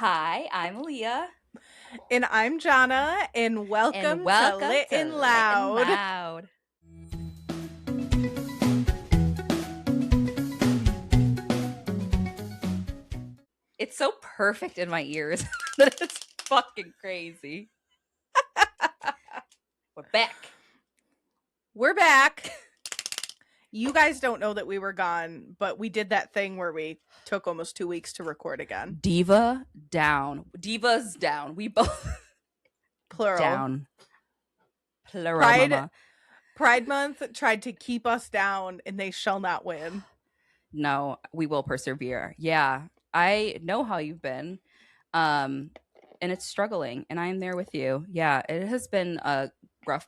Hi, I'm Aaliyah. And I'm Johnna, and welcome to Lit and Loud. It's so perfect in my ears that it's fucking crazy. We're back. We're back. You guys don't know that we were gone, but we did that thing where we took almost 2 weeks to record again. Diva down. Divas down. We both Plural. down. Plural. Pride Month tried to keep us down, and they shall not win. No, we will persevere. Yeah, I know how you've been. And it's struggling, and I'm there with you. Yeah, it has been a rough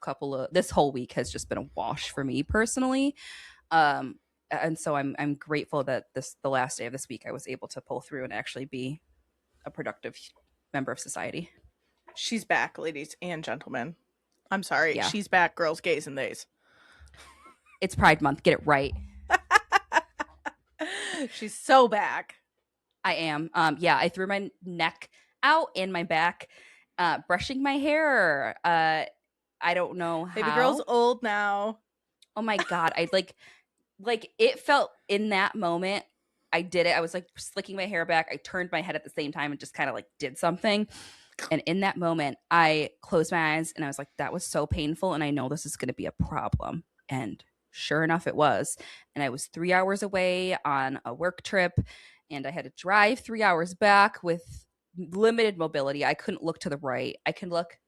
this whole week has just been a wash for me personally. And so I'm grateful that the last day of this week I was able to pull through and actually be a productive member of society. She's back, ladies and gentlemen. I'm sorry. Yeah. She's back, girls, gays, and theys. It's Pride Month. Get it right. She's so back. I am. Yeah, I threw my neck out and my back, brushing my hair. I don't know how. Baby girl's old now. Oh my God. I like it felt in that moment. I did it. I was like slicking my hair back. I turned my head at the same time and just kind of like did something. And in that moment, I closed my eyes and I was like, that was so painful. And I know this is going to be a problem. And sure enough, it was. And I was 3 hours away on a work trip and I had to drive 3 hours back with limited mobility. I couldn't look to the right. I can look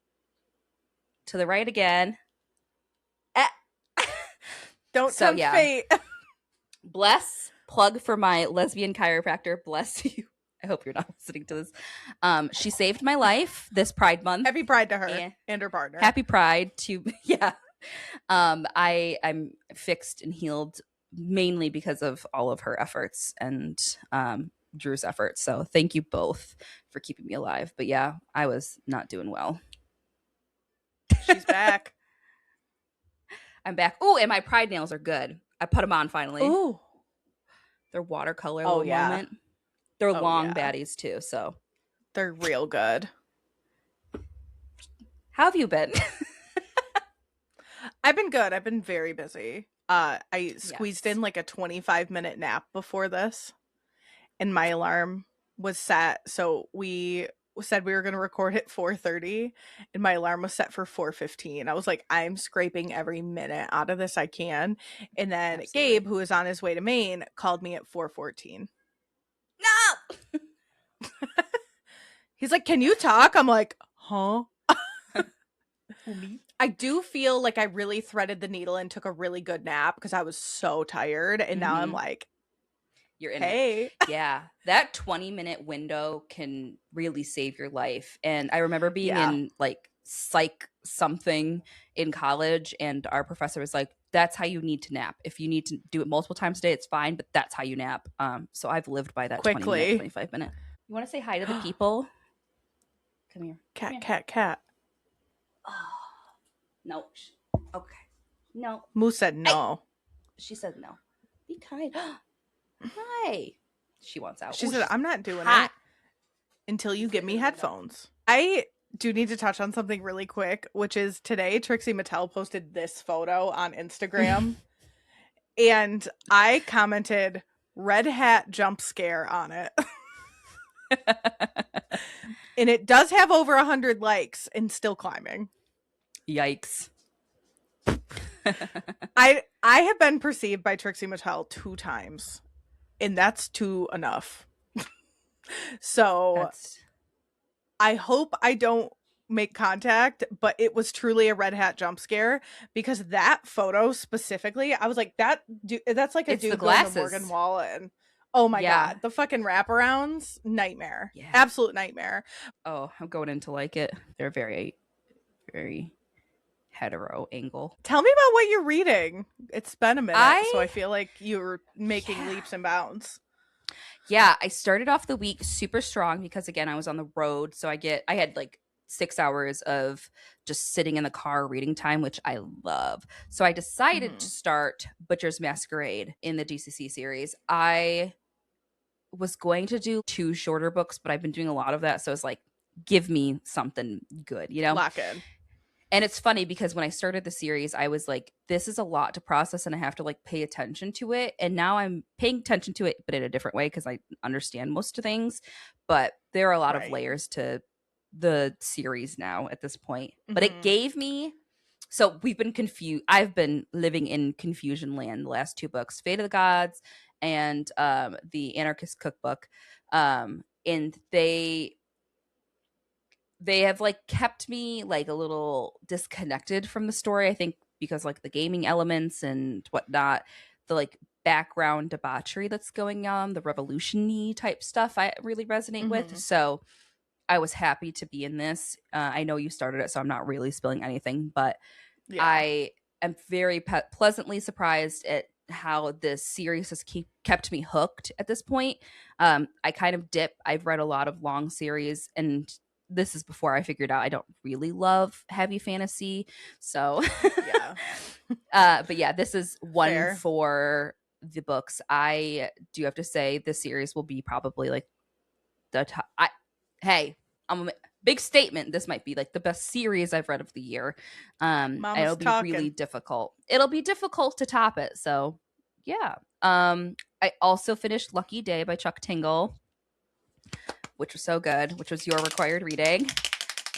to the right again. Don't tempt fate. Bless. Plug for my lesbian chiropractor. Bless you. I hope you're not listening to this. She saved my life this Pride Month. Happy Pride to her and her partner. Happy Pride to yeah. I'm fixed and healed mainly because of all of her efforts and Drew's efforts. So thank you both for keeping me alive. But yeah, I was not doing well. She's back. I'm back. Oh, and my Pride nails are good. I put them on finally. Ooh. They're watercolor moment. They're long baddies too, so they're real good. How have you been? I've been good. I've been very busy. I squeezed in like a 25-minute nap before this, and my alarm was set. So we said we were going to record at 4:30, and my alarm was set for 4:15. I was like, I'm scraping every minute out of this I can. And then Absolutely. Gabe, who is on his way to Maine, called me at 4:14. No! He's like, can you talk? I'm like, huh? I do feel like I really threaded the needle and took a really good nap because I was so tired. And now I'm like, you're in it. Yeah. That 20-minute window can really save your life. And I remember being in like psych something in college, and our professor was like, that's how you need to nap. If you need to do it multiple times a day, it's fine, but that's how you nap. So I've lived by that 20-minute, 25-minute. You want to say hi to the people? Come here. Cat. Oh, no. Okay. No. Moose said no. She said no. Be kind. Hi. She wants out. She said, I'm not doing it until you give me headphones. I do need to touch on something really quick, which is today Trixie Mattel posted this photo on Instagram. And I commented, red hat jump scare on it. And it does have over 100 likes and still climbing. Yikes. I have been perceived by Trixie Mattel 2 times, and that's 2 enough. So I hope I don't make contact, but it was truly a red hat jump scare because that photo specifically, I was like, that's like a dude going to Morgan Wallen. Oh my God. The fucking wraparounds, nightmare. Yeah. Absolute nightmare. Oh, I'm going in to like it. They're very, very hetero angle. Tell me about what you're reading. It's been a minute, so I feel like you're making leaps and bounds. Yeah, I started off the week super strong because again, I was on the road. So I had like 6 hours of just sitting in the car reading time, which I love. So I decided to start Butcher's Masquerade in the DCC series. I was going to do 2 shorter books, but I've been doing a lot of that. So it's like, give me something good, you know? Lock in. And it's funny because when I started the series, I was like, this is a lot to process and I have to like pay attention to it. And now I'm paying attention to it, but in a different way because I understand most things. But there are a lot of layers to the series now at this point. But it gave me, so we've been confused. I've been living in confusion land the last 2 books, Fate of the Gods and the Anarchist Cookbook. And they have like kept me like a little disconnected from the story, I think, because like the gaming elements and whatnot, the like background debauchery that's going on, the revolution-y type stuff I really resonate with. So I was happy to be in this. I know you started it, so I'm not really spilling anything, but I am very pleasantly surprised at how this series has kept me hooked at this point. I kind of dip. I've read a lot of long series, and this is before I figured out I don't really love heavy fantasy. So but yeah, this is one for the books. I do have to say this series will be probably like the top. I'm a big statement. This might be like the best series I've read of the year. It'll be really difficult. It'll be difficult to top it. So yeah. I also finished Lucky Day by Chuck Tingle, which was so good, which was your required reading.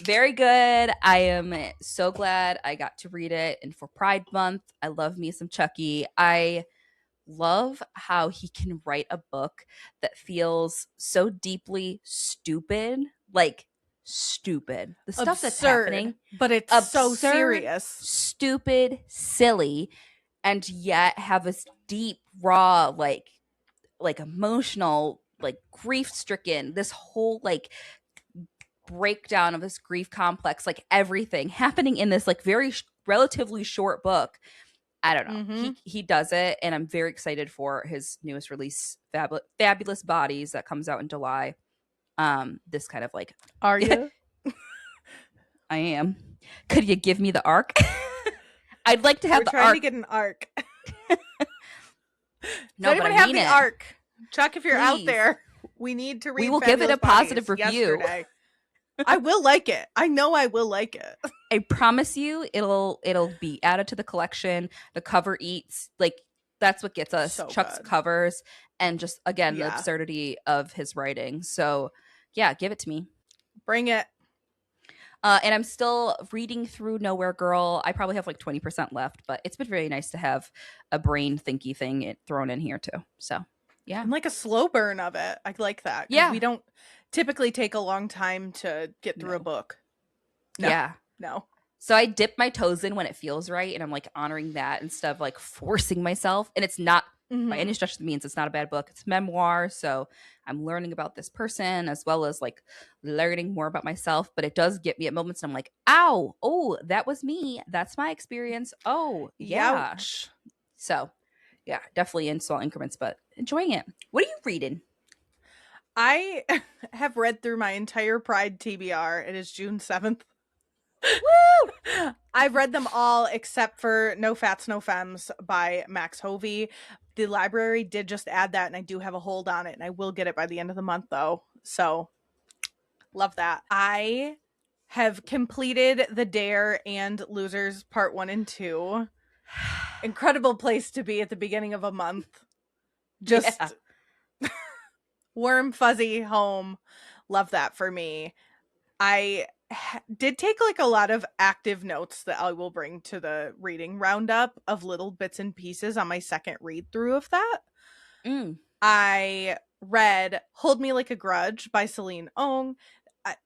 Very good. I am so glad I got to read it. And for Pride Month, I love me some Chucky. I love how he can write a book that feels so deeply stupid, like stupid. The stuff absurd, that's happening, but it's absurd, so serious, stupid, silly, and yet have this deep, raw, like emotional, like grief-stricken, this whole like breakdown of this grief complex, like everything happening in this like very relatively short book. I don't know. He does it, and I'm very excited for his newest release, Fabulous Bodies, that comes out in July. This kind of like, are you? I am. Could you give me the arc? I'd like to have the arc. We're trying to get an arc. No, but I have mean the arc. Chuck, if you're out there, we need to read. We will give it a positive review. Yesterday. I will like it. I know I will like it. I promise you, it'll be added to the collection. The cover eats, like that's what gets us. So Chuck's good covers, and just again the absurdity of his writing. So yeah, give it to me. Bring it. And I'm still reading through Nowhere Girl. I probably have like 20% left, but it's been very nice to have a brain thinky thing thrown in here too. So yeah, and like a slow burn of it. I like that. Yeah, we don't typically take a long time to get through a book. No. So I dip my toes in when it feels right, and I'm like honoring that instead of like forcing myself. And it's not by any stretch of the means, it's not a bad book. It's memoir, so I'm learning about this person as well as like learning more about myself. But it does get me at moments, and I'm like, "Ow! Oh, that was me. That's my experience. Oh, yeah." Youch. So, yeah, definitely in small increments, but enjoying it. What are you reading? I have read through my entire Pride TBR. It is June 7th. Woo! I've read them all except for No Fats, No Femmes by Max Hovey. The library did just add that, and I do have a hold on it, and I will get it by the end of the month, though. So, love that. I have completed The Dare and Losers Part 1 and 2. Incredible place to be at the beginning of a month. Just warm, fuzzy home. Love that for me. I did take like a lot of active notes that I will bring to the reading roundup of little bits and pieces on my second read through of that. I read Hold Me Like a Grudge by Celine Ong.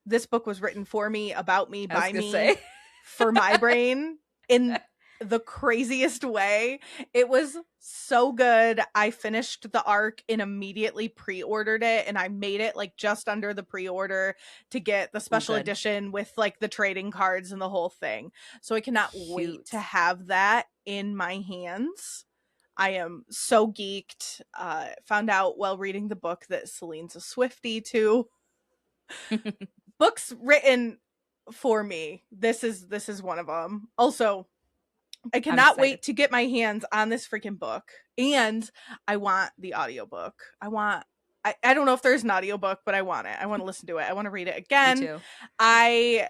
This book was written for me, about me, by me, for my brain in the craziest way. It was so good. I finished the arc and immediately pre-ordered it, and I made it like just under the pre-order to get the special edition with like the trading cards and the whole thing. So I cannot wait to have that in my hands. I am so geeked. Found out while reading the book that Celine's a Swiftie too. Books written for me. This is one of them. Also, I cannot wait to get my hands on this freaking book. And I want the audiobook. I want I don't know if there's an audiobook, but I want it. I want to listen to it. I want to read it again. Me too. I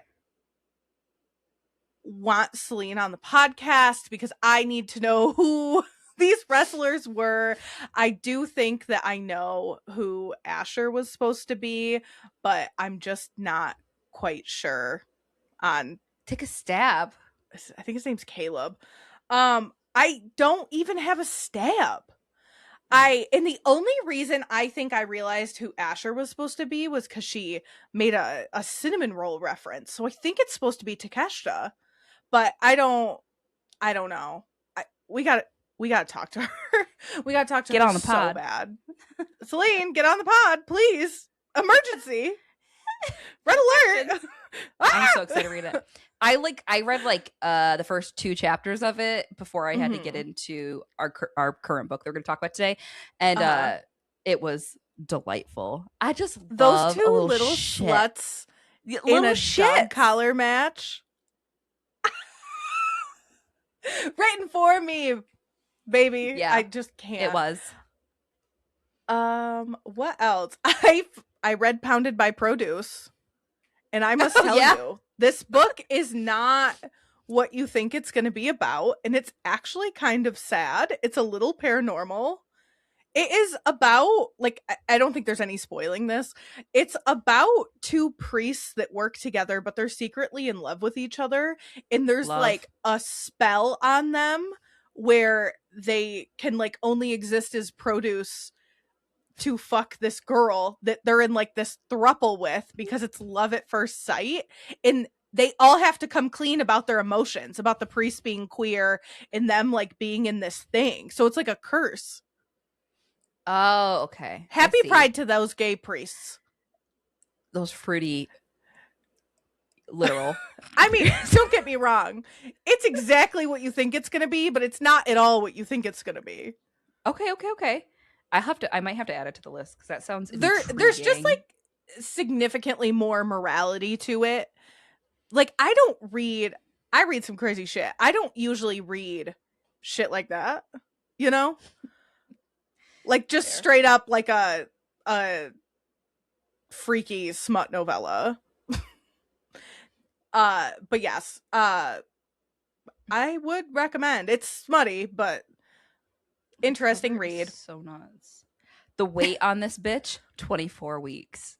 want Celine on the podcast because I need to know who these wrestlers were. I do think that I know who Asher was supposed to be, but I'm just not quite sure on. Take a stab. I think his name's Caleb. I don't even have a stab. And the only reason I think I realized who Asher was supposed to be was because she made a cinnamon roll reference. So I think it's supposed to be Takeshita, but I don't know. We got to talk to her. We got to talk to her. Get on the pod. So bad. Celine, get on the pod, please. Emergency. Red alert. I'm so excited to read it. I read the first 2 chapters of it before I had to get into our current book that we're going to talk about today, and it was delightful. I just those two little sluts in a dog collar match. Written for me, baby. Yeah, I just can't. It was. What else? I read Pounded by Produce, and I must tell you, this book is not what you think it's going to be about, and it's actually kind of sad. It's a little paranormal. It is about, I don't think there's any spoiling this. It's about 2 priests that work together, but they're secretly in love with each other, and there's a spell on them where they can only exist as produce to fuck this girl that they're in this throuple with, because it's love at first sight, and they all have to come clean about their emotions, about the priest being queer and them being in this thing. So it's like a curse. Oh, okay. Happy Pride to those gay priests. Those fruity literal. I mean, don't get me wrong. It's exactly what you think it's going to be, but it's not at all what you think it's going to be. Okay. I might have to add it to the list because that sounds there's just significantly more morality to it. I read some crazy shit. I don't usually read shit like that, you know? Just Fair. Straight up a freaky smut novella. But yes, I would recommend. It's smutty, but interesting read. So nuts. The wait on this bitch, 24 weeks.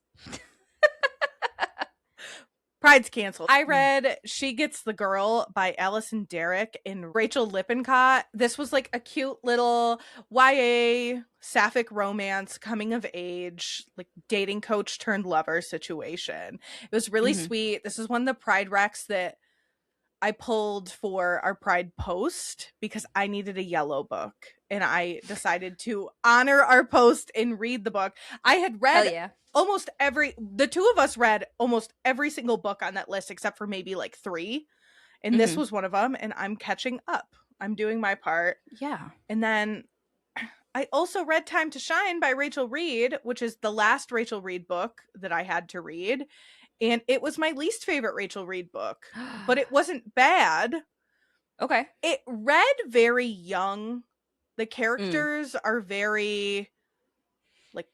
Pride's canceled. I read She Gets the Girl by Alyson, Derrik, and Rachael Lippincott. This was a cute little YA sapphic romance, coming of age, dating coach turned lover situation. It was really sweet. This is one of the Pride recs that I pulled for our Pride post because I needed a yellow book, and I decided to honor our post and read the book. I had read the 2 of us read almost every single book on that list except for maybe 3, and this was one of them, and I'm catching up. I'm doing my part. Yeah. And then I also read Time to Shine by Rachel Reid, which is the last Rachel Reid book that I had to read, and it was my least favorite Rachel Reid book, but it wasn't bad. Okay. It read very young. The characters are very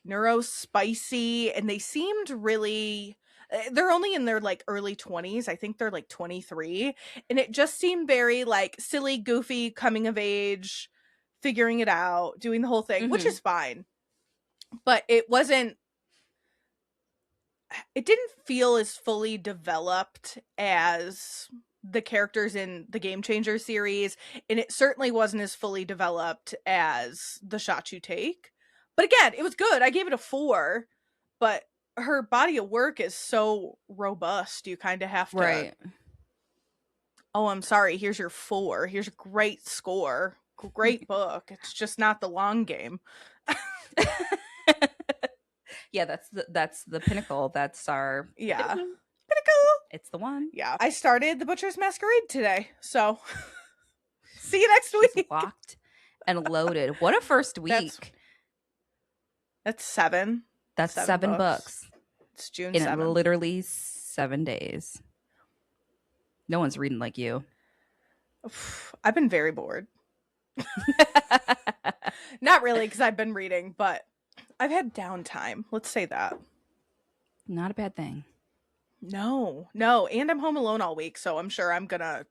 neurospicy, and they seemed really, they're only in their early 20s. I think they're 23, and it just seemed very silly, goofy, coming of age, figuring it out, doing the whole thing, which is fine, but it didn't feel as fully developed as the characters in the Game Changer series, and it certainly wasn't as fully developed as The Shot You Take. But again, it was good. I gave it a 4, but her body of work is so robust, you kind of have to. Right. Oh, I'm sorry. Here's your 4. Here's a great score. Great book. It's just not the long game. Yeah, that's the pinnacle. That's our pinnacle. It's the one. Yeah. I started The Butcher's Masquerade today, so see you next week. She's locked and loaded. What a first week. That's 7. That's 7 books. It's June 7th. In literally 7 days. No one's reading like you. I've been very bored. Not really, because I've been reading, but I've had downtime. Let's say that. Not a bad thing. No. And I'm home alone all week, so I'm sure I'm gonna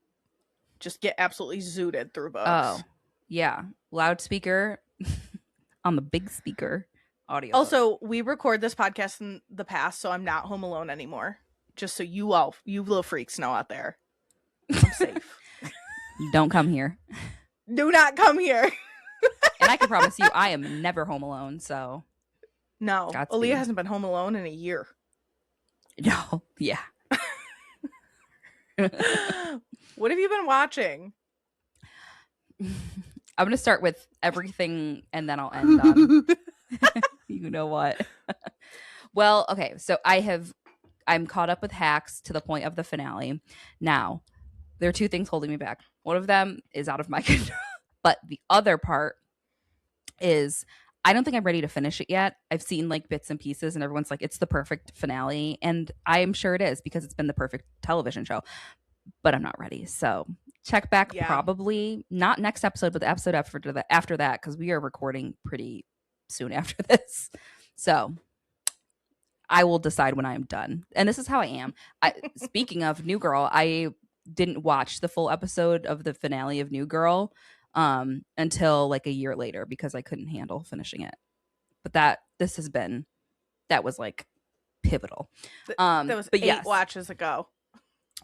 just get absolutely zooted through books. Oh, yeah. Loudspeaker on the big speaker audio. Also, we record this podcast in the past, so I'm not home alone anymore. Just so you little freaks know out there. I'm safe. Don't come here. Do not come here. And I can promise you, I am never home alone, so. No. Godspeed. Aaliyah hasn't been home alone in a year. No. Yeah. What have you been watching? I'm going to start with everything and then I'll end on you know what. Well, okay. So I'm caught up with Hacks to the point of the finale. Now, there are two things holding me back. One of them is out of my control, but the other part is I don't think I'm ready to finish it yet. I've seen like bits and pieces and everyone's like, it's the perfect finale. And I am sure it is because it's been the perfect television show, but I'm not ready. So check back probably not next episode, but the episode after that, because we are recording pretty soon after this. So I will decide when I am done. And this is how I am. Speaking of New Girl, I didn't watch the full episode of the finale of New Girl until like a year later because I couldn't handle finishing it. But that was like pivotal. That was but 8 watches ago.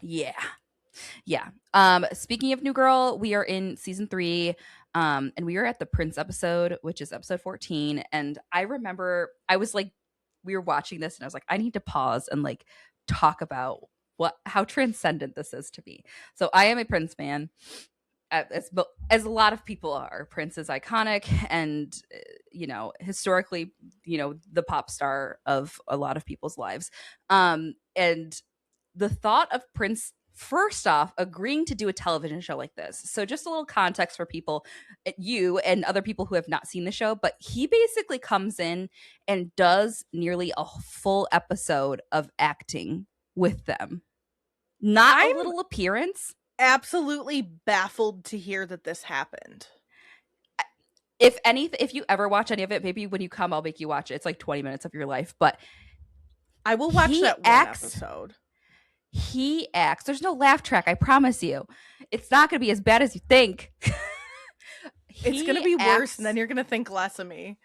Yeah. Speaking of New Girl, we are in season 3 and we are at the Prince episode, which is episode 14. And I remember we were watching this and I was like, I need to pause and like talk about how transcendent this is to me. So I am a Prince fan, as a lot of people are. Prince is iconic and historically, the pop star of a lot of people's lives. And the thought of Prince, first off, agreeing to do a television show like this. So just a little context for people, you and other people who have not seen the show, but he basically comes in and does nearly a full episode of acting with them. Not a little appearance. Absolutely baffled to hear that this happened. If you ever watch any of it, maybe when you come, I'll make you watch it. It's like 20 minutes of your life, but I will watch that one episode. He acts. There's no laugh track, I promise you. It's not going to be as bad as you think. It's going to be worse, and then you're going to think less of me.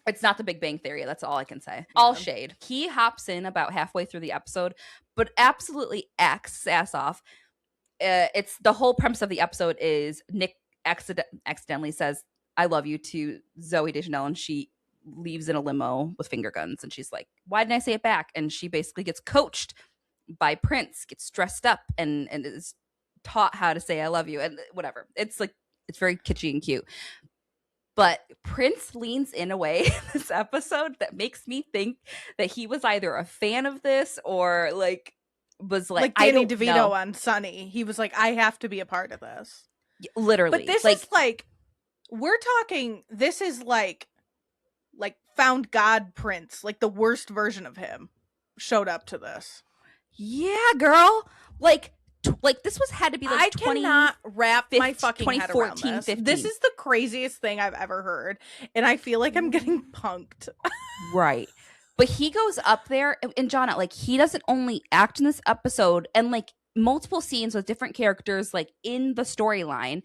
It's not the Big Bang Theory. That's all I can say. All shade. He hops in about halfway through the episode, but absolutely acts his ass off. It's the whole premise of the episode is Nick accidentally says, I love you to Zooey Deschanel, and she leaves in a limo with finger guns. And she's like, why didn't I say it back? And she basically gets coached by Prince, gets dressed up and is taught how to say I love you and whatever. It's like, it's very kitschy and cute. But Prince leans in a way in this episode that makes me think that he was either a fan of this or was like Danny DeVito on Sunny. He was like, I have to be a part of this. Literally. But this is we're talking, this is like found God Prince, like the worst version of him showed up to this. Yeah, girl. This had to be I cannot wrap my fucking head around this. 15. This is the craziest thing I've ever heard, and I feel like I'm getting punked. Right. But he goes up there, and Johnna, he doesn't only act in this episode, and multiple scenes with different characters, in the storyline.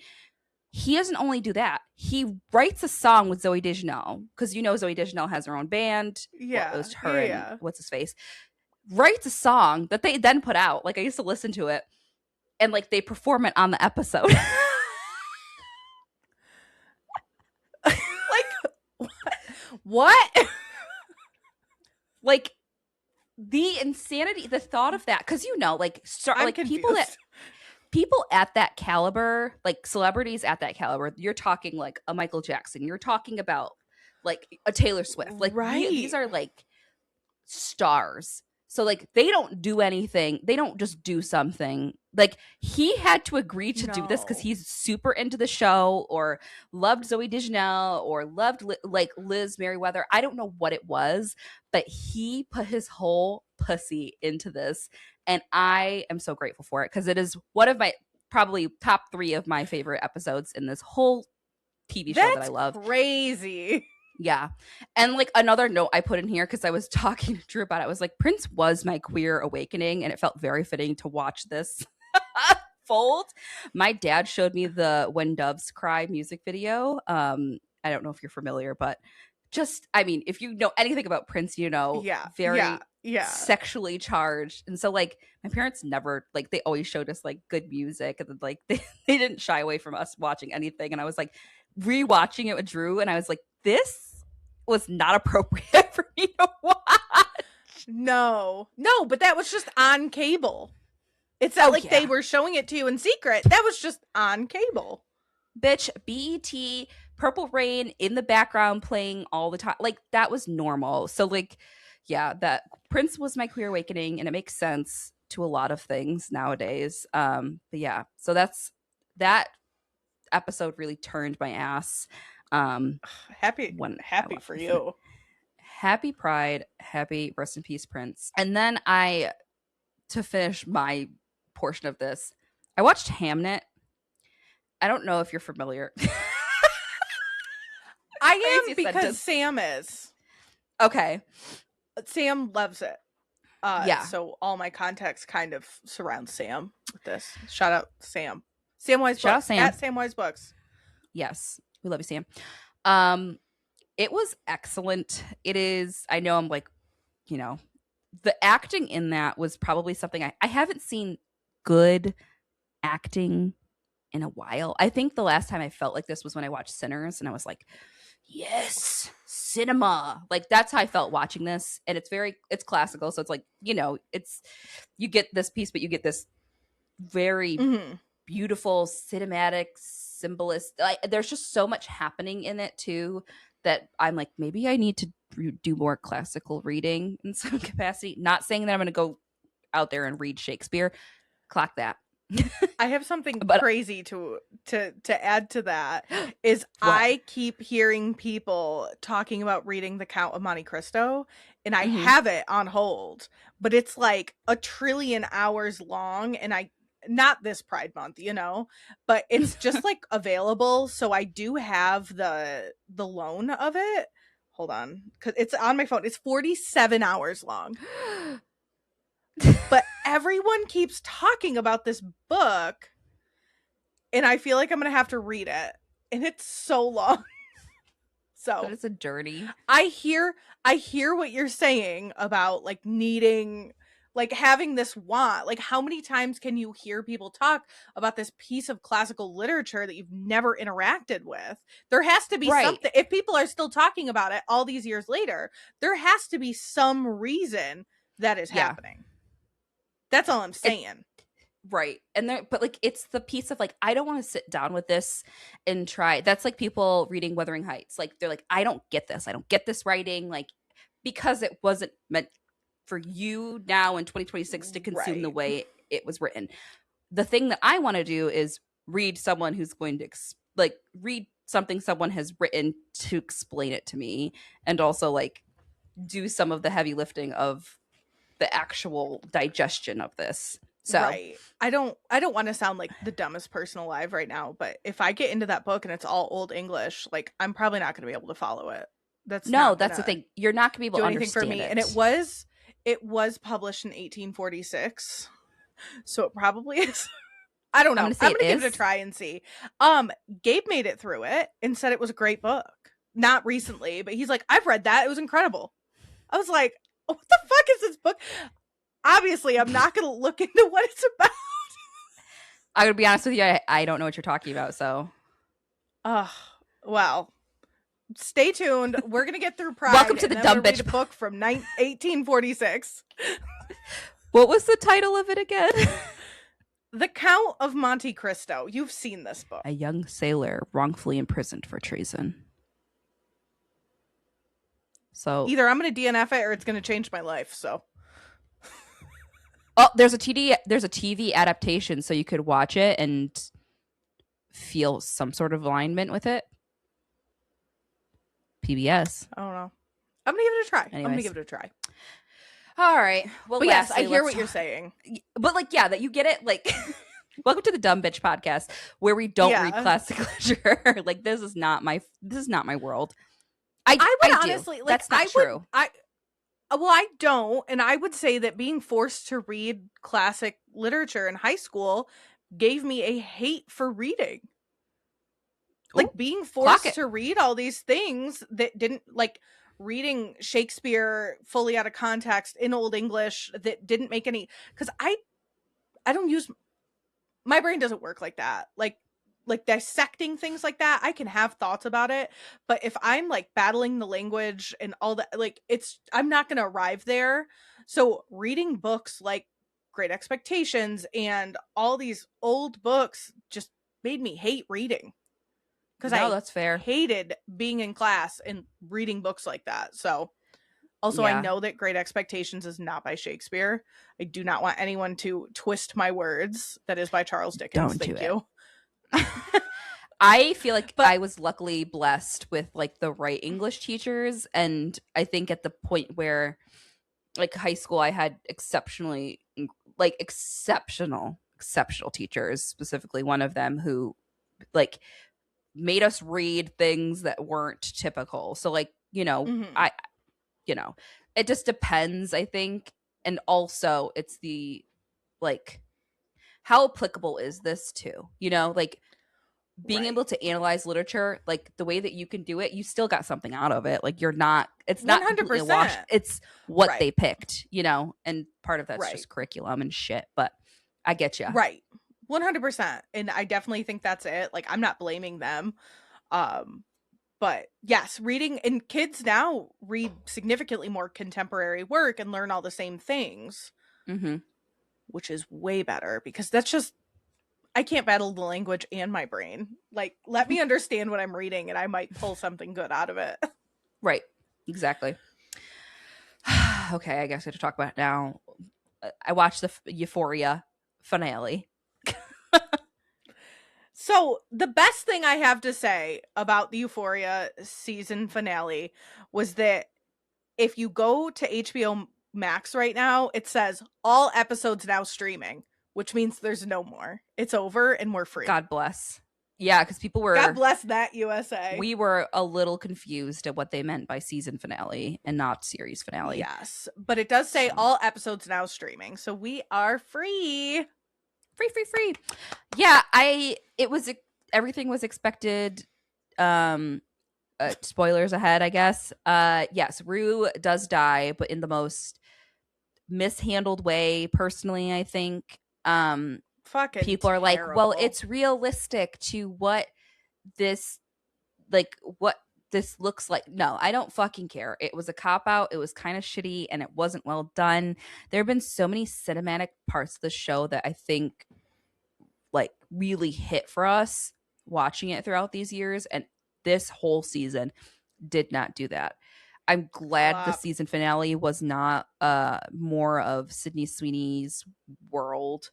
He doesn't only do that. He writes a song with Zooey Deschanel, because Zooey Deschanel has her own band. Yeah. It was her and what's his face. Writes a song that they then put out. I used to listen to it. And they perform it on the episode. What? The insanity, the thought of that, because confused. people at that caliber, celebrities at that caliber, you're talking a Michael Jackson, you're talking about a Taylor Swift, right. These are stars. So they don't do anything. They don't just do something. He had to agree to do this because he's super into the show or loved Zooey Deschanel or loved Liz Merriweather. I don't know what it was, but he put his whole pussy into this. And I am so grateful for it because it is one of my probably top 3 of my favorite episodes in this whole TV show that I love. Crazy. Yeah. And like another note I put in here, because I was talking to Drew about it, I was like, Prince was my queer awakening, and it felt very fitting to watch this fold. My dad showed me the When Doves Cry music video. I don't know if you're familiar, but just, I mean, if you know anything about Prince, you know, very sexually charged. And so like my parents never, like, they always showed us like good music, and then like they didn't shy away from us watching anything. And I was like rewatching it with Drew, and I was like, this was not appropriate for me to watch. No, but that was just on cable. It's not like they were showing it to you in secret. That was just on cable. Bitch, BET, Purple Rain in the background playing all the time. Like, that was normal. So, like, yeah, that Prince was my queer awakening, and it makes sense to a lot of things nowadays. But yeah, so that episode really turned my ass. Happy for you. Happy Pride, happy rest in peace, Prince. And then to finish my portion of this, I watched Hamnet. I don't know if you're familiar. I am, because Sam is. Okay. Sam loves it. Yeah. So all my context kind of surrounds Sam with this. Shout out Sam. Samwise Shout out Books. Sam. At Samwise Books. Yes. We love you, Sam. It was excellent. It is, I know I'm like, you know, the acting in that was probably something I haven't seen good acting in a while. I think the last time I felt like this was when I watched Sinners, and I was like, yes, cinema. Like, that's how I felt watching this. And it's classical. So it's like, you know, you get this piece, but you get this very beautiful cinematic symbolist. There's just so much happening in it too, that I'm like, maybe I need to do more classical reading in some capacity. Not saying that I'm going to go out there and read Shakespeare. Clock that. I have something crazy to add to that. Is what? I keep hearing people talking about reading The Count of Monte Cristo, and I have it on hold, but it's like 1 trillion hours long, and not this Pride Month, you know, but it's just like available. So I do have the loan of it. Hold on, because it's on my phone. It's 47 hours long. But everyone keeps talking about this book, and I feel like I'm gonna have to read it, and it's so long. So but it's a journey. I hear what you're saying about like needing, like having this want. Like, how many times can you hear people talk about this piece of classical literature that you've never interacted with? There has to be something. If people are still talking about it all these years later, there has to be some reason that is happening. That's all I'm saying. Right. And but like, it's the piece of like, I don't want to sit down with this and try. That's like people reading Wuthering Heights. Like, they're like, I don't get this. I don't get this writing. Like, because it wasn't meant for you now in 2026 to consume the way it was written. The thing that I want to do is read someone who's going to read something someone has written to explain it to me, and also like do some of the heavy lifting of the actual digestion of this. So I don't want to sound like the dumbest person alive right now, but if I get into that book and it's all old English, like, I'm probably not going to be able to follow it. That's the thing. You're not going to be able to understand for me. It. And it was published in 1846, so it probably is. I don't know. I'm gonna give it a try and see. Gabe made it through it and said it was a great book. Not recently, but he's like, I've read that. It was incredible. I was like, what the fuck is this book? Obviously, I'm not going to look into what it's about. I'm going to be honest with you. I don't know what you're talking about, so. Well, stay tuned. We're going to get through Pride. Welcome to the Dumb Bitch book from 1846. What was the title of it again? The Count of Monte Cristo. You've seen this book. A young sailor wrongfully imprisoned for treason. So either I'm going to DNF it or it's going to change my life. So, there's a TV adaptation, so you could watch it and feel some sort of alignment with it. PBS. I don't know. I'm going to give it a try. Anyways. I'm going to give it a try. All right. Well, but yes, I hear what you're saying. But like, yeah, that you get it. Like, Welcome to the Dumb Bitch podcast, where we don't read classic literature. Like, this is not my world. I would do. honestly, like, that's not true. Well, I don't, and I would say that being forced to read classic literature in high school gave me a hate for reading. Like, being forced to read all these things that didn't, like, reading Shakespeare fully out of context in Old English that didn't make any, because I don't use, my brain doesn't work like that. Like dissecting things like that, I can have thoughts about it, but if I'm like battling the language and all that, like, I'm not gonna arrive there. So reading books like Great Expectations and all these old books just made me hate reading, because that's fair. hated being in class and reading books like that. So also, I know that Great Expectations is not by Shakespeare. I do not want anyone to twist my words. That is by Charles Dickens. Thank you. I feel like I was luckily blessed with like the right English teachers, and I think at the point where, like, high school, I had exceptional teachers, specifically one of them who like made us read things that weren't typical. So, like, it just depends, I think. And also it's the, like, how applicable is this to, like, being able to analyze literature, like the way that you can do it, you still got something out of it. Like, it's not 100% washed. It's what they picked, and part of that's just curriculum and shit. But I get you. Right. 100%. And I definitely think that's it. Like, I'm not blaming them. But yes, reading, and kids now read significantly more contemporary work and learn all the same things, which is way better, because that's just, I can't battle the language and my brain. Like, let me understand what I'm reading and I might pull something good out of it. Right. Exactly. Okay, I guess I have to talk about it now. I watched the Euphoria finale. So the best thing I have to say about the Euphoria season finale was that if you go to HBO Max right now, it says all episodes now streaming, which means there's no more. It's over and we're free. God bless. Yeah, because people were... God bless that, USA. We were a little confused at what they meant by season finale and not series finale. Yes, but it does say all episodes now streaming, so we are free. Free. Yeah, everything was expected. Spoilers ahead, I guess. Yes, Rue does die, but in the most mishandled way, personally, I think. Fucking people are terrible. like, well, it's realistic to what this looks like. No, I don't fucking care. It was a cop-out. It was kind of shitty, and it wasn't well done. There have been so many cinematic parts of the show that I think, like, really hit for us watching it throughout these years, and this whole season did not do that. I'm glad the season finale was not more of Sydney Sweeney's world.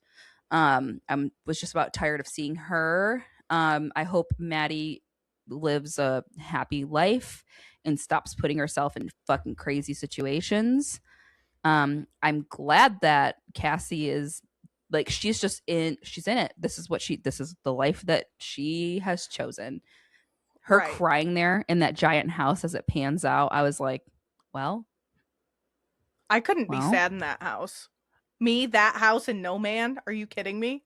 I was just about tired of seeing her. I hope Maddie lives a happy life and stops putting herself in fucking crazy situations. I'm glad that Cassie is, like, she's in it. This is the life that she has chosen. Her crying there in that giant house as it pans out, I was like, well, I couldn't be sad in that house. Me, that house, and no man? Are you kidding me?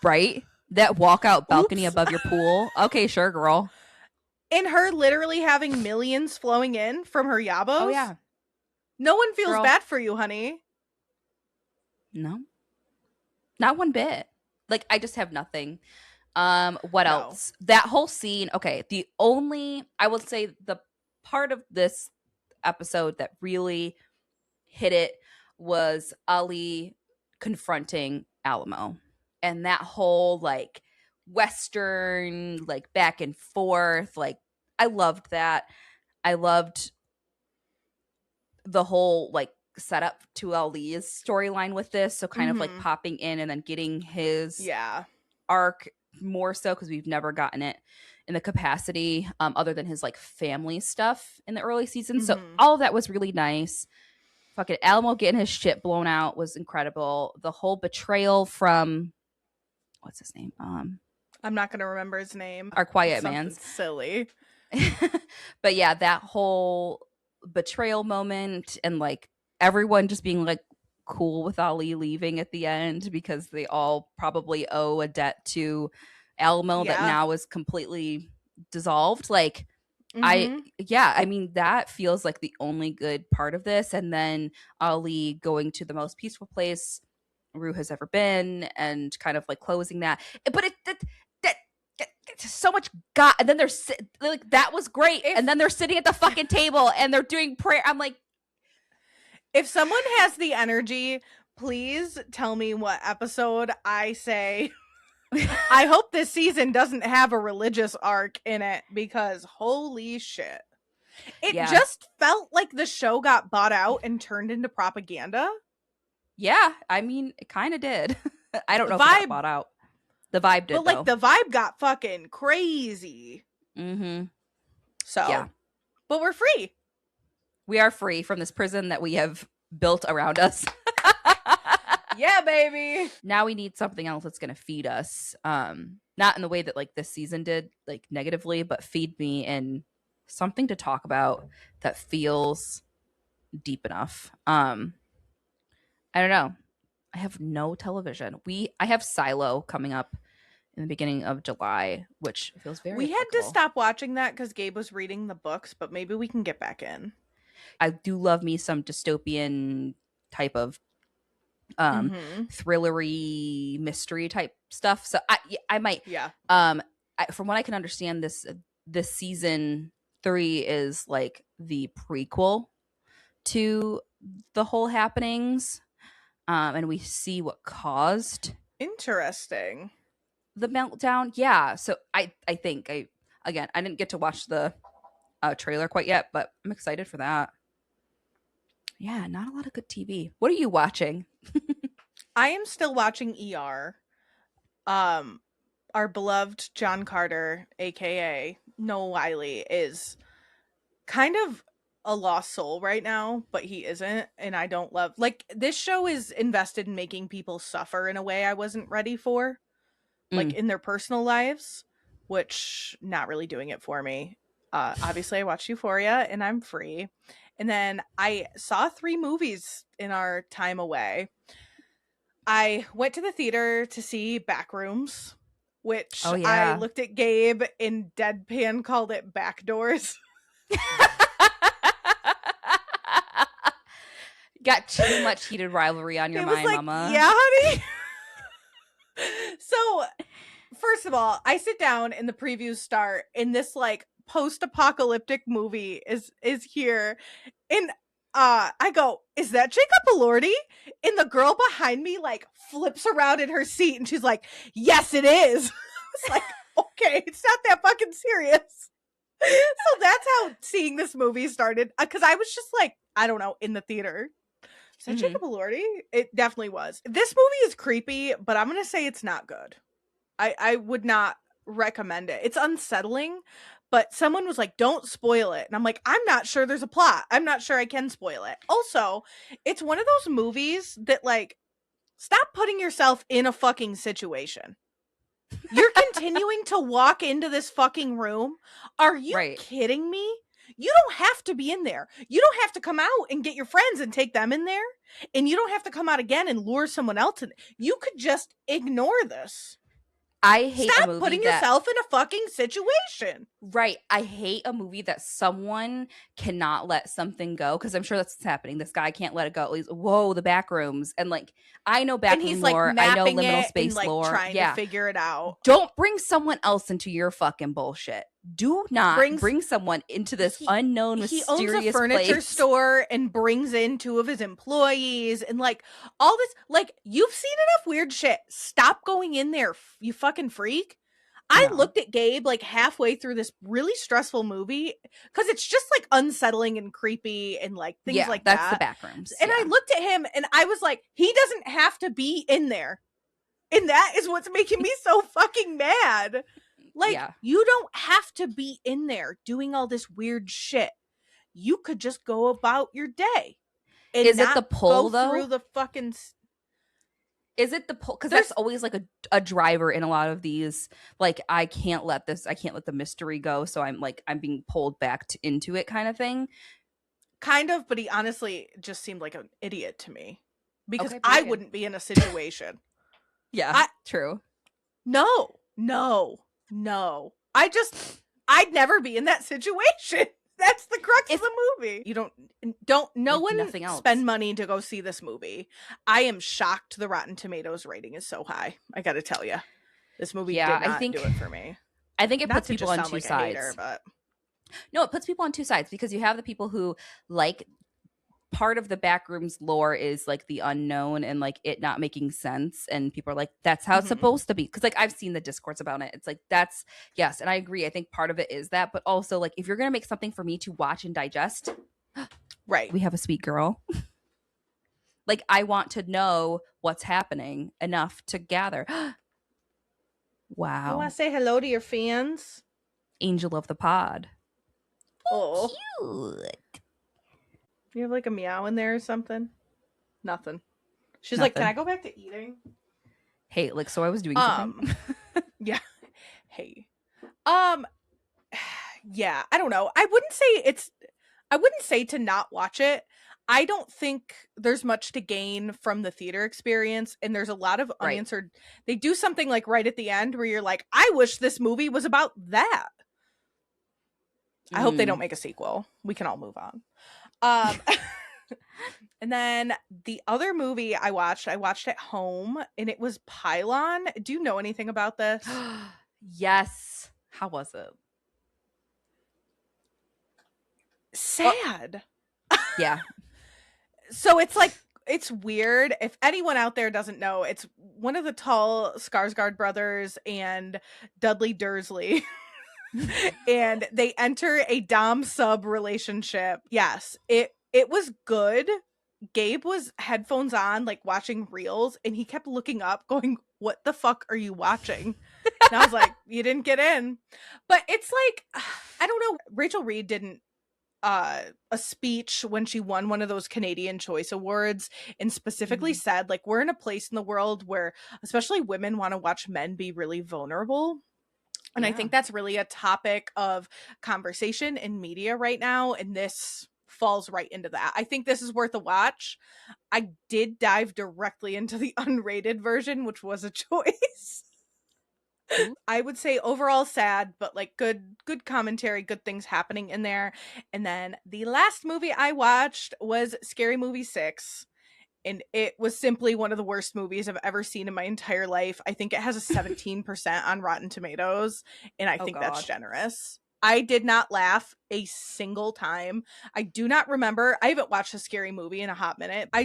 Right? That walkout balcony above your pool. Okay, sure, girl. And her literally having millions flowing in from her yabos? Oh, yeah. No one feels bad for you, honey. No. Not one bit. Like, I just have nothing. What else? That whole scene. Okay, I will say the part of this episode that really hit it was Ali confronting Alamo, and that whole, like, Western, like, back and forth. Like, I loved that. I loved the whole, like, setup to Ali's storyline with this. So kind of like popping in and then getting his arc more so, because we've never gotten it in the capacity other than his, like, family stuff in the early seasons. So all of that was really nice. fucking Alamo getting his shit blown out was incredible. The whole betrayal from what's his name? I'm not gonna remember his name. Our quiet man's silly. But yeah, that whole betrayal moment and like everyone just being like cool with Ali leaving at the end because they all probably owe a debt to Alamo that now is completely dissolved. Like I mean that feels like the only good part of this. And then Ali going to the most peaceful place Rue has ever been and kind of like closing that. But so much God, and then they're like that was great, and then they're sitting at the fucking table and they're doing prayer. I'm like, if someone has the energy, please tell me what episode I say. I hope this season doesn't have a religious arc in it because holy shit. It just felt like the show got bought out and turned into propaganda. Yeah, I mean, it kind of did. I don't know if it got bought out. The vibe did, but like the vibe got fucking crazy. So, yeah. But we're free. We are free from this prison that we have built around us. Yeah, baby. Now we need something else that's going to feed us. Not in the way that like this season did, like negatively, but feed me in something to talk about that feels deep enough. I don't know. I have no television. I have Silo coming up in the beginning of July, which feels very We had to stop watching that because Gabe was reading the books, but maybe we can get back in. I do love me some dystopian type of thrillery mystery type stuff. So I might from what I can understand, this season 3 is like the prequel to the whole happenings. And we see what caused interesting the meltdown. Yeah. So I think I didn't get to watch the trailer quite yet, but I'm excited for that. Yeah, not a lot of good TV. What are you watching? I am still watching ER. Our beloved John Carter, aka Noah Wiley, is kind of a lost soul right now, but he isn't, and I don't love like this show is invested in making people suffer in a way I wasn't ready for, like in their personal lives, which not really doing it for me. Obviously I watched Euphoria and I'm free, and then I saw 3 movies in our time away. I went to the theater to see Backrooms, which I looked at Gabe in deadpan called it Backdoors. Got too much heated rivalry on your mind, like, mama. Yeah, honey. So, first of all, I sit down and the previews start, and this like post-apocalyptic movie is here, and I go, "Is that Jacob Elordi?" And the girl behind me like flips around in her seat, and she's like, "Yes, it is." It's like, okay, it's not that fucking serious. So that's how seeing this movie started, because I was just like, I don't know, in the theater. Is that Jacob Elordi? It definitely was. This movie is creepy, but I'm going to say it's not good. I would not recommend it. It's unsettling, but someone was like, don't spoil it. And I'm like, I'm not sure there's a plot. I'm not sure I can spoil it. Also, it's one of those movies that like, stop putting yourself in a fucking situation. You're continuing to walk into this fucking room. Are you kidding me? You don't have to be in there. You don't have to come out and get your friends and take them in there. And you don't have to come out again and lure someone else in. You could just ignore this. I hate Stop a movie putting yourself in a fucking situation. Right. I hate a movie that someone cannot let something go, because I'm sure that's what's happening. This guy can't let it go. He's, whoa, the Backrooms. And like, I know Backroom lore. Like, I know liminal space and, lore. Trying to figure it out. Don't bring someone else into your fucking bullshit. Do not bring someone into this unknown, mysterious place. He owns a furniture store and brings in 2 of his employees and like all this. Like, you've seen enough weird shit. Stop going in there, you fucking freak. I looked at Gabe like halfway through this really stressful movie because it's just like unsettling and creepy and like things like that. That's the Backrooms. And I looked at him and I was like, he doesn't have to be in there. And that is what's making me so fucking mad. Like, you don't have to be in there doing all this weird shit. You could just go about your day. and is not it the pull go though? through the fucking. Is it the pull? Because that's always like a driver in a lot of these. Like I can't let the mystery go, so I'm being pulled back into it, kind of thing. Kind of, but he honestly just seemed like an idiot to me because Okay, I wouldn't be in a situation. Yeah, true. No. I'd never be in that situation. That's the crux of the movie. You no one spend money to go see this movie. I am shocked the Rotten Tomatoes rating is so high. I gotta tell you, this movie did not do it for me. I think it puts people on two sides. Hater, but no, it puts people on two sides because you have the people who like part of the Backrooms lore is like the unknown and like it not making sense, and people are like, that's how it's supposed to be, because like I've seen the discourse about it. It's like, that's yes, and I agree. I think part of it is that, but also like if you're gonna make something for me to watch and digest, right, we have a sweet girl. Like I want to know what's happening enough to gather. Wow. You want to say hello to your fans? Angel of the pod. Oh, cute. You have like a meow in there or something? Nothing. She's like, can I go back to eating? Hey, like, so I was doing something. Yeah. Hey. Yeah, I don't know. I wouldn't say to not watch it. I don't think there's much to gain from the theater experience, and there's a lot of unanswered. Right. They do something like right at the end where you're like, I wish this movie was about that. I hope they don't make a sequel. We can all move on. And then the other movie I watched at home, and it was Pillion. Do you know anything about this? Yes. How was it? Sad. Yeah. So it's weird. If anyone out there doesn't know, it's one of the tall Skarsgård brothers and Dudley Dursley. And they enter a dom sub relationship. Yes, it was good. Gabe was headphones on, like watching reels, and he kept looking up going, what the fuck are you watching? And I was like, you didn't get in. But it's like, I don't know. Rachel Reid didn't a speech when she won one of those Canadian Choice Awards, and specifically said, like, we're in a place in the world where especially women want to watch men be really vulnerable. And I think that's really a topic of conversation in media right now, and this falls right into that. I think this is worth a watch. I did dive directly into the unrated version, which was a choice. I would say overall sad, but like good commentary, good things happening in there. And then the last movie I watched was Scary Movie 6. And it was simply one of the worst movies I've ever seen in my entire life. I think it has a 17% on Rotten Tomatoes, and I think that's generous. I did not laugh a single time. I do not remember. I haven't watched a scary movie in a hot minute. I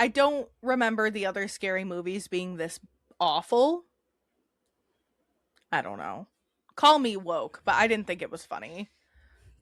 don't remember the other scary movies being this awful. I don't know. Call me woke, but I didn't think it was funny.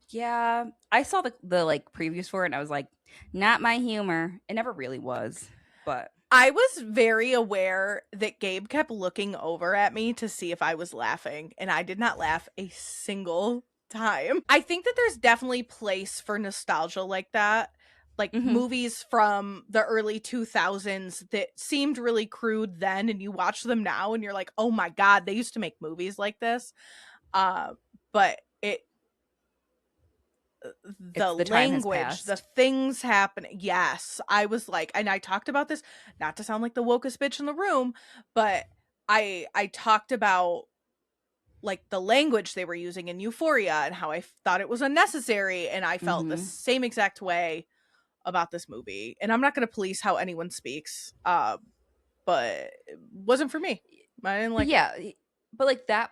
Yeah, I saw the like previews for it, and I was like, not my humor. It never really was, but I was very aware that Gabe kept looking over at me to see if I was laughing, and I did not laugh a single time. I think that there's definitely place for nostalgia like that. Like movies from the early 2000s that seemed really crude then, and you watch them now and you're like, oh my God, they used to make movies like this. But the language, the things happening. Yes, I was like, and I talked about this, not to sound like the wokest bitch in the room, but I talked about like the language they were using in Euphoria and how I thought it was unnecessary, and I felt the same exact way about this movie. And I'm not going to police how anyone speaks, but it wasn't for me. I didn't like it. But like that,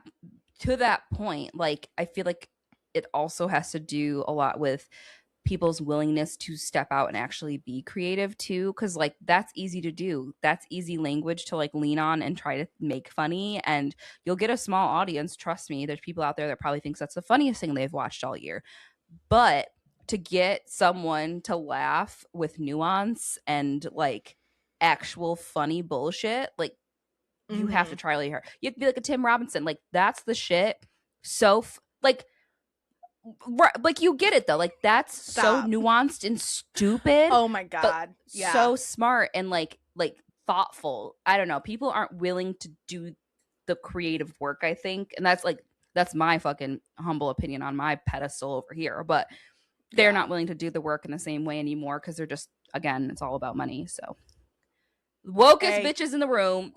to that point, like I feel like it also has to do a lot with people's willingness to step out and actually be creative too, because like that's easy to do. That's easy language to like lean on and try to make funny, and you'll get a small audience. Trust me, there's people out there that probably thinks that's the funniest thing they've watched all year. But to get someone to laugh with nuance and like actual funny bullshit, like you have to try really hard. You have to be like a Tim Robinson. Like that's the shit. So like Right, like you get it though. Like that's so nuanced and stupid. Oh my god. Yeah. So smart and like thoughtful. I don't know. People aren't willing to do the creative work, I think. And that's my fucking humble opinion on my pedestal over here. But they're not willing to do the work in the same way anymore because they're just, again, it's all about money. So wokest bitches in the room.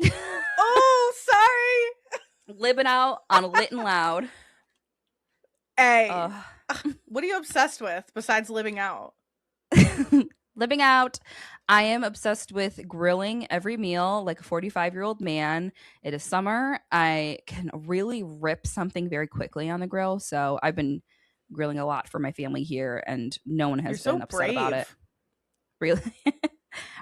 Oh, sorry. Living out on Lit and Loud. Hey, what are you obsessed with besides living out? Living out. I am obsessed with grilling every meal like a 45-year-old man. It is summer. I can really rip something very quickly on the grill. So I've been grilling a lot for my family here, and no one has been upset about it. Really? Are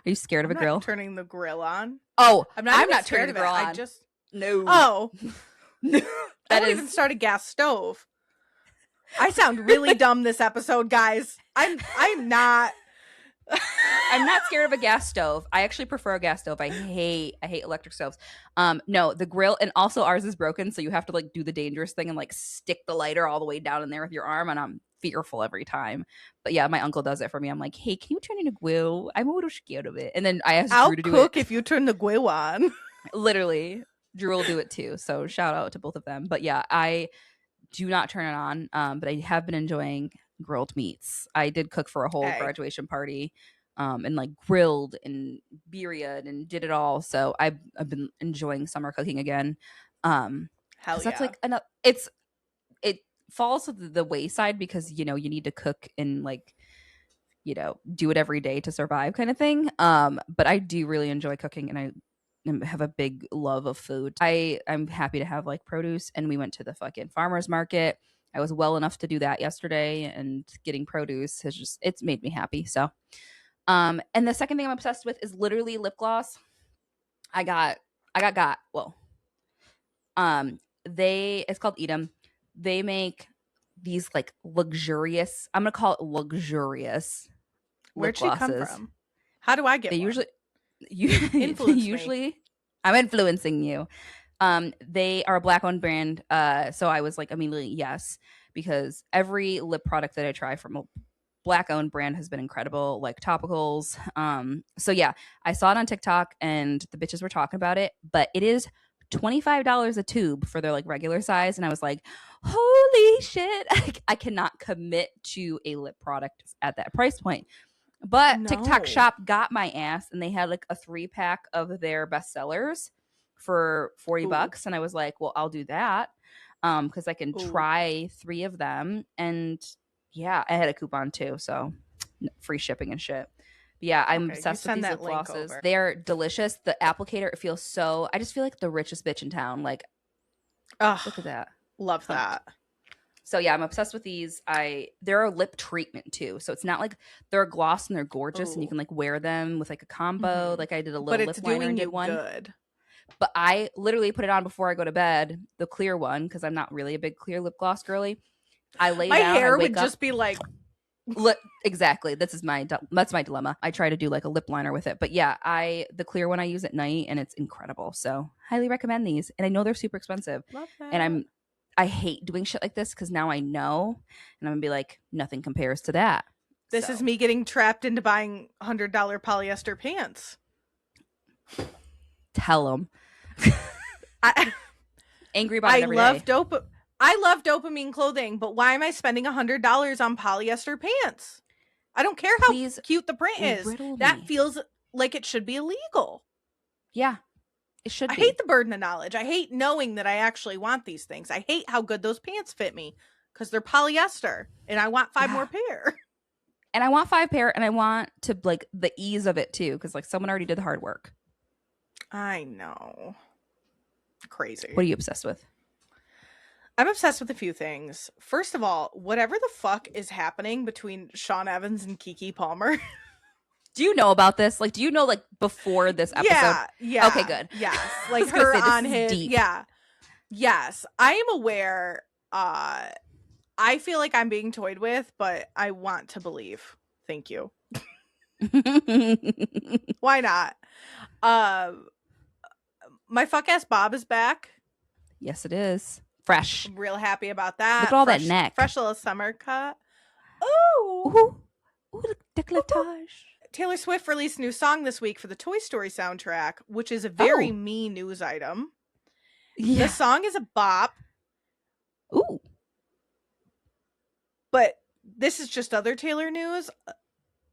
you scared of a grill? Turning the grill on. Oh, I'm not turning the grill on. I just no. Oh, I don't even start a gas stove. I sound really dumb this episode, guys. I'm not. I'm not scared of a gas stove. I actually prefer a gas stove. I hate electric stoves. No, the grill, and also ours is broken, so you have to like do the dangerous thing and like stick the lighter all the way down in there with your arm, and I'm fearful every time. But yeah, my uncle does it for me. I'm like, hey, can you turn in a grill? I'm a little scared of it. And then I asked Drew to do it. I'll cook if you turn the grill on. Literally, Drew will do it too. So shout out to both of them. But yeah, I do not turn it on. But I have been enjoying grilled meats. I did cook for a whole graduation party. And like grilled and birria and did it all. So I've been enjoying summer cooking again. Hell yeah. That's like it falls to the wayside because you need to cook and like do it every day to survive kind of thing. But I do really enjoy cooking, and I have a big love of food. I'm happy to have like produce, and we went to the fucking farmer's market. I was well enough to do that yesterday, and getting produce it's made me happy. So and the second thing I'm obsessed with is literally lip gloss. It's called Eadem. They make these like luxurious, I'm going to call it luxurious. Where'd she come from? How do I get one? Usually I'm influencing you. They are a Black owned brand. So I was like immediately yes, because every lip product that I try from a Black owned brand has been incredible, like topicals. So yeah, I saw it on TikTok and the bitches were talking about it, but it is $25 a tube for their like regular size. And I was like, holy shit, I cannot commit to a lip product at that price point. But TikTok shop got my ass, and they had like a 3-pack of their bestsellers for $40. And I was like, well, I'll do that. Because I can try 3 of them. And yeah, I had a coupon too, so free shipping and shit. But yeah, I'm obsessed with these lip glosses. They're delicious. The applicator, it feels so. I just feel like the richest bitch in town. Like, look at that. Love that. So yeah, I'm obsessed with these. They're a lip treatment too, so it's not like they're a gloss and they're gorgeous and you can like wear them with like a combo. Like I did a little lip liner new one. Good. But I literally put it on before I go to bed, the clear one, because I'm not really a big clear lip gloss girly. I lay down. My hair would just be like, exactly. That's my dilemma. I try to do like a lip liner with it, but yeah, the clear one I use at night, and it's incredible. So highly recommend these. And I know they're super expensive. Love that. And I hate doing shit like this because now I know, and I'm gonna be like, nothing compares to that. This is me getting trapped into buying $100 polyester pants. Tell them. Angry about it every day. I love dopamine clothing, but why am I spending $100 on polyester pants? I don't care how cute the print is. That feels like it should be illegal. Yeah, it should be. I hate the burden of knowledge. I hate knowing that I actually want these things. I hate how good those pants fit me because they're polyester, and I want 5 more pair. And I want 5 pair, and I want to like the ease of it too, because like someone already did the hard work. I know. Crazy. What are you obsessed with? I'm obsessed with a few things. First of all, whatever the fuck is happening between Sean Evans and Kiki Palmer. Do you know about this? Like, do you know like before this episode? Yeah. Okay, good. Yes. Like her on his deep. Yeah. Yes. I am aware. I feel like I'm being toyed with, but I want to believe. Thank you. Why not? My fuck ass Bob is back. Yes, it is. Fresh. I'm real happy about that. Look at all that neck. Fresh little summer cut. Ooh, the décolletage. Taylor Swift released a new song this week for the Toy Story soundtrack, which is a very me news item. Yeah. The song is a bop. Ooh. But this is just other Taylor news.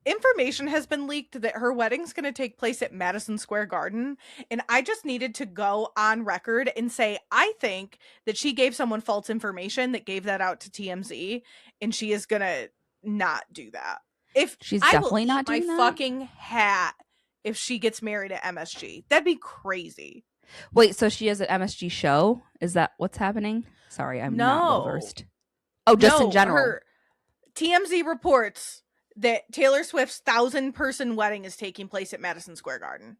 Information has been leaked that her wedding's going to take place at Madison Square Garden. And I just needed to go on record and say, I think that she gave someone false information that gave that out to TMZ. And she is going to not do that. If she's definitely not doing my that. Fucking hat if she gets married at MSG. That'd be crazy. Wait, so she has an MSG show? Is that what's happening? Sorry, I'm not well versed. Oh, just in general. TMZ reports that Taylor Swift's 1,000-person wedding is taking place at Madison Square Garden.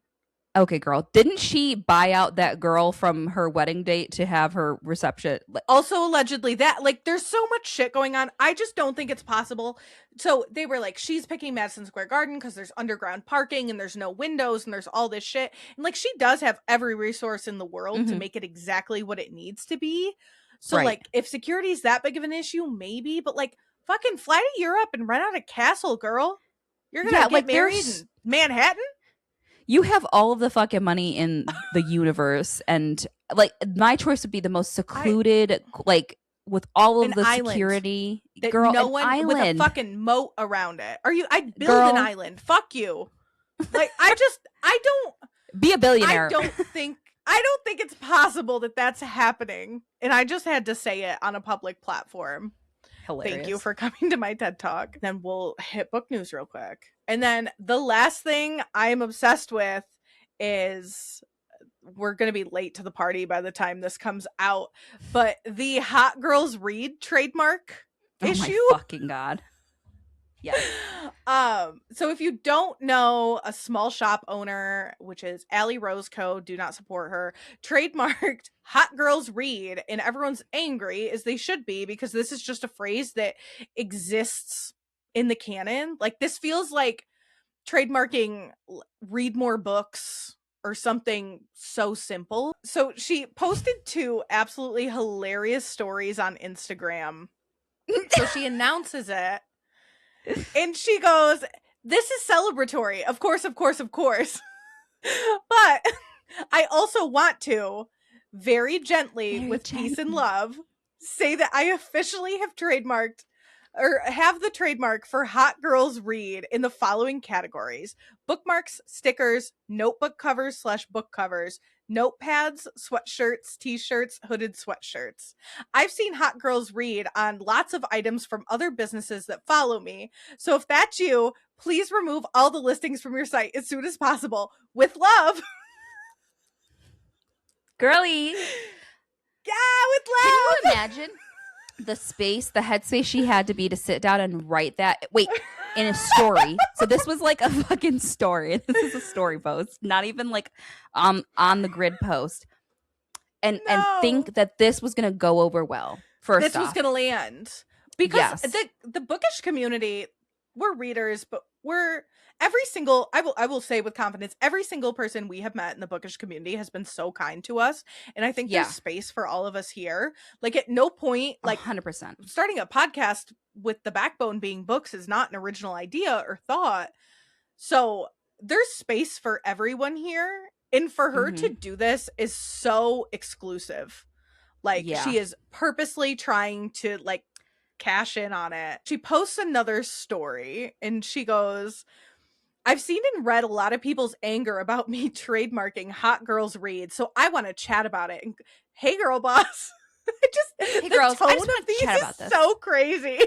Okay, girl. Didn't she buy out that girl from her wedding date to have her reception? Also, allegedly, that, like, there's so much shit going on. I just don't think it's possible. So they were like, she's picking Madison Square Garden because there's underground parking and there's no windows and there's all this shit. And, like, she does have every resource in the world to make it exactly what it needs to be. So, like, if security is that big of an issue, maybe. But, like, fucking fly to Europe and rent out a castle, girl. You're gonna get married in Manhattan? You have all of the fucking money in the universe, and like my choice would be the most secluded, like with all of the security. Girl, no one with a fucking moat around it. I'd build an island. Fuck you. Like I don't be a billionaire. I don't think it's possible that that's happening, and I just had to say it on a public platform. Hilarious. Thank you for coming to my TED Talk. Then we'll hit book news real quick. And then the last thing I'm obsessed with is, we're going to be late to the party by the time this comes out, but the Hot Girls Reid trademark issue. Oh my fucking God. Yes. So if you don't know, a small shop owner, which is Allie Rose Co., do not support her, trademarked Hot Girls Reid, and everyone's angry, as they should be, because this is just a phrase that exists in the canon. Like, this feels like trademarking read more books or something so simple. So she posted 2 absolutely hilarious stories on Instagram. So she announces it. And she goes, this is celebratory. Of course, of course, of course. But I also want to, very gently, peace and love, say that I officially have trademarked, or have the trademark for Hot Girls Reid in the following categories: bookmarks, stickers, notebook covers / book covers, notepads, sweatshirts, t-shirts, hooded sweatshirts. I've seen Hot Girls Reid on lots of items from other businesses that follow me. So if that's you, please remove all the listings from your site as soon as possible. With love. Girly. Yeah, with love. Can you imagine the headspace she had to be to sit down and write that? Wait, in a story. So this was like a fucking story. This is a story post, not even like on the grid post. And think that this was going to go over well. This was going to land. Because the bookish community, we're readers, but we're I will say with confidence, every single person we have met in the bookish community has been so kind to us. And I think there's space for all of us here. Like, at no point, like 100%, starting a podcast with the backbone being books is not an original idea or thought. So there's space for everyone here. And for her to do this is so exclusive. Like, she is purposely trying to, like, cash in on it. She posts another story and she goes, I've seen and read a lot of people's anger about me trademarking Hot Girls Reid, so I want to chat about it. And, hey, girl boss. Hey, girls, tone I just want of to these chat about this. So crazy.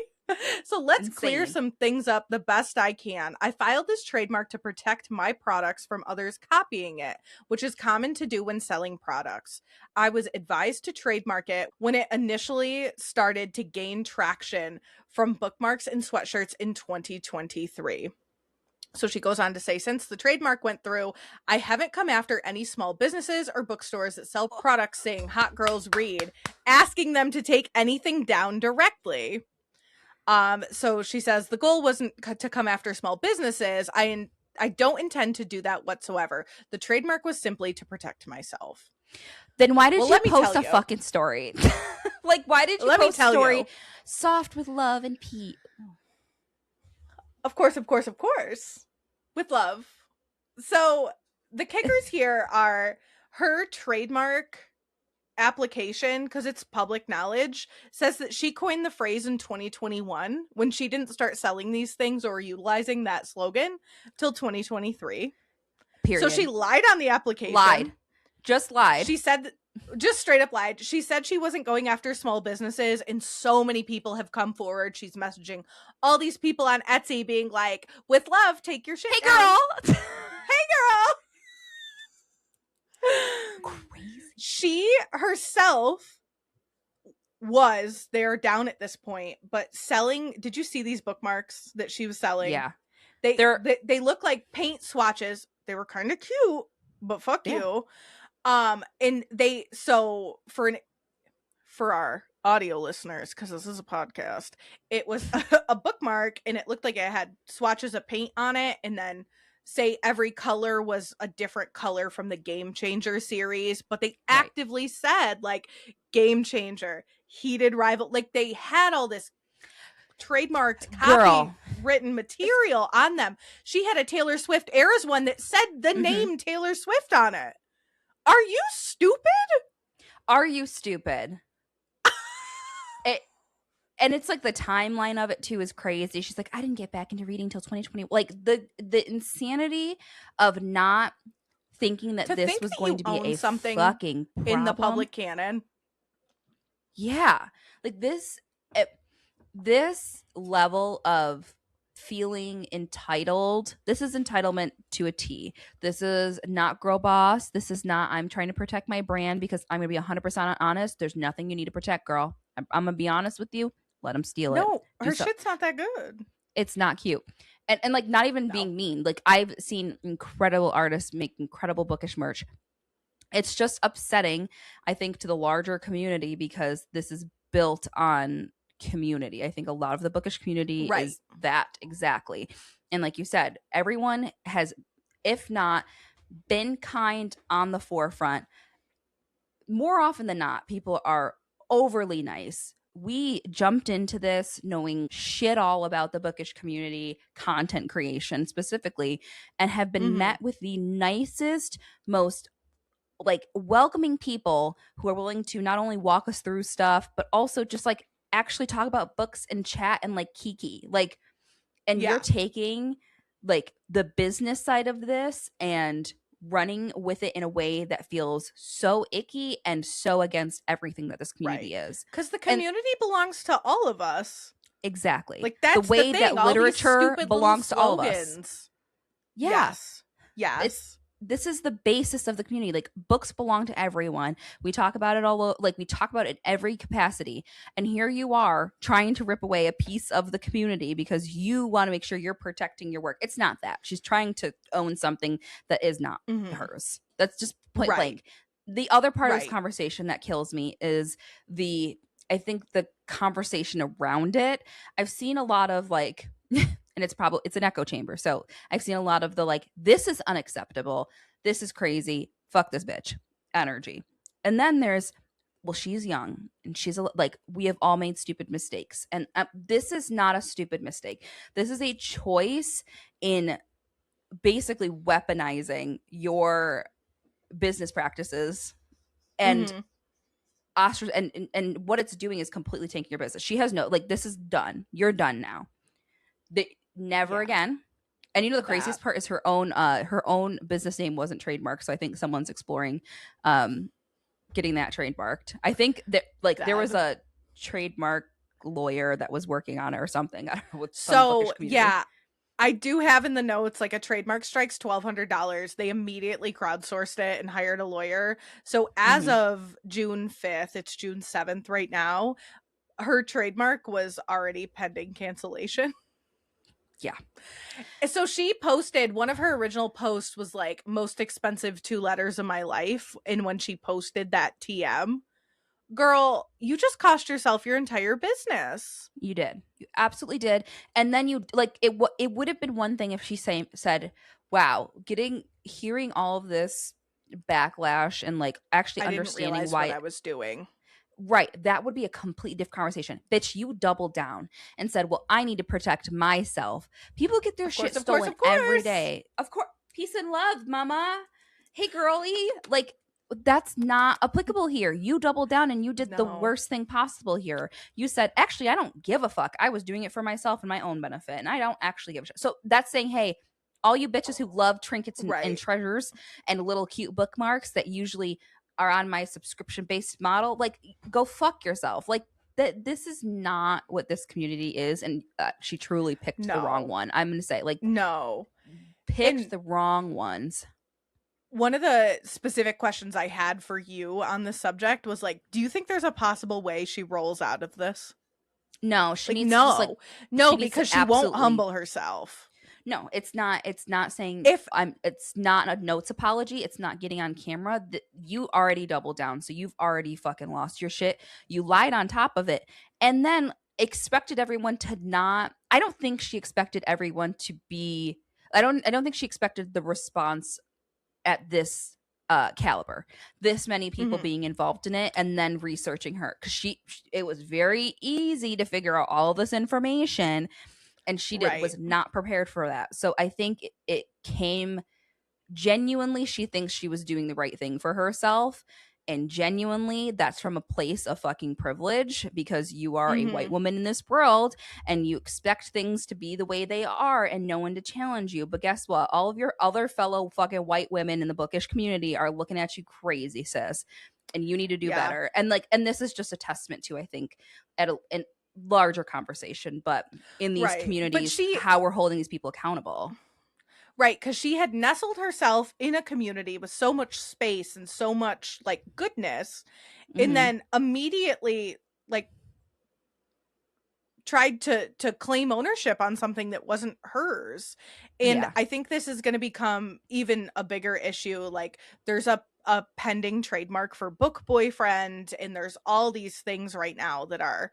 So let's clear some things up the best I can. I filed this trademark to protect my products from others copying it, which is common to do when selling products. I was advised to trademark it when it initially started to gain traction from bookmarks and sweatshirts in 2023. So she goes on to say, since the trademark went through, I haven't come after any small businesses or bookstores that sell products saying Hot Girls Reid, asking them to take anything down directly. So she says the goal wasn't to come after small businesses. I don't intend to do that whatsoever. The trademark was simply to protect myself. Then why did you post a fucking story? Like, why did you Let me post a tell story you. soft with love and Pete? Of course. With love. So the kickers here are her trademark application, because it's public knowledge, says that she coined the phrase in 2021 when she didn't start selling these things or utilizing that slogan till 2023. Period. So she lied on the application. Lied. Just lied. She said, just straight up lied. She said she wasn't going after small businesses, and so many people have come forward. She's messaging all these people on Etsy being like, with love, take your shit Hey, down. girl. Hey, girl. Crazy. She herself was, they're down at this point, but selling, did you see these bookmarks that she was selling? Yeah. They look like paint swatches. They were kind of cute, but fuck you. And they, so for our audio listeners, because this is a podcast, it was a bookmark, and it looked like it had swatches of paint on it, and then say every color was a different color from the Game Changer series, but they actively said like Game Changer, heated rival, like they had all this trademarked copywritten material on them. She had a Taylor Swift Eras one that said the name Taylor Swift on it. Are you stupid? Are you stupid? And it's like the timeline of it too is crazy. She's like, I didn't get back into reading until 2020. Like the insanity of not thinking that this was going to be a something fucking problem in the public canon. Yeah, like this level of feeling entitled. This is entitlement to a T. This is not girl boss. This is not, I'm trying to protect my brand because I'm going to be 100% honest. There's nothing you need to protect, girl. I'm going to be honest with you. Let them steal it. No, her shit's not that good. It's not cute. And like, not even being mean. Like, I've seen incredible artists make incredible bookish merch. It's just upsetting, I think, to the larger community because this is built on community. I think a lot of the bookish community is that exactly. And like you said, everyone has, if not been kind on the forefront, more often than not, people are overly nice. We jumped into this knowing shit all about the bookish community, content creation specifically, and have been met with the nicest, most like welcoming people who are willing to not only walk us through stuff, but also just like actually talk about books and chat and like Kiki. Like, and you're taking like the business side of this and running with it in a way that feels so icky and so against everything that this community is. Because the community belongs to all of us. Exactly. Like that's the way that literature belongs to all of us. Yeah. Yes. This is the basis of the community. Like, books belong to everyone. We talk about it all, like we talk about it in every capacity. And here you are trying to rip away a piece of the community because you want to make sure you're protecting your work. It's not that. She's trying to own something that is not hers. That's just point blank. The other part of this conversation that kills me is I think the conversation around it. I've seen a lot of like and it's an echo chamber. So I've seen a lot of the like, this is unacceptable. This is crazy. Fuck this bitch energy. And then there's, well, she's young and she's like, we have all made stupid mistakes. And this is not a stupid mistake. This is a choice in basically weaponizing your business practices and and what it's doing is completely tanking your business. She has no, like, this is done. You're done now. Never again. And you know the craziest part is her own business name wasn't trademarked, so I think someone's exploring getting that trademarked. I think that like there was a trademark lawyer that was working on it or something. I don't know, with some I do have in the notes like a trademark strikes $1,200. They immediately crowdsourced it and hired a lawyer. So as of June 5th, it's June 7th right now, her trademark was already pending cancellation. Yeah. So she posted, one of her original posts was like, most expensive 2 letters of my life. And when she posted that TM, girl, you just cost yourself your entire business. You did. You absolutely did. And then you like it would have been one thing if she said, wow, hearing all of this backlash and like actually understanding why what I was doing. Right. That would be a completely different conversation. Bitch, you doubled down and said, well, I need to protect myself. People get their shit stolen every day. Of course. Peace and love, mama. Hey, girlie. Like, that's not applicable here. You doubled down and you did the worst thing possible here. You said, actually, I don't give a fuck. I was doing it for myself and my own benefit, and I don't actually give a shit. So that's saying, hey, all you bitches who love trinkets and treasures and little cute bookmarks that usually are on my subscription-based model, like, go fuck yourself. Like, this is not what this community is, and she truly picked the wrong one. I'm gonna say, like, picked the wrong ones. One of the specific questions I had for you on the subject was like, do you think there's a possible way she rolls out of this? No, she needs to just, because she won't humble herself. No, it's not saying it's not a notes apology. It's not getting on camera. You already doubled down. So you've already fucking lost your shit. You lied on top of it. And then expected everyone to not, I don't think she expected everyone to be, I don't think she expected the response at this caliber, this many people being involved in it, and then researching her. Cause it was very easy to figure out all this information. And she was not prepared for that. So I think it came genuinely, she thinks she was doing the right thing for herself. And genuinely, that's from a place of fucking privilege, because you are a white woman in this world and you expect things to be the way they are and no one to challenge you. But guess what? All of your other fellow fucking white women in the bookish community are looking at you crazy, sis. And you need to do better. And this is just a testament to, I think, an larger conversation, but in these communities, how we're holding these people accountable. Right, because she had nestled herself in a community with so much space and so much like goodness, and then immediately like tried to claim ownership on something that wasn't hers. And I think this is going to become even a bigger issue. Like, there's a pending trademark for book boyfriend, and there's all these things right now that are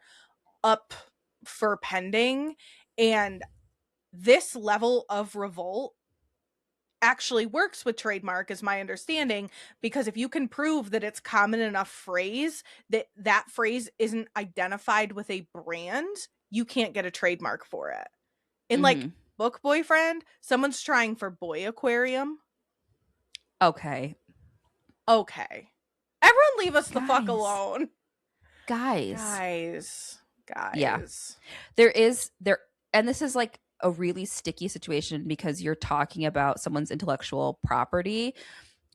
up for pending, and this level of revolt actually works with trademark, is my understanding, because if you can prove that it's common enough phrase that phrase isn't identified with a brand, you can't get a trademark for it. In like book boyfriend, someone's trying for boy aquarium. Okay, everyone leave us the fuck alone, guys. Yeah, there, and this is like a really sticky situation because you're talking about someone's intellectual property.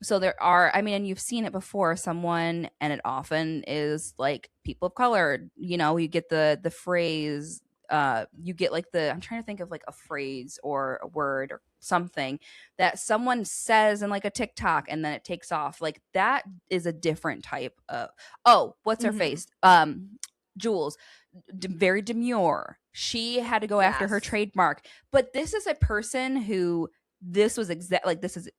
So there are, I mean, and you've seen it before, someone, and it often is like people of color, you know, you get the phrase, you get like I'm trying to think of like a phrase or a word or something that someone says in like a TikTok and then it takes off. Like, that is a different type of, what's her face? Jules, very demure. She had to go after her trademark. But this is a person who, this was this is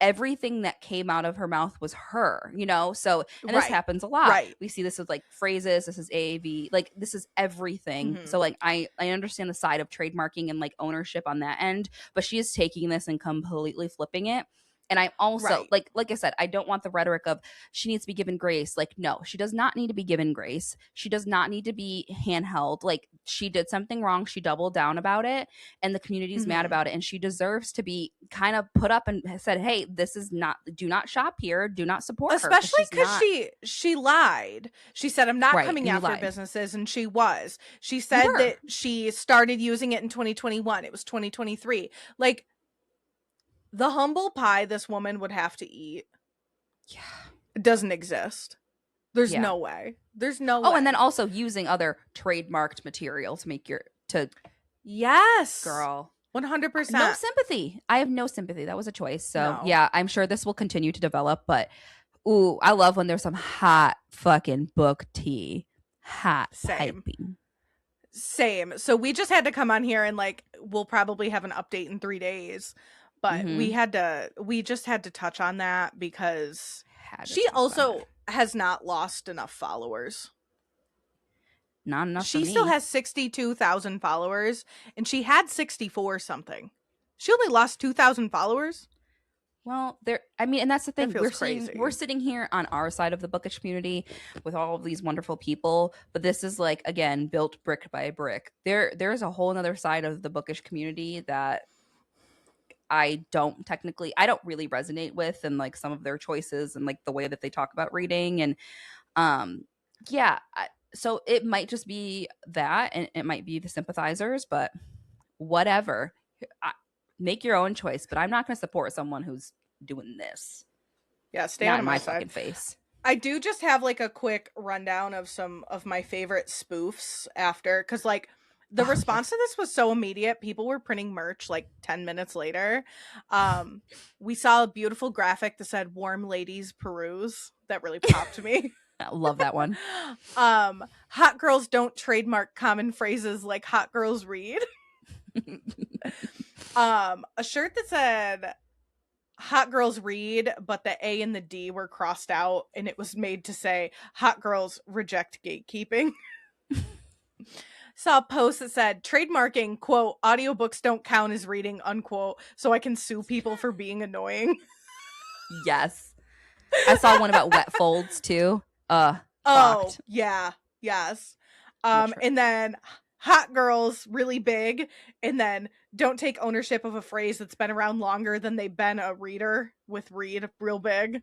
everything that came out of her mouth was her, you know? So, and this happens a lot. We see this with like phrases, this is AAV, like this is everything. So like, I understand the side of trademarking and like ownership on that end, but she is taking this and completely flipping it. And I also, like I said, I don't want the rhetoric of she needs to be given grace. Like, no, she does not need to be given grace. She does not need to be handheld. Like, she did something wrong. She doubled down about it, and the community's mad about it. And she deserves to be kind of put up and said, hey, this is not, do not shop here. Do not support her. Especially because she lied. She said, I'm not coming after businesses. And she was. She said that she started using it in 2021. It was 2023. Like, the humble pie this woman would have to eat, it doesn't exist. There's no way. There's no way. Oh, and then also using other trademarked material to make yes, girl, 100%. No sympathy. I have no sympathy. That was a choice. So yeah, I'm sure this will continue to develop. But ooh, I love when there's some hot fucking book tea, hot piping. Same. So we just had to come on here and like, we'll probably have an update in 3 days. But we just had to touch on that because she also has not lost enough followers. Not enough. She still has 62,000 followers, and she had 64 something. She only lost 2,000 followers. Well, and that's the thing. feels crazy. We're sitting here on our side of the bookish community with all of these wonderful people, but this is like, again, built brick by brick. There's a whole other side of the bookish community that I don't really resonate with, and like some of their choices and like the way that they talk about reading. And so it might just be that, and it might be the sympathizers, but whatever. Make your own choice, but I'm not going to support someone who's doing this. Yeah, stay out of my fucking face. I do just have like a quick rundown of some of my favorite spoofs after, because like the response to this was so immediate. People were printing merch like 10 minutes later. We saw a beautiful graphic that said "Warm Ladies Peruse." That really popped me. I love that one. Hot girls don't trademark common phrases like hot girls read. A shirt that said "Hot girls read," but the A and the D were crossed out, and it was made to say "Hot girls reject gatekeeping." Saw a post that said trademarking, quote, "Audiobooks don't count as reading," unquote, so I can sue people for being annoying. Yes. I saw one about wet folds too. Oh, yeah. Yes. And then hot girls really big, and then don't take ownership of a phrase that's been around longer than they've been a reader, with read real big.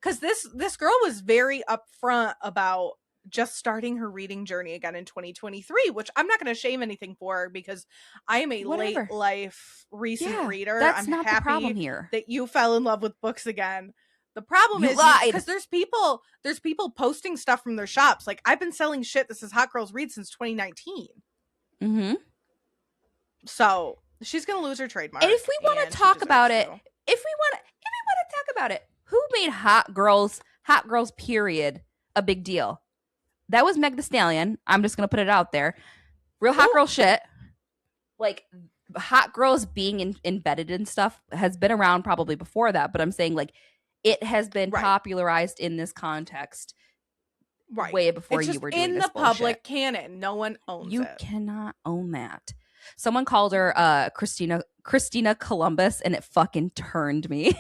Because this girl was very upfront about just starting her reading journey again in 2023, which I'm not going to shame anything for her, because I am a late life recent reader. That's I'm not happy the problem here. that you fell in love with books again. The problem is because there's people posting stuff from their shops. Like, I've been selling shit that says Hot Girls Read since 2019. Mm-hmm. So she's gonna lose her trademark. And if we want to talk about it, who made hot girls period a big deal? That was Meg Thee Stallion. I'm just gonna put it out there. Real hot girl shit. Like, hot girls being embedded in stuff has been around probably before that, but I'm saying like it has been popularized in this context way before you were doing in this the public canon. No one owns it. You cannot own that. Someone called her Christina Columbus, and it fucking turned me.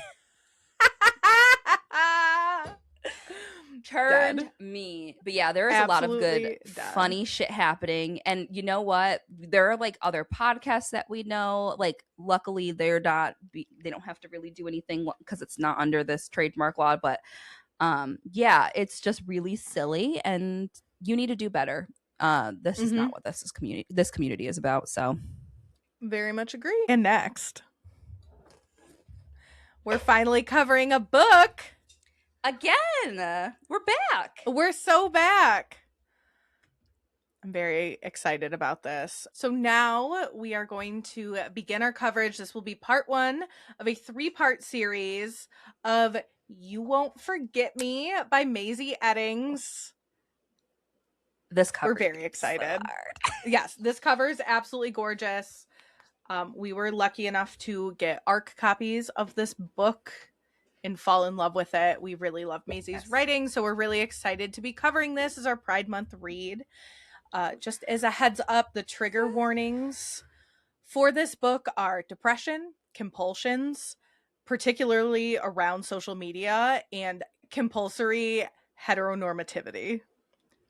Me. But yeah, there is a lot of good funny shit happening. And you know what? There are like other podcasts that we know. Like, luckily they don't have to really do anything because it's not under this trademark law. But yeah, it's just really silly, and you need to do better. This is not what this community is about. So very much agree. And next, we're finally covering a book. Again, we're back. We're so back. I'm very excited about this. So now we are going to begin our coverage. This will be part 1 of a 3-part series of You Won't Forget Me by Mazey Eddings. This cover, we're very excited. So yes, this cover is absolutely gorgeous. We were lucky enough to get ARC copies of this book and fall in love with it. We really love Mazey's writing, so we're really excited to be covering this as our Pride Month read. Just as a heads up, the trigger warnings for this book are depression, compulsions, particularly around social media, and compulsory heteronormativity.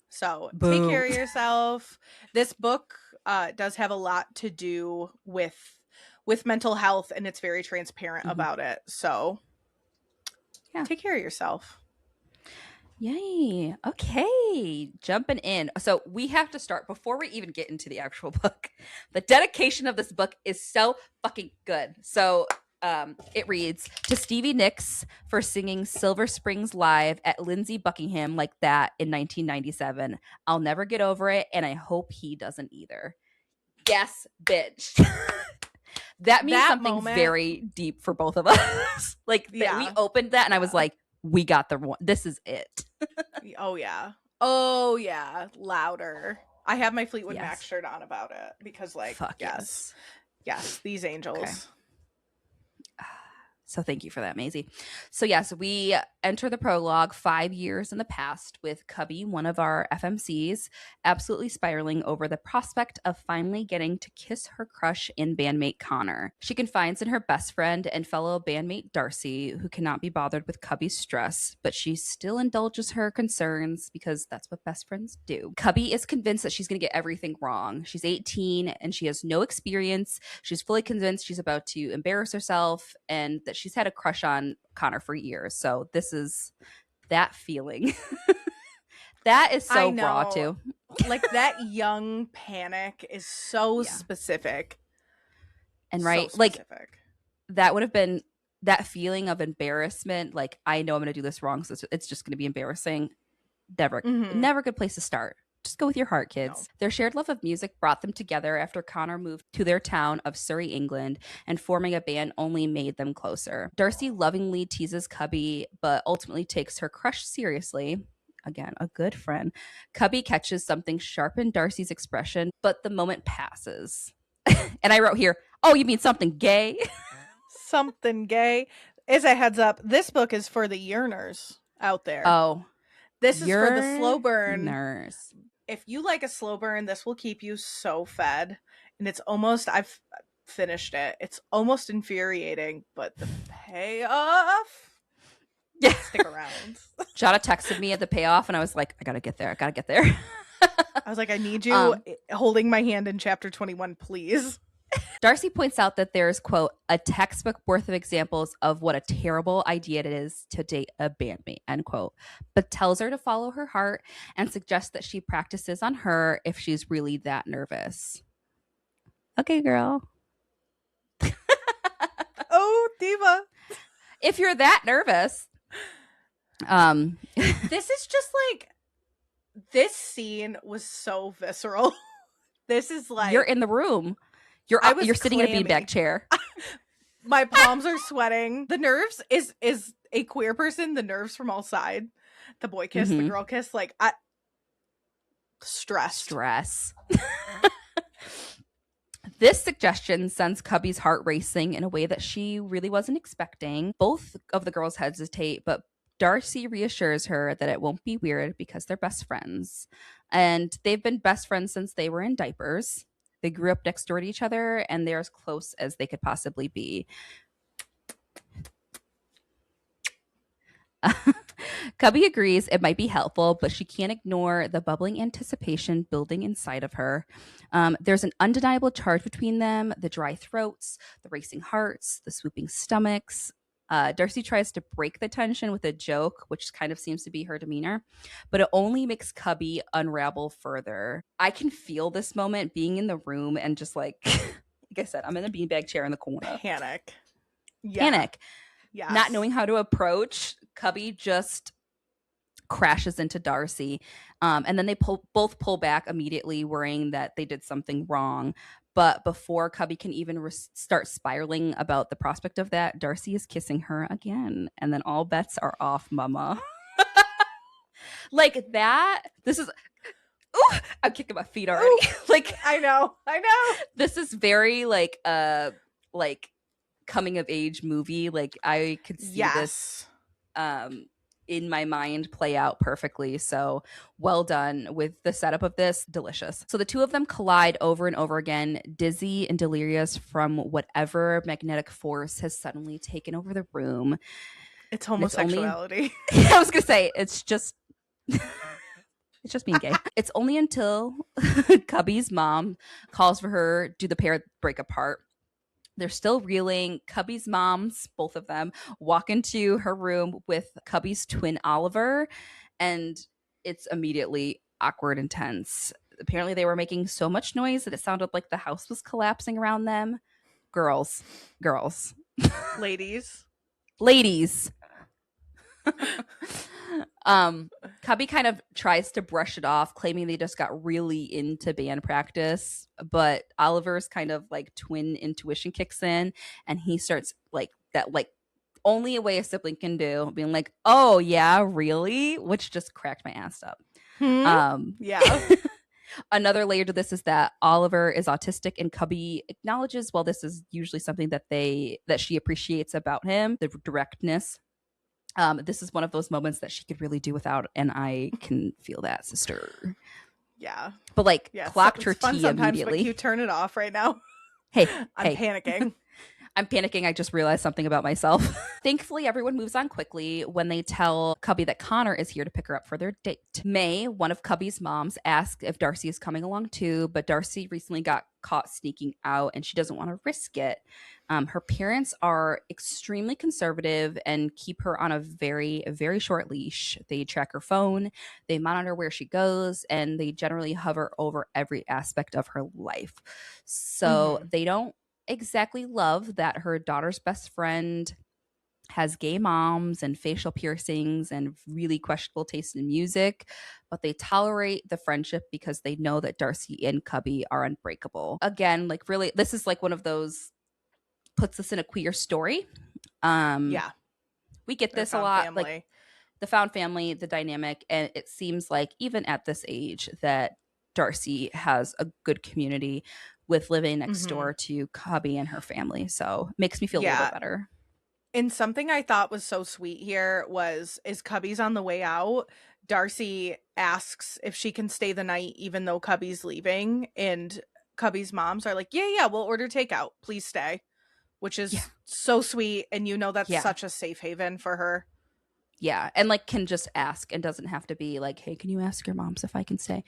So take care of yourself. This book does have a lot to do with mental health, and it's very transparent about it. So take care of yourself. Yay. Okay. Jumping in. So we have to start before we even get into the actual book. The dedication of this book is so fucking good. So it reads, "To Stevie Nicks for singing Silver Springs Live at Lindsey Buckingham like that in 1997. I'll never get over it, and I hope he doesn't either." Yes, bitch. That means something very deep for both of us. Like, we opened that and I was like, we got the one. This is it. Oh yeah, louder. I have my Fleetwood Mac shirt on about it because, like, fuck yes, these angels. Okay. So thank you for that, Mazey. So yes, we enter the prologue 5 years in the past with Cubby, one of our FMCs, absolutely spiraling over the prospect of finally getting to kiss her crush in bandmate Connor. She confides in her best friend and fellow bandmate Darcy, who cannot be bothered with Cubby's stress, but she still indulges her concerns because that's what best friends do. Cubby is convinced that she's going to get everything wrong. She's 18 and she has no experience. She's fully convinced she's about to embarrass herself and that she's had a crush on Connor for years. So this is that feeling. That is so raw too. Like that young panic is so specific. And right, so like that would have been that feeling of embarrassment. Like, I know I'm going to do this wrong, so it's just going to be embarrassing. Never a good place to start. Just go with your heart, kids. No. Their shared love of music brought them together after Connor moved to their town of Surrey, England, and forming a band only made them closer. Darcy lovingly teases Cubby, but ultimately takes her crush seriously. Again, a good friend. Cubby catches something sharp in Darcy's expression, but the moment passes. And I wrote here, oh, you mean something gay? Something gay. As a heads up, this book is for the yearners out there. Oh. This is for the slow burn. If you like a slow burn, this will keep you so fed. And it's almost, I've finished it. It's almost infuriating, but the payoff. Yeah. Stick around. Johnna texted me at the payoff and I was like, I gotta get there. I was like, I need you holding my hand in chapter 21, please. Darcy points out that there's, quote, a textbook worth of examples of what a terrible idea it is to date a bandmate, end quote, but tells her to follow her heart and suggests that she practices on her if she's really that nervous. Okay, girl. Oh, diva. If you're that nervous. This is just like, this scene was so visceral. This is like, you're in the room. You're sitting in a beanbag chair. My palms are sweating. The nerves is a queer person. The nerves from all sides. The boy kiss, the girl kiss. Like, stress. This suggestion sends Cubby's heart racing in a way that she really wasn't expecting. Both of the girls hesitate, but Darcy reassures her that it won't be weird because they're best friends. And they've been best friends since they were in diapers. They grew up next door to each other, and they're as close as they could possibly be. Cubby agrees it might be helpful, but she can't ignore the bubbling anticipation building inside of her. There's an undeniable charge between them, the dry throats, the racing hearts, the swooping stomachs. Darcy tries to break the tension with a joke, which kind of seems to be her demeanor, but it only makes Cubby unravel further. I can feel this moment being in the room and just like I said, I'm in a beanbag chair in the corner. Panic. Yeah. Not knowing how to approach. Cubby just crashes into Darcy. And then they both pull back immediately, worrying that they did something wrong. But before Cubby can even start spiraling about the prospect of that, Darcy is kissing her again. And then all bets are off, mama. Like that. This is... Ooh, I'm kicking my feet already. Like, I know. This is very like coming of age movie. Like, I could see this in my mind play out perfectly. So well done with the setup of this. Delicious. So the two of them collide over and over again, dizzy and delirious from whatever magnetic force has suddenly taken over the room. It's homosexuality. I was gonna say, it's just being gay. It's only until Cubby's mom calls for her, do the pair break apart. They're still reeling. Cubby's moms, both of them, walk into her room with Cubby's twin Oliver, and it's immediately awkward and tense. Apparently they were making so much noise that it sounded like the house was collapsing around them. Girls. Ladies. Cubby kind of tries to brush it off, claiming they just got really into band practice, but Oliver's kind of like twin intuition kicks in, and he starts like that, like only a way a sibling can do, being like, "Oh yeah, really?" Which just cracked my ass up. Yeah. Another layer to this is that Oliver is autistic and Cubby acknowledges, well, this is usually something that she appreciates about him, the directness. This is one of those moments that she could really do without, and I can feel that, sister. Yeah. But like, yeah, clocked so her tea immediately. But you turn it off right now. Hey, I'm panicking. I'm panicking. I just realized something about myself. Thankfully, everyone moves on quickly when they tell Cubby that Connor is here to pick her up for their date. May, one of Cubby's moms, asks if Darcy is coming along too, but Darcy recently got caught sneaking out and she doesn't want to risk it. Her parents are extremely conservative and keep her on a very, very short leash. They track her phone, they monitor where she goes, and they generally hover over every aspect of her life. So they don't exactly love that her daughter's best friend has gay moms and facial piercings and really questionable taste in music, but they tolerate the friendship because they know that Darcy and Cubby are unbreakable. Again, like really, this is like one of those puts us in a queer story. Yeah. We get this a lot, family. Like the found family, the dynamic, and it seems like even at this age that Darcy has a good community with living next door to Cubby and her family. So makes me feel a little bit better. And something I thought was so sweet here was, as Cubby's on the way out, Darcy asks if she can stay the night even though Cubby's leaving. And Cubby's moms are like, yeah, we'll order takeout. Please stay. Which is so sweet. And that's such a safe haven for her. Yeah, and like can just ask and doesn't have to be like, hey, can you ask your moms if I can stay?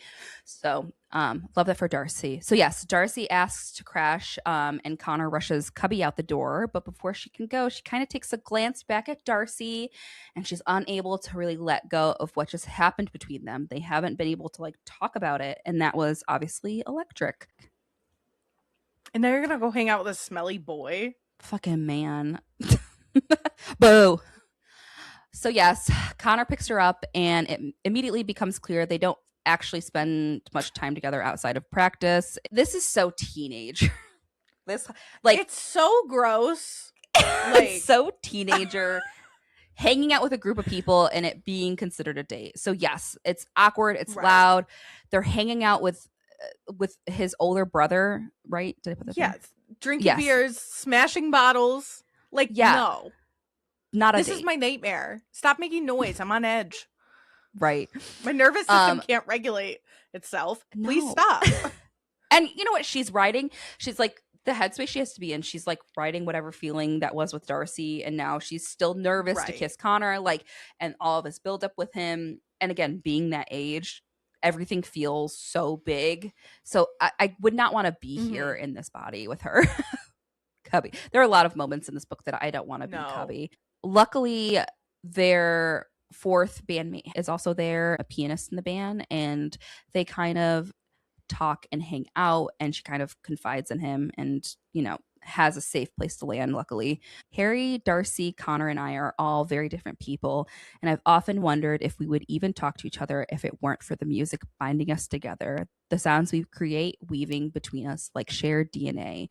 So love that for Darcy. So yes, Darcy asks to crash and Connor rushes Cubby out the door. But before she can go, she kind of takes a glance back at Darcy and she's unable to really let go of what just happened between them. They haven't been able to like talk about it. And that was obviously electric. And then you're going to go hang out with a smelly boy. Fucking man. Boo. So yes, Connor picks her up and it immediately becomes clear they don't actually spend much time together outside of practice. This is so teenage. This like it's so gross. Like so teenager hanging out with a group of people and it being considered a date. So yes, it's awkward, it's loud. They're hanging out with his older brother, right? Did I put that? Yes. Drinking beers, smashing bottles. Like no. Not a This date. is my nightmare. Stop making noise. I'm on edge. Right. My nervous system can't regulate itself. No. Please stop. And you know what she's writing? She's like the headspace she has to be in. She's like writing whatever feeling that was with Darcy. And now she's still nervous to kiss Connor. Like, and all of this buildup with him. And again, being that age, everything feels so big. So I would not want to be here in this body with her. Cubby. There are a lot of moments in this book that I don't want to be Cubby. Luckily, their fourth bandmate is also there, a pianist in the band, and they kind of talk and hang out, and she kind of confides in him and, has a safe place to land, luckily. Harry, Darcy, Connor, and I are all very different people, and I've often wondered if we would even talk to each other if it weren't for the music binding us together, the sounds we create weaving between us like shared DNA.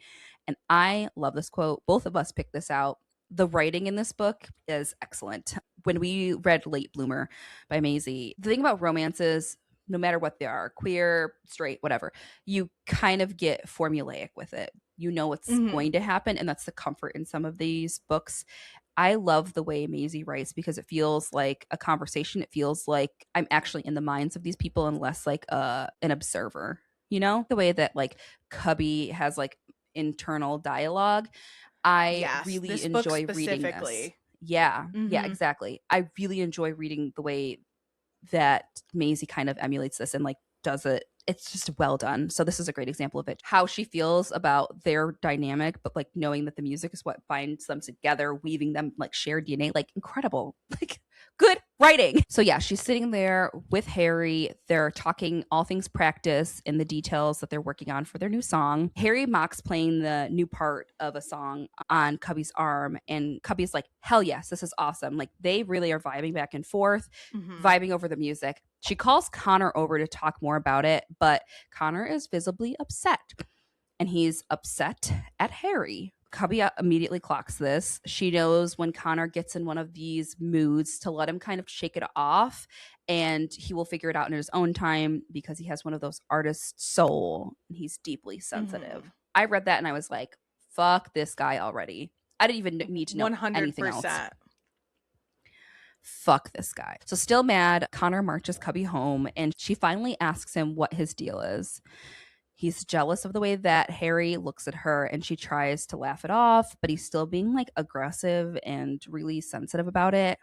And I love this quote. Both of us picked this out. The writing in this book is excellent. When we read Late Bloomer by Mazey, the thing about romance is no matter what they are, queer, straight, whatever, you kind of get formulaic with it. You know what's going to happen, and that's the comfort in some of these books. I love the way Mazey writes because it feels like a conversation. It feels like I'm actually in the minds of these people and less like an observer. The way that like Cubby has like internal dialogue. I really enjoy reading this. Yeah, exactly. I really enjoy reading the way that Mazey kind of emulates this and like does it. It's just well done. So this is a great example of it. How she feels about their dynamic, but like knowing that the music is what binds them together, weaving them like shared DNA, like incredible. Like good writing. So yeah, she's sitting there with Harry. They're talking all things practice and the details that they're working on for their new song. Harry mocks playing the new part of a song on Cubby's arm, and Cubby's like, hell yes, this is awesome. Like they really are vibing back and forth, vibing over the music. She calls Connor over to talk more about it, but Connor is visibly upset. And he's upset at Harry, Cubby immediately clocks this. She knows when Connor gets in one of these moods to let him kind of shake it off, and he will figure it out in his own time because he has one of those artist soul and he's deeply sensitive. I read that and I was like, fuck this guy already. I didn't even need to know 100%. Anything else. Fuck this guy. So still mad, Connor marches Cubby home and she finally asks him what his deal is. He's jealous of the way that Harry looks at her and she tries to laugh it off, but he's still being like aggressive and really sensitive about it.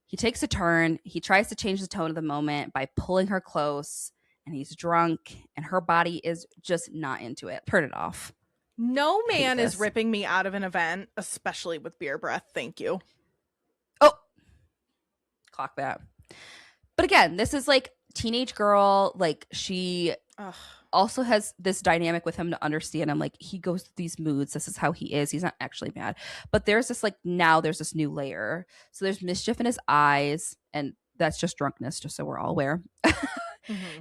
He takes a turn. He tries to change the tone of the moment by pulling her close, and he's drunk and her body is just not into it. Turn it off. No man is ripping me out of an event, especially with beer breath. Thank you. Oh, clock that. But again, this is like teenage girl. Like she also has this dynamic with him to understand him. Like he goes through these moods. This is how he is. He's not actually mad. But there's this like now there's this new layer. So there's mischief in his eyes, and that's just drunkenness, just so we're all aware.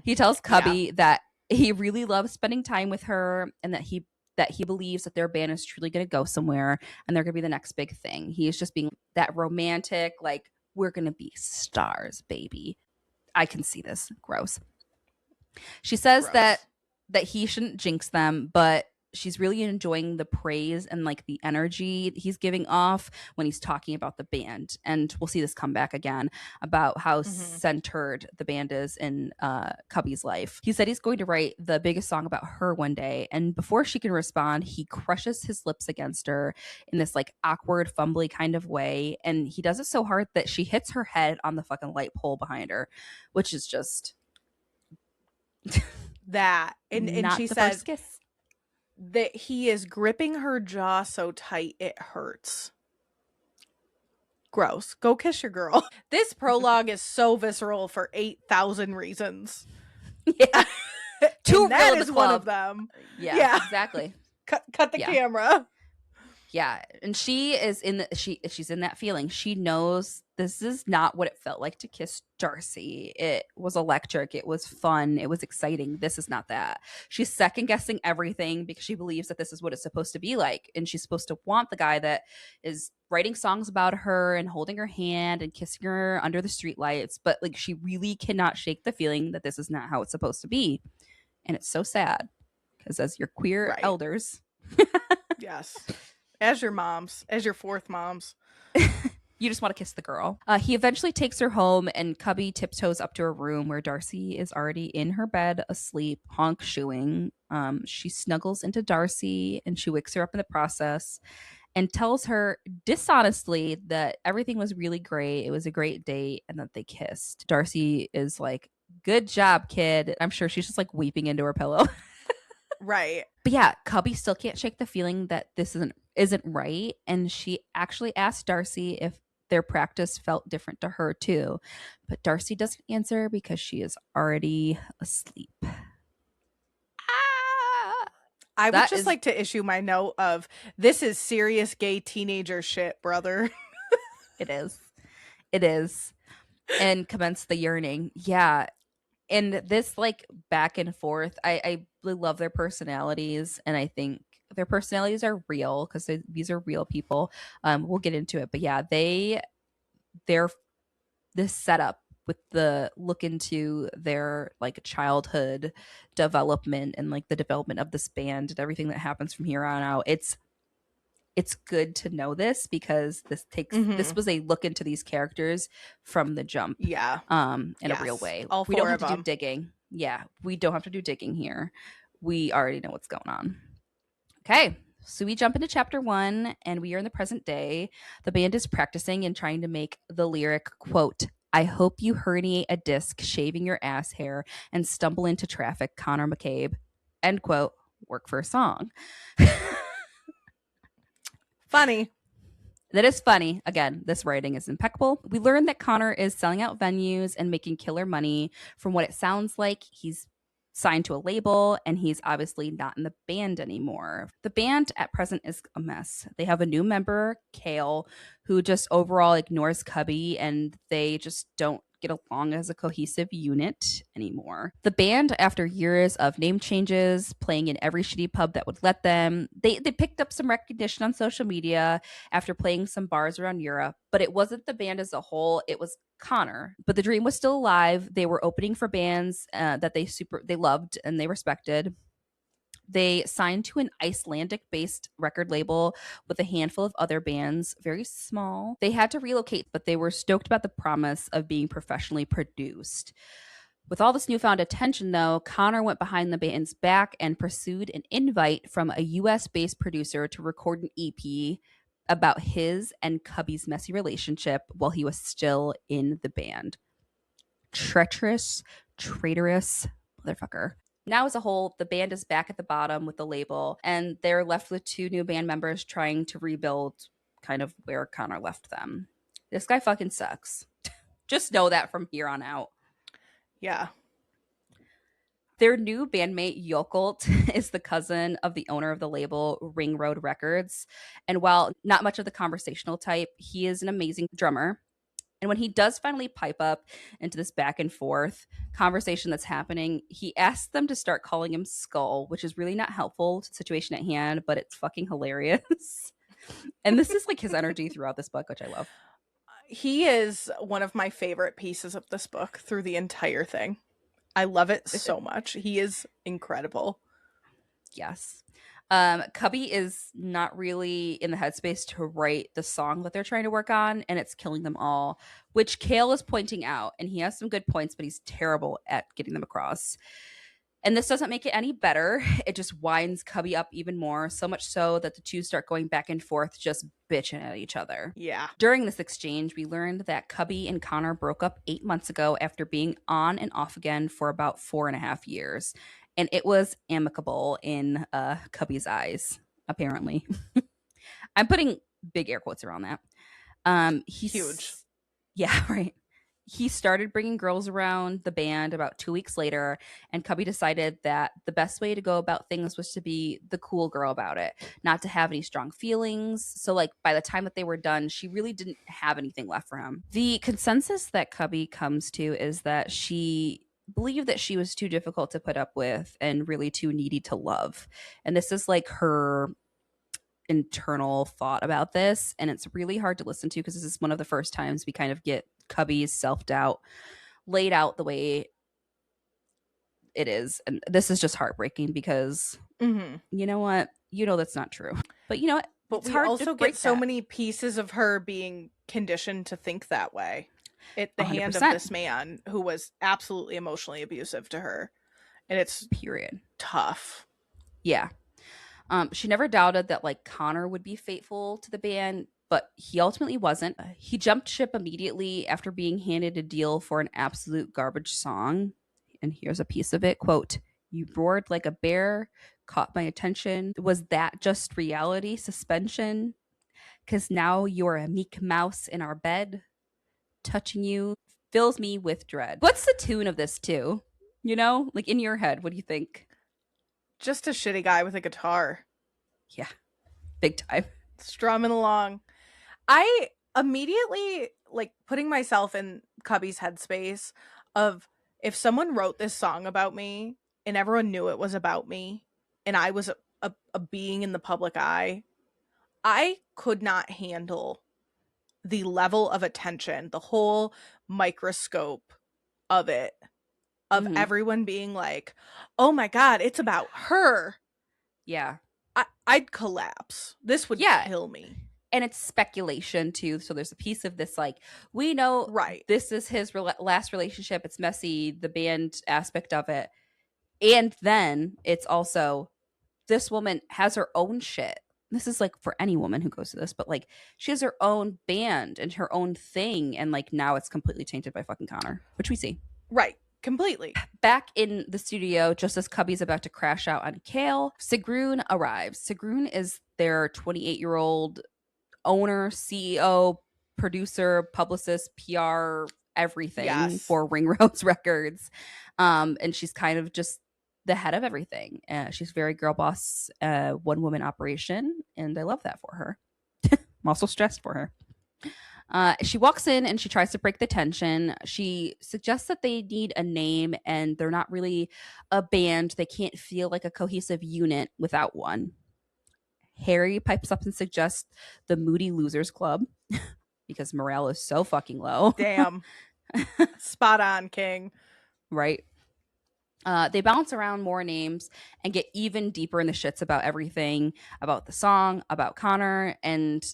He tells Cubby that he really loves spending time with her and that he believes that their band is truly going to go somewhere and they're going to be the next big thing. He is just being that romantic, like, we're going to be stars, baby. I can see this. Gross. She says that he shouldn't jinx them, but she's really enjoying the praise and like the energy he's giving off when he's talking about the band. And we'll see this come back again about how centered the band is in Cubby's life. He said he's going to write the biggest song about her one day. And before she can respond, he crushes his lips against her in this like awkward, fumbly kind of way. And he does it so hard that she hits her head on the fucking light pole behind her, which is just that. And she says that he is gripping her jaw so tight it hurts. Gross. Go kiss your girl. This prologue is so visceral for 8,000 reasons. Yeah. Too that is one of them. Yeah. Exactly. Cut the camera. Yeah, and she is she's in that feeling. She knows this is not what it felt like to kiss Darcy. It was electric. It was fun. It was exciting. This is not that. She's second guessing everything because she believes that this is what it's supposed to be like, and she's supposed to want the guy that is writing songs about her and holding her hand and kissing her under the streetlights. But like, she really cannot shake the feeling that this is not how it's supposed to be, and it's so sad because as your queer elders, yes. As your moms, as your fourth moms. You just want to kiss the girl. He eventually takes her home and Cubby tiptoes up to her room where Darcy is already in her bed asleep, honk shoeing. She snuggles into Darcy and she wakes her up in the process and tells her dishonestly that everything was really great. It was a great date and that they kissed. Darcy is like, good job, kid. I'm sure she's just like weeping into her pillow. Right. But yeah, Cubby still can't shake the feeling that this isn't right. And she actually asked Darcy if their practice felt different to her too. But Darcy doesn't answer because she is already asleep. I would just like to issue my note of this is serious gay teenager shit, brother. It is. It is. And commence the yearning. Yeah. And this like back and forth, I really love their personalities, and I think their personalities are real because these are real people. We'll get into it, but yeah, they're this setup with the look into their like childhood development and like the development of this band and everything that happens from here on out. It's good to know this because this was a look into these characters from the jump. Yeah. In a real way. All we don't have to do digging. Yeah. We don't have to do digging here. We already know what's going on. Okay. So we jump into chapter 1 and we are in the present day. The band is practicing and trying to make the lyric, quote, I hope you herniate a disc shaving your ass hair and stumble into traffic, Connor McCabe, end quote, work for a song. Funny. That is funny. Again, this writing is impeccable. We learn that Connor is selling out venues and making killer money. From what it sounds like, he's signed to a label and he's obviously not in the band anymore. The band at present is a mess. They have a new member, Kale, who just overall ignores Cubby and they just don't get along as a cohesive unit anymore. The band, after years of name changes, playing in every shitty pub that would let them, they picked up some recognition on social media after playing some bars around Europe. But it wasn't the band as a whole, it was Connor. But the dream was still alive. They were opening for bands that they loved and they respected. They signed to an Icelandic based record label with a handful of other bands, very small. They had to relocate, but they were stoked about the promise of being professionally produced. With all this newfound attention, though, Connor went behind the band's back and pursued an invite from a US based producer to record an EP about his and Cubby's messy relationship while he was still in the band. Treacherous, traitorous motherfucker. Now, as a whole, the band is back at the bottom with the label, and they're left with 2 new band members trying to rebuild kind of where Connor left them. This guy fucking sucks. Just know that from here on out. Yeah. Their new bandmate, Yokult, is the cousin of the owner of the label, Ring Road Records. And while not much of the conversational type, he is an amazing drummer. And when he does finally pipe up into this back and forth conversation that's happening, he asks them to start calling him Skull, which is really not helpful to the situation at hand, but it's fucking hilarious. And this is like his energy throughout this book, which I love. He is one of my favorite pieces of this book through the entire thing. I love it so much. He is incredible. Yes. Cubby is not really in the headspace to write the song that they're trying to work on, and it's killing them all, which Cale is pointing out, and he has some good points, but he's terrible at getting them across. And this doesn't make it any better. It just winds Cubby up even more, so much so that the two start going back and forth, just bitching at each other. Yeah. During this exchange, we learned that Cubby and Connor broke up 8 months ago after being on and off again for about 4.5 years. And it was amicable in Cubby's eyes, apparently. I'm putting big air quotes around that. He's huge. Yeah, right. He started bringing girls around the band about 2 weeks later, and Cubby decided that the best way to go about things was to be the cool girl about it, not to have any strong feelings. So, like, by the time that they were done, she really didn't have anything left for him. The consensus that Cubby comes to is that she believed that she was too difficult to put up with and really too needy to love. And this is like her internal thought about this, and it's really hard to listen to because this is one of the first times we kind of get Cubby's self-doubt laid out the way it is. And this is just heartbreaking because you know what? You know that's not true. But you know what? But we also get so many pieces of her being conditioned to think that way at the 100%. Hand of this man who was absolutely emotionally abusive to her. And it's period tough. Yeah. She never doubted that like Connor would be faithful to the band, but he ultimately wasn't. He jumped ship immediately after being handed a deal for an absolute garbage song. And here's a piece of it. Quote, "You roared like a bear, caught my attention. Was that just reality suspension? 'Cause now you're a meek mouse in our bed. Touching you fills me with dread." What's the tune of this too? You know, like in your head, what do you think? Just a shitty guy with a guitar. Yeah, big time. Strumming along. I immediately, like, putting myself in Cubby's headspace of if someone wrote this song about me and everyone knew it was about me and I was a being in the public eye, I could not handle the level of attention, the whole microscope of it, of everyone being like, oh my God, it's about her. Yeah. I'd collapse. This would kill me. And it's speculation too. So there's a piece of this, like, we know this is his last relationship. It's messy, the band aspect of it. And then it's also, this woman has her own shit. This is like for any woman who goes to this, but like she has her own band and her own thing. And like now it's completely tainted by fucking Connor, which we see. Right. Completely. Back in the studio, just as Cubby's about to crash out on Cale, Sigrun arrives. Sigrun is their 28-year-old owner, CEO, producer, publicist, PR, everything for Ring Road Records. And she's kind of just the head of everything. She's very girl boss, one woman operation, and I love that for her. I'm also stressed for her. She walks in and she tries to break the tension. She suggests that they need a name and they're not really a band. They can't feel like a cohesive unit without one. Harry pipes up and suggests the Moody Losers Club because morale is so fucking low. Damn. Spot on, King. Right. They bounce around more names and get even deeper in the shits about everything, about the song, about Connor, and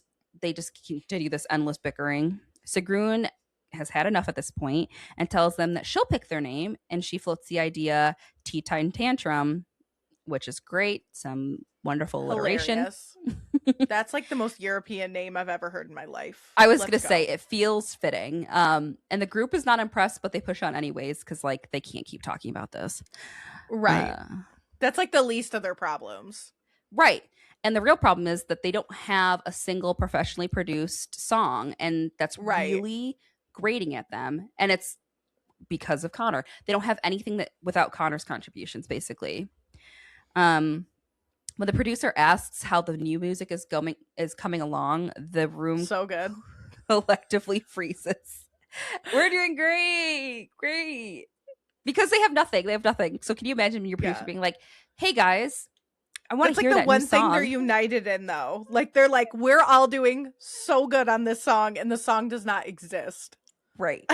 they just continue this endless bickering. Sigrun has had enough at this point and tells them that she'll pick their name, and she floats the idea Tea Time Tantrum, which is great. Some wonderful alliteration. That's like the most European name I've ever heard in my life. I was going to say it feels fitting. And the group is not impressed, but they push on anyways because like they can't keep talking about this. Right. That's like the least of their problems. Right. And the real problem is that they don't have a single professionally produced song, and that's really grating at them. And it's because of Connor. They don't have anything that without Connor's contributions, basically. When the producer asks how the new music is coming along, the room so good collectively freezes. We're doing great. Because they have nothing. So can you imagine your producer being like, "Hey guys, I want to hear that new song." That's like the one thing they're united in, though. Like they're like, we're all doing so good on this song, and the song does not exist. Right.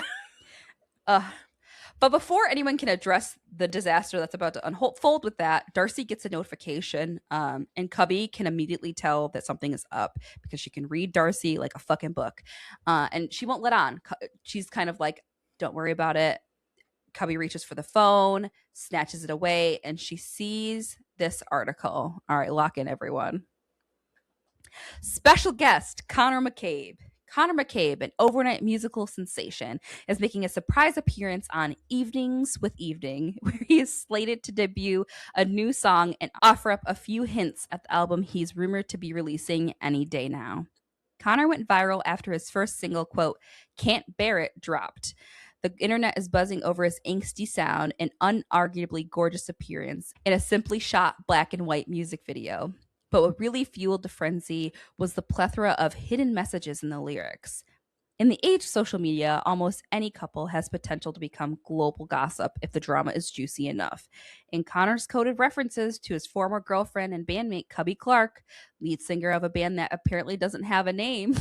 But before anyone can address the disaster that's about to unfold with that, Darcy gets a notification, and Cubby can immediately tell that something is up because she can read Darcy like a fucking book. And she won't let on. She's kind of like, don't worry about it. Cubby reaches for the phone, snatches it away, and she sees this article. All right, lock in, everyone. Special guest, Connor McCabe. Connor McCabe, an overnight musical sensation, is making a surprise appearance on Evenings with Evening, where he is slated to debut a new song and offer up a few hints at the album he's rumored to be releasing any day now. Connor went viral after his first single, quote, "Can't Bear It," dropped. The internet is buzzing over his angsty sound and unarguably gorgeous appearance in a simply shot black and white music video. But what really fueled the frenzy was the plethora of hidden messages in the lyrics. In the age of social media, almost any couple has potential to become global gossip if the drama is juicy enough. And Connor's coded references to his former girlfriend and bandmate Cubby Clark, lead singer of a band that apparently doesn't have a name,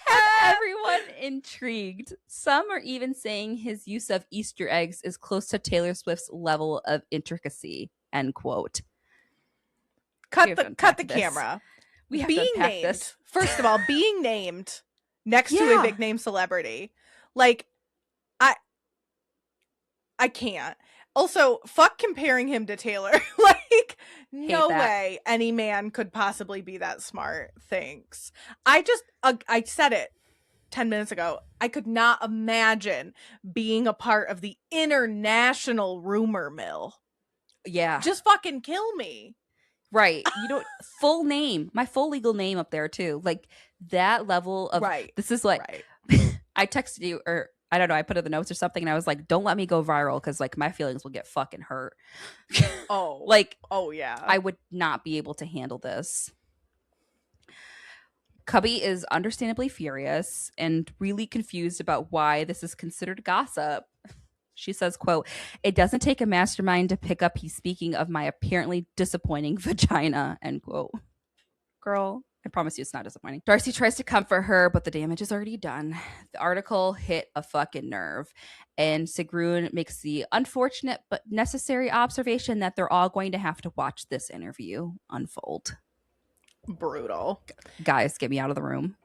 have everyone intrigued. Some are even saying his use of Easter eggs is close to Taylor Swift's level of intricacy, end quote. Cut the camera. We have being to named this. First of all, being named next to a big name celebrity, like I can't. Also, fuck comparing him to Taylor. Like, no way any man could possibly be that smart. Thanks. I said it 10 minutes ago. I could not imagine being a part of the international rumor mill. Yeah. Just fucking kill me. Right. You don't full name, my full legal name up there too. Like that level of this is like I texted you, or I don't know, I put in the notes or something and I was like, don't let me go viral because like my feelings will get fucking hurt. Oh yeah. I would not be able to handle this. Cubby is understandably furious and really confused about why this is considered gossip. She says, quote, "It doesn't take a mastermind to pick up he's speaking of my apparently disappointing vagina," end quote. Girl, I promise you it's not disappointing. Darcy tries to comfort her, but the damage is already done. The article hit a fucking nerve. And Sigrun makes the unfortunate but necessary observation that they're all going to have to watch this interview unfold. Brutal. Guys, get me out of the room.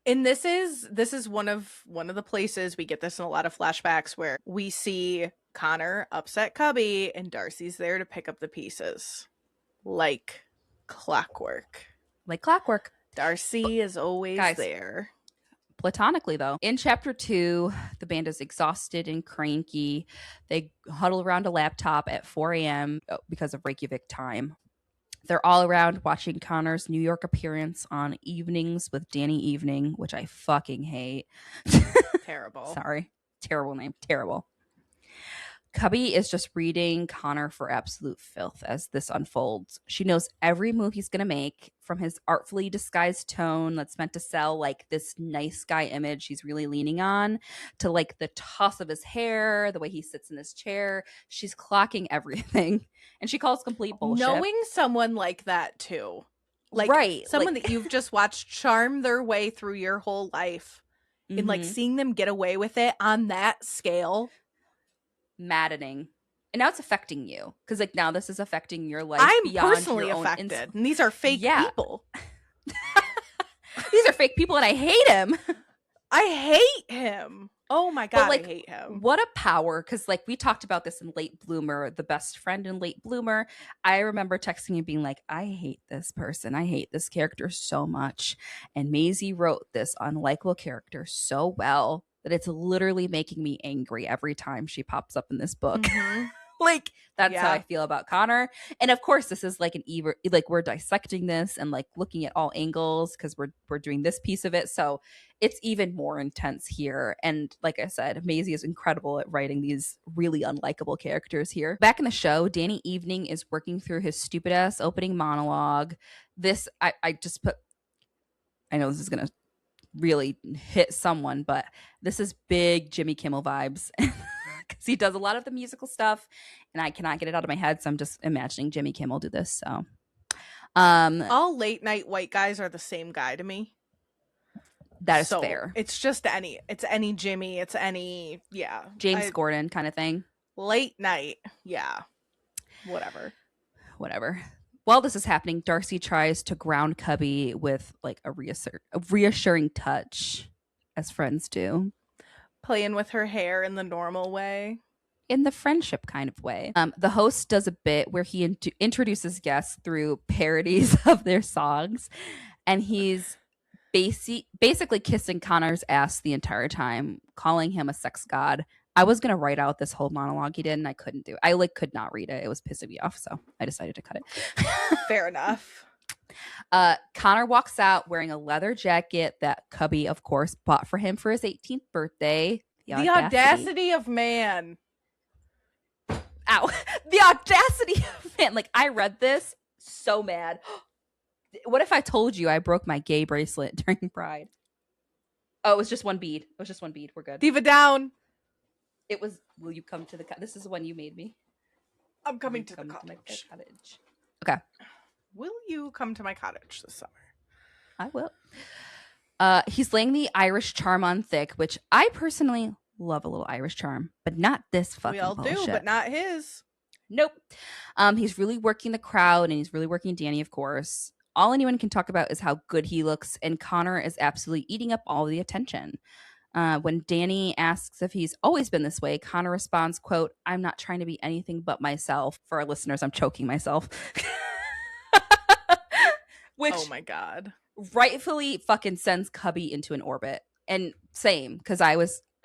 And this is one of the places we get this in a lot of flashbacks where we see Connor upset Cubby and Darcy's there to pick up the pieces. Like clockwork. Darcy is always there. Platonically, though. In chapter 2, the band is exhausted and cranky. They huddle around a laptop at 4 a.m. because of Reykjavik time. They're all around watching Connor's New York appearance on Evenings with Danny Evening, which I fucking hate. Terrible. Sorry. Terrible name. Terrible. Cubby is just reading Connor for absolute filth as this unfolds. She knows every move he's going to make, from his artfully disguised tone that's meant to sell like this nice guy image he's really leaning on, to like the toss of his hair, the way he sits in his chair. She's clocking everything. And she calls complete bullshit. Knowing someone like that too. Like right. Someone that you've just watched charm their way through your whole life. Mm-hmm. And like seeing them get away with it on that scale. Maddening. And now it's affecting you, because like now this is affecting your life. I'm beyond personally affected, and these are fake people. These are fake people, and I hate him. I hate him. Oh my god, like, I hate him. What a power, because like we talked about this in Late Bloomer, the best friend in Late Bloomer. I remember texting and being like, I hate this person. I hate this character so much. And Mazey wrote this unlikable character so well that it's literally making me angry every time she pops up in this book. Mm-hmm. Like, that's how I feel about Connor. And of course, this is like like we're dissecting this and like looking at all angles because we're doing this piece of it. So it's even more intense here. And like I said, Mazey is incredible at writing these really unlikable characters here. Back in the show, Danny Evening is working through his stupid ass opening monologue. This, I just put, I know this is going to really hit someone, but this is big Jimmy Kimmel vibes because he does a lot of the musical stuff and I cannot get it out of my head, so I'm just imagining Jimmy Kimmel do this. So all late night white guys are the same guy to me. That is fair. It's just any Jimmy, it's any James Gordon kind of thing. Late night, whatever. While this is happening, Darcy tries to ground Cubby with like a reassuring touch, as friends do. Playing with her hair in the normal way. In the friendship kind of way. The host does a bit where he introduces guests through parodies of their songs. And he's basically kissing Connor's ass the entire time, calling him a sex god. I was going to write out this whole monologue he did, and I couldn't do it. I could not read it. It was pissing me off, so I decided to cut it. Fair enough. Connor walks out wearing a leather jacket that Cubby, of course, bought for him for his 18th birthday. The audacity of man. Ow. The audacity of man. Like, I read this so mad. What if I told you I broke my gay bracelet during Pride? Oh, it was just one bead. We're good. Diva down. It was, will you come to the this is the one you made me. I'm coming to the cottage. Okay. Will you come to my cottage this summer? I will. He's laying the Irish charm on thick, which I personally love a little Irish charm, but not this fucking bullshit. We all do, but not his. Nope. He's really working the crowd, and he's really working Danny, of course. All anyone can talk about is how good he looks, and Connor is absolutely eating up all the attention. When Danny asks if he's always been this way, Connor responds, quote, "I'm not trying to be anything but myself." For our listeners, I'm choking myself. Which, oh my God, rightfully fucking sends Cubby into an orbit. And same, because I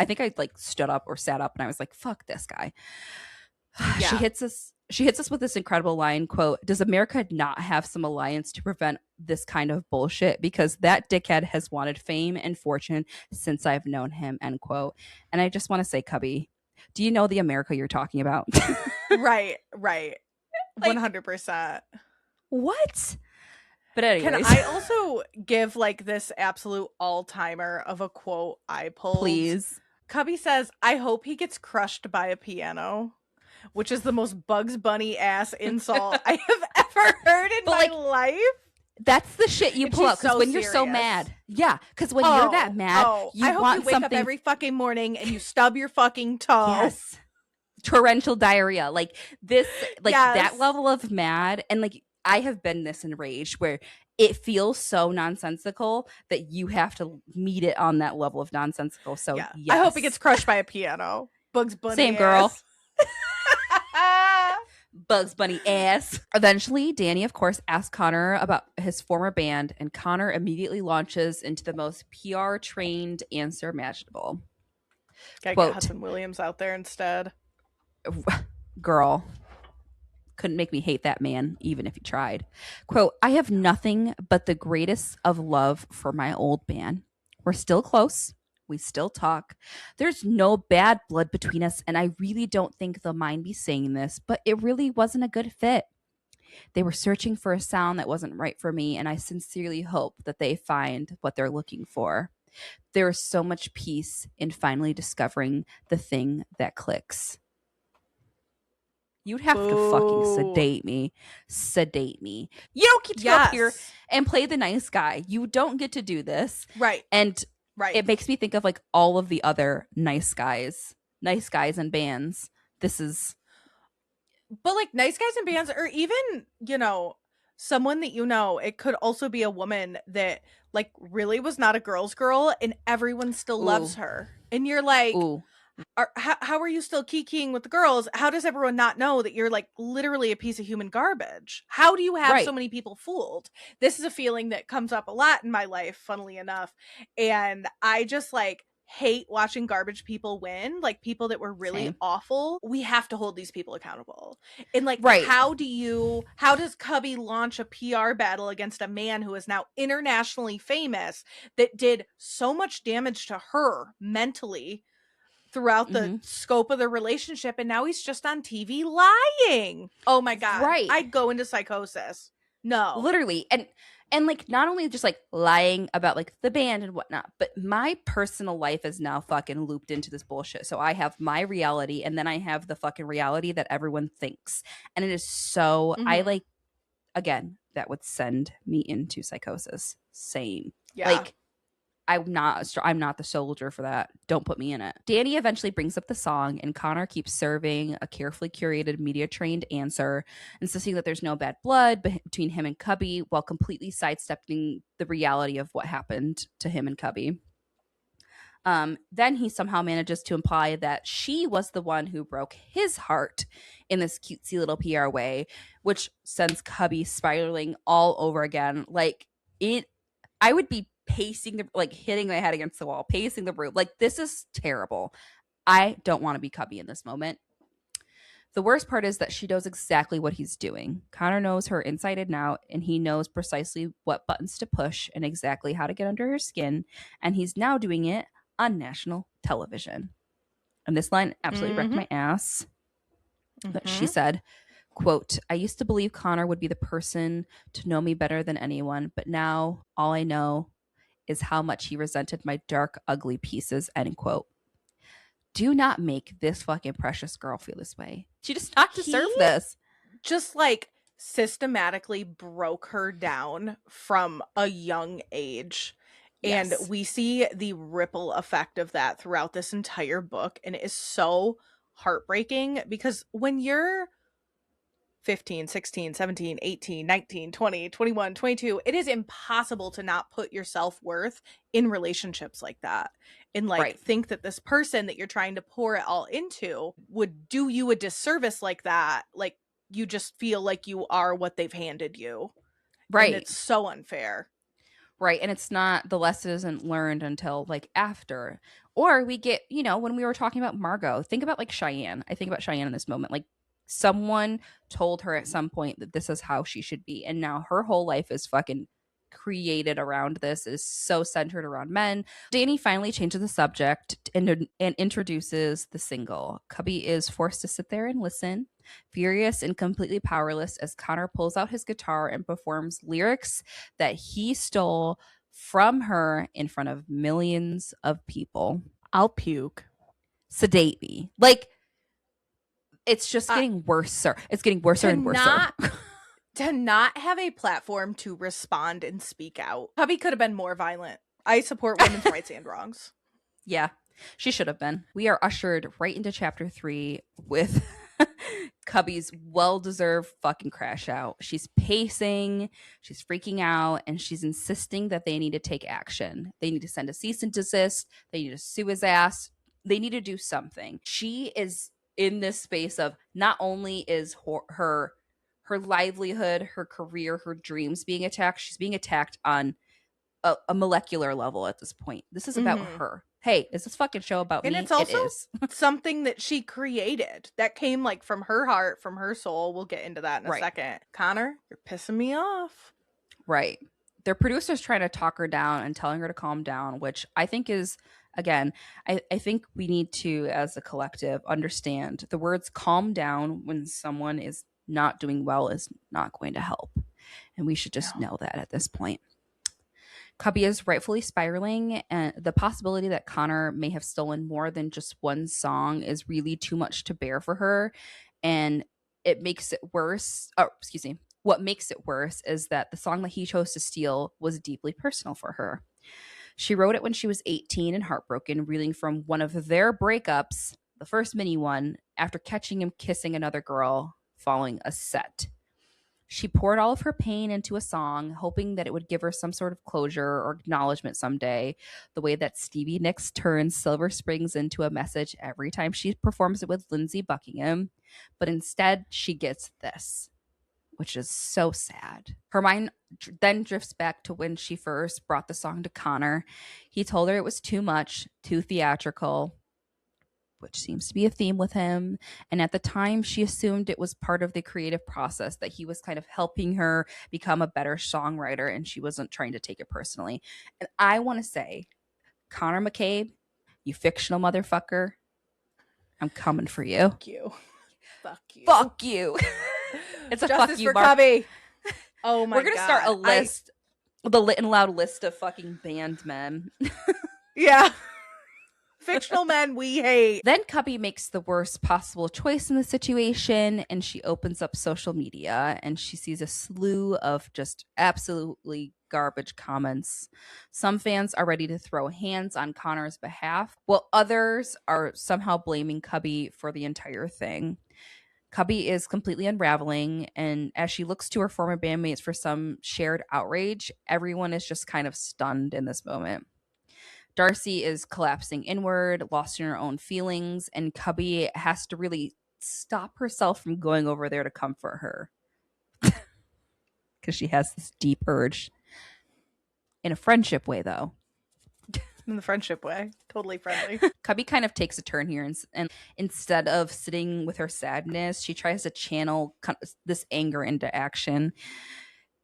think I like stood up or sat up and I was like, fuck this guy. Yeah. She hits us with this incredible line, quote, "Does America not have some alliance to prevent this kind of bullshit? Because that dickhead has wanted fame and fortune since I've known him," end quote. And I just want to say, Cubby, do you know the America you're talking about? Right. 100%. What? But anyways. Can I also give like this absolute all-timer of a quote I pulled? Please. Cubby says, "I hope he gets crushed by a piano," which is the most Bugs Bunny ass insult I have ever heard in my life. That's the shit you pull out because when you're so mad. Yeah, because when you're that mad, you I hope want you wake something... up every fucking morning and you stub your fucking toe. Yes. Torrential diarrhea. Like this, like that level of mad. And like, I have been this enraged where it feels so nonsensical that you have to meet it on that level of nonsensical. So yes. I hope he gets crushed by a piano. Bugs Bunny Same girl. Bugs Bunny ass. Eventually, Danny, of course, asks Connor about his former band, and Connor immediately launches into the most PR-trained answer imaginable. Gotta get Hudson Williams out there instead. Girl. Couldn't make me hate that man, even if he tried. Quote, "I have nothing but the greatest of love for my old band. We're still close. We still talk. There's no bad blood between us, and I really don't think they'll mind me saying this, but it really wasn't a good fit. They were searching for a sound that wasn't right for me, and I sincerely hope that they find what they're looking for. There is so much peace in finally discovering the thing that clicks. You'd have to fucking sedate me. Sedate me. You don't get to go up here and play the nice guy. You don't get to do this. Right. And it makes me think of like all of the other nice guys and bands. This is... But like nice guys and bands, or even, you know, someone that you know, it could also be a woman that like really was not a girl's girl and everyone still loves her. And you're like... how are you still kikiing with the girls? How does everyone not know that you're like literally a piece of human garbage? How do you have so many people fooled? This is a feeling that comes up a lot in my life, funnily enough. And I just like hate watching garbage people win, like people that were really awful. We have to hold these people accountable. And like, how does Cubby launch a PR battle against a man who is now internationally famous that did so much damage to her mentally throughout the scope of the relationship, and now he's just on TV lying? Oh my God. I'd go into psychosis. No. Literally. And like not only just like lying about like the band and whatnot, but my personal life is now fucking looped into this bullshit. So I have my reality and then I have the fucking reality that everyone thinks. And it is so I like, again, that would send me into psychosis. Same. Yeah. Like I'm not the soldier for that. Don't put me in it. Danny eventually brings up the song, and Connor keeps serving a carefully curated, media-trained answer, insisting that there's no bad blood between him and Cubby, while completely sidestepping the reality of what happened to him and Cubby. Then he somehow manages to imply that she was the one who broke his heart in this cutesy little PR way, which sends Cubby spiraling all over again. Like I would be pacing hitting my head against the wall, pacing the room. Like, this is terrible. I don't want to be Cubby in this moment. The worst part is that she knows exactly what he's doing. Connor knows her inside and out, and he knows precisely what buttons to push and exactly how to get under her skin, and he's now doing it on national television. And this line absolutely wrecked my ass. But she said, quote, "I used to believe Connor would be the person to know me better than anyone, but now all I know is how much he resented my dark, ugly pieces," end quote. Do not make this fucking precious girl feel this way. She does not deserve this. Just like systematically broke her down from a young age. Yes. And we see the ripple effect of that throughout this entire book. And it is so heartbreaking because when you're 15, 16, 17, 18, 19, 20, 21, 22, it is impossible to not put your self-worth in relationships like that. And like think that this person that you're trying to pour it all into would do you a disservice like that. Like you just feel like you are what they've handed you. Right. And it's so unfair. Right. And it's not, the lesson isn't learned until like after. Or we get, you know, when we were talking about Margot, think about like Cheyenne. I think about Cheyenne in this moment. Like someone told her at some point that this is how she should be. And now her whole life is fucking created around this, is so centered around men. Danny finally changes the subject and introduces the single. Cubby is forced to sit there and listen, furious and completely powerless as Connor pulls out his guitar and performs lyrics that he stole from her in front of millions of people. I'll puke. Sedate me. Like, it's just getting worse, sir. It's getting worse and worse. To not have a platform to respond and speak out. Cubby could have been more violent. I support women's rights and wrongs. Yeah, she should have been. We are ushered right into chapter 3 with Cubby's well-deserved fucking crash out. She's pacing, she's freaking out, and she's insisting that they need to take action. They need to send a cease and desist. They need to sue his ass. They need to do something. She is in this space of not only is her livelihood, her career, her dreams being attacked, she's being attacked on a molecular level at this point. This is about her. Hey, is this fucking show about me? And it's also something that she created that came like from her heart, from her soul. We'll get into that in a second. Connor, you're pissing me off. Right. their producer's trying to talk her down and telling her to calm down, which I think is, again, I think we need to, as a collective, understand the words calm down when someone is not doing well is not going to help. And we should just know that at this point. Cubby is rightfully spiraling, and the possibility that Connor may have stolen more than just one song is really too much to bear for her. And it makes it worse. Oh, excuse me. What makes it worse is that the song that he chose to steal was deeply personal for her. She wrote it when she was 18 and heartbroken, reeling from one of their breakups, the first mini one, after catching him kissing another girl following a set. She poured all of her pain into a song, hoping that it would give her some sort of closure or acknowledgement someday, the way that Stevie Nicks turns Silver Springs into a message every time she performs it with Lindsey Buckingham. But instead, she gets this, which is so sad. Her mind then drifts back to when she first brought the song to Connor. He told her it was too much, too theatrical, which seems to be a theme with him. And at the time, she assumed it was part of the creative process, that he was kind of helping her become a better songwriter, and she wasn't trying to take it personally. And I want to say, Connor McCabe, you fictional motherfucker, I'm coming for you. Fuck you. Fuck you. Fuck you. It's a Justice fuck you, for Mark. Cubby. Oh my God. We're going to start a list, the lit and loud list of fucking band men. Yeah. Fictional men we hate. Then Cubby makes the worst possible choice in the situation, and she opens up social media and she sees a slew of just absolutely garbage comments. Some fans are ready to throw hands on Connor's behalf, while others are somehow blaming Cubby for the entire thing. Cubby is completely unraveling, and as she looks to her former bandmates for some shared outrage, everyone is just kind of stunned in this moment. Darcy is collapsing inward, lost in her own feelings, and Cubby has to really stop herself from going over there to comfort her. Because she has this deep urge. In a friendship way, though. In the friendship way. Totally friendly. Cubby kind of takes a turn here, and instead of sitting with her sadness, she tries to channel this anger into action.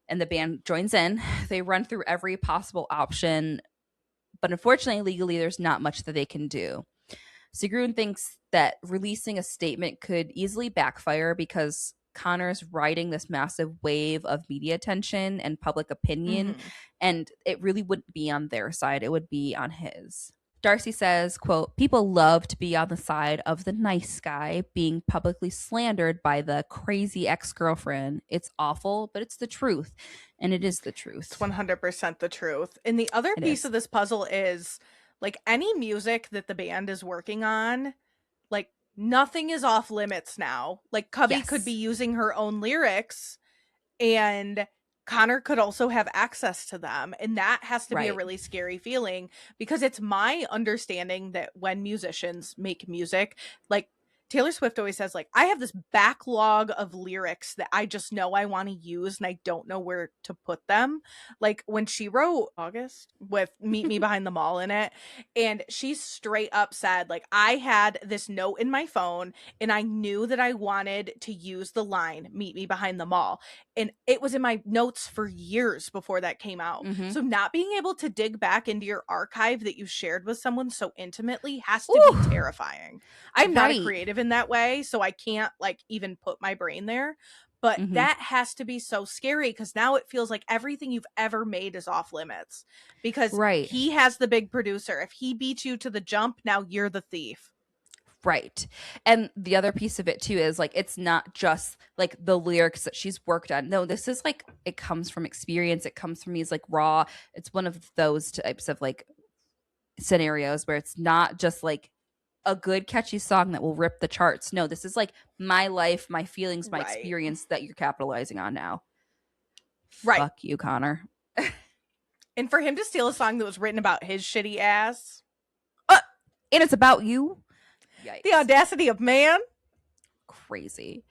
And the band joins in. They run through every possible option, but unfortunately, legally, there's not much that they can do. Sigrun thinks that releasing a statement could easily backfire because Connor's riding this massive wave of media attention and public opinion, and it really wouldn't be on their side. It would be on his. Darcy says, quote, "People love to be on the side of the nice guy being publicly slandered by the crazy ex-girlfriend. It's awful, but it's the truth." And it is the truth. It's 100% the truth. And the other piece of this puzzle is, like, any music that the band is working on, like, nothing is off limits now. Like, Cubby could be using her own lyrics, and Connor could also have access to them. And that has to be a really scary feeling, because it's my understanding that when musicians make music, like, Taylor Swift always says, like, I have this backlog of lyrics that I just know I want to use and I don't know where to put them. Like, when she wrote August with Meet Me Behind the Mall in it, and she straight up said, like, I had this note in my phone and I knew that I wanted to use the line Meet Me Behind the Mall. And it was in my notes for years before that came out. So not being able to dig back into your archive that you shared with someone so intimately has to be terrifying. I'm not a creative in that way, so I can't, like, even put my brain there. But that has to be so scary, because now it feels like everything you've ever made is off limits. Because he has the big producer. If he beats you to the jump, now you're the thief. Right. And the other piece of it too is, like, it's not just like the lyrics that she's worked on. No, this is like, it comes from experience. It comes from these, like, raw. It's one of those types of, like, scenarios where it's not just like a good catchy song that will rip the charts. No, this is like my life, my feelings, my experience that you're capitalizing on now. Fuck you, Connor. And for him to steal a song that was written about his shitty ass. And it's about you. Yikes. The audacity of man. Crazy.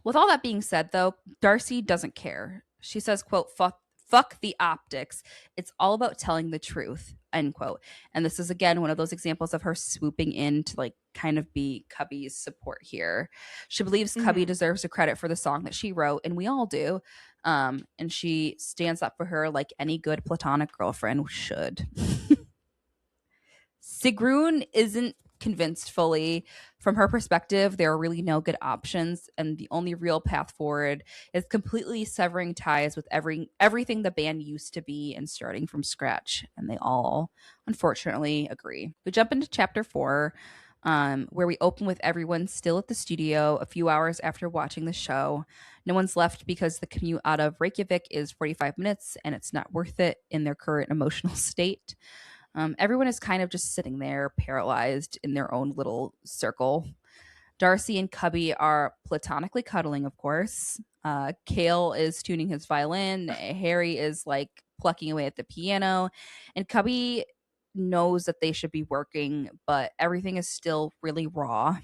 With all that being said, though, Darcy doesn't care. She says, quote, fuck the optics. It's all about telling the truth. end quote. And this is again one of those examples of her swooping in to like kind of be Cubby's support here. She believes Cubby deserves the credit for the song that she wrote, and we all do. And she stands up for her like any good platonic girlfriend should. Sigrun isn't convinced fully. From her perspective, there are really no good options, and the only real path forward is completely severing ties with everything the band used to be and starting from scratch. And they all, unfortunately, agree. We jump into chapter 4, where we open with everyone still at the studio a few hours after watching the show. No one's left because the commute out of Reykjavik is 45 minutes, and it's not worth it in their current emotional state. Everyone is kind of just sitting there, paralyzed in their own little circle. Darcy and Cubby are platonically cuddling, of course. Cale is tuning his violin. Harry is like plucking away at the piano. And Cubby knows that they should be working, but everything is still really raw.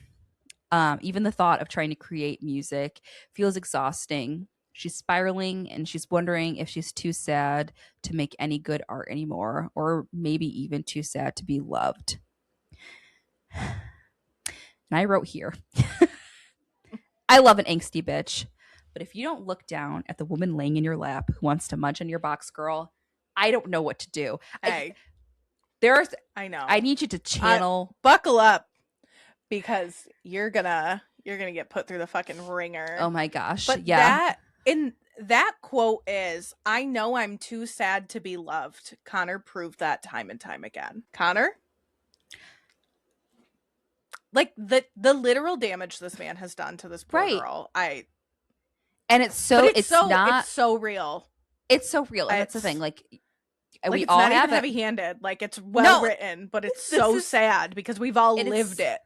Even the thought of trying to create music feels exhausting. She's spiraling and she's wondering if she's too sad to make any good art anymore, or maybe even too sad to be loved. And I wrote here, I love an angsty bitch, but if you don't look down at the woman laying in your lap who wants to munch on your box, girl, I don't know what to do. Hey, I know. I need you to channel. Buckle up, because you're gonna get put through the fucking ringer. Oh my gosh. But yeah. that quote is, I know I'm too sad to be loved. Connor proved that time and time again. Connor? Like the literal damage this man has done to this poor girl. And it's so real. It's so real. And that's the thing. Like we it's all not have even heavy-handed. Like, it's well written, but it's so sad because we've all lived it.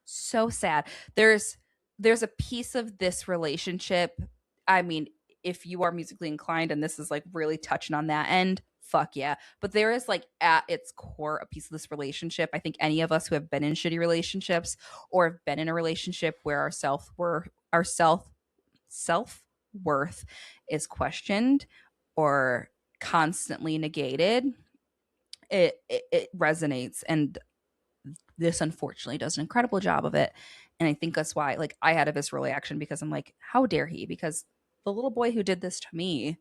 So sad. There's a piece of this relationship. I mean, if you are musically inclined and this is like really touching on that end, fuck yeah. But there is like at its core a piece of this relationship. I think any of us who have been in shitty relationships or have been in a relationship where our self-worth is questioned or constantly negated, it resonates. And this unfortunately does an incredible job of it. And I think that's why, like, I had a visceral reaction, because I'm like, how dare he? Because the little boy who did this to me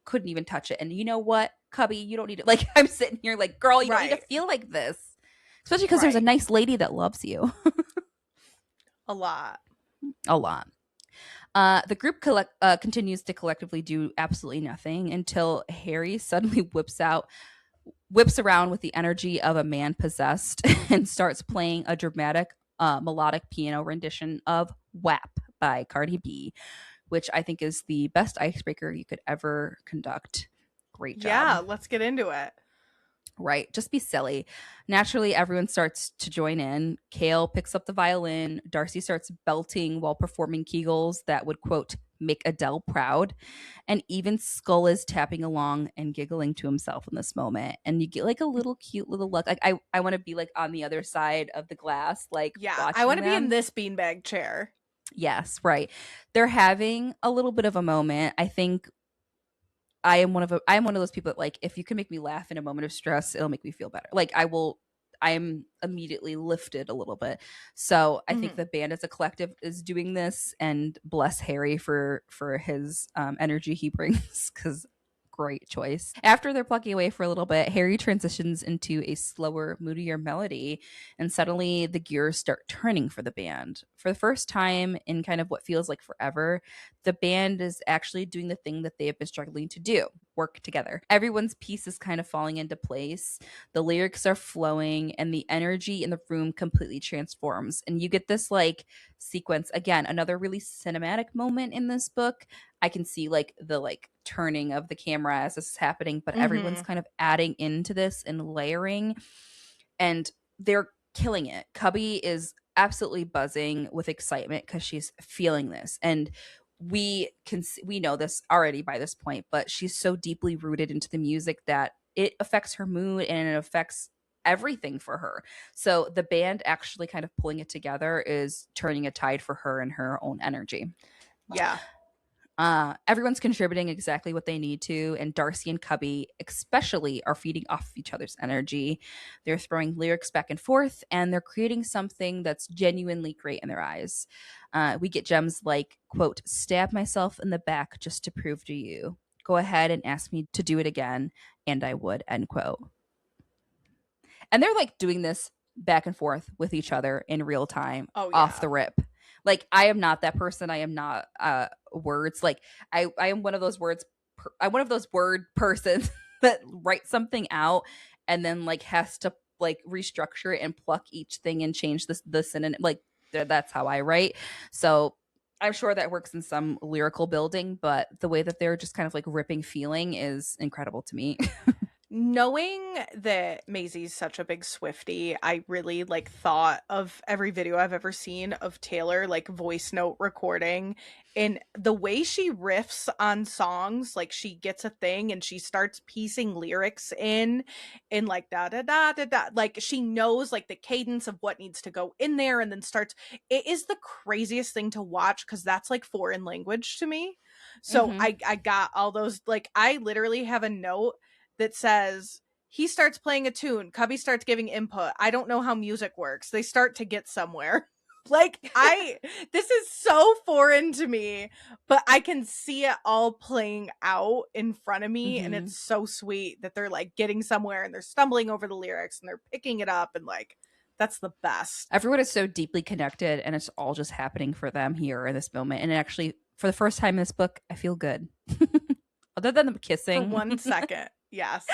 couldn't even touch it. And you know what, Cubby, you don't need it. Like, I'm sitting here like, girl, you don't need to feel like this. Especially because there's a nice lady that loves you. A lot. The group continues to collectively do absolutely nothing until Harry suddenly whips around with the energy of a man possessed and starts playing a dramatic melodic piano rendition of WAP by Cardi B, which I think is the best icebreaker you could ever conduct. Great job. Yeah, let's get into it. Right. Just be silly. Naturally, everyone starts to join in. Cale picks up the violin. Darcy starts belting while performing Kegels that would, quote, make Adele proud. And even Skull is tapping along and giggling to himself in this moment. And you get like a little cute little look. Like I want to be like on the other side of the glass. Like, yeah, I want to be in this beanbag chair. Yes, right. They're having a little bit of a moment. I think I am one of those people that, like, if you can make me laugh in a moment of stress, it'll make me feel better. Like, I am immediately lifted a little bit. So I think the band as a collective is doing this, and bless Harry for his energy he brings, because great choice. After they're plucking away for a little bit, Harry transitions into a slower, moodier melody, and suddenly the gears start turning for the band. For the first time in kind of what feels like forever, the band is actually doing the thing that they have been struggling to do: work together. Everyone's piece is kind of falling into place. The lyrics are flowing, and the energy in the room completely transforms. And you get this like sequence, again, another really cinematic moment in this book. I can see like the like turning of the camera as this is happening, but everyone's kind of adding into this and layering, and they're killing it. Cubby is absolutely buzzing with excitement because she's feeling this, and we know this already by this point, but she's so deeply rooted into the music that it affects her mood and it affects everything for her. So the band actually kind of pulling it together is turning a tide for her and her own energy. Yeah. Everyone's contributing exactly what they need to, and Darcy and Cubby especially are feeding off of each other's energy. They're throwing lyrics back and forth, and they're creating something that's genuinely great in their eyes. We get gems like, quote, stab myself in the back just to prove to you. Go ahead and ask me to do it again, and I would, end quote. And they're like doing this back and forth with each other in real time, off the rip. Like, I am not that person. I am not words. Like, I am one of those words. I'm one of those word persons that write something out and then like has to like restructure it and pluck each thing and change the synonym. Like, that's how I write. So I'm sure that works in some lyrical building, but the way that they're just kind of like ripping feeling is incredible to me. Knowing that Mazey's such a big Swiftie, I really like thought of every video I've ever seen of Taylor like voice note recording, and the way she riffs on songs, like she gets a thing and she starts piecing lyrics in like da da da da da, like she knows like the cadence of what needs to go in there and then starts. It is the craziest thing to watch because that's like foreign language to me. So I got all those, like I literally have a note that says he starts playing a tune, Cubby starts giving input, I don't know how music works, they start to get somewhere. Like, this is so foreign to me, but I can see it all playing out in front of me, and it's so sweet that they're like getting somewhere and they're stumbling over the lyrics and they're picking it up, and like that's the best. Everyone is so deeply connected, and it's all just happening for them here in this moment. And it actually, for the first time in this book, I feel good. Other than them kissing. For 1 second. Yes.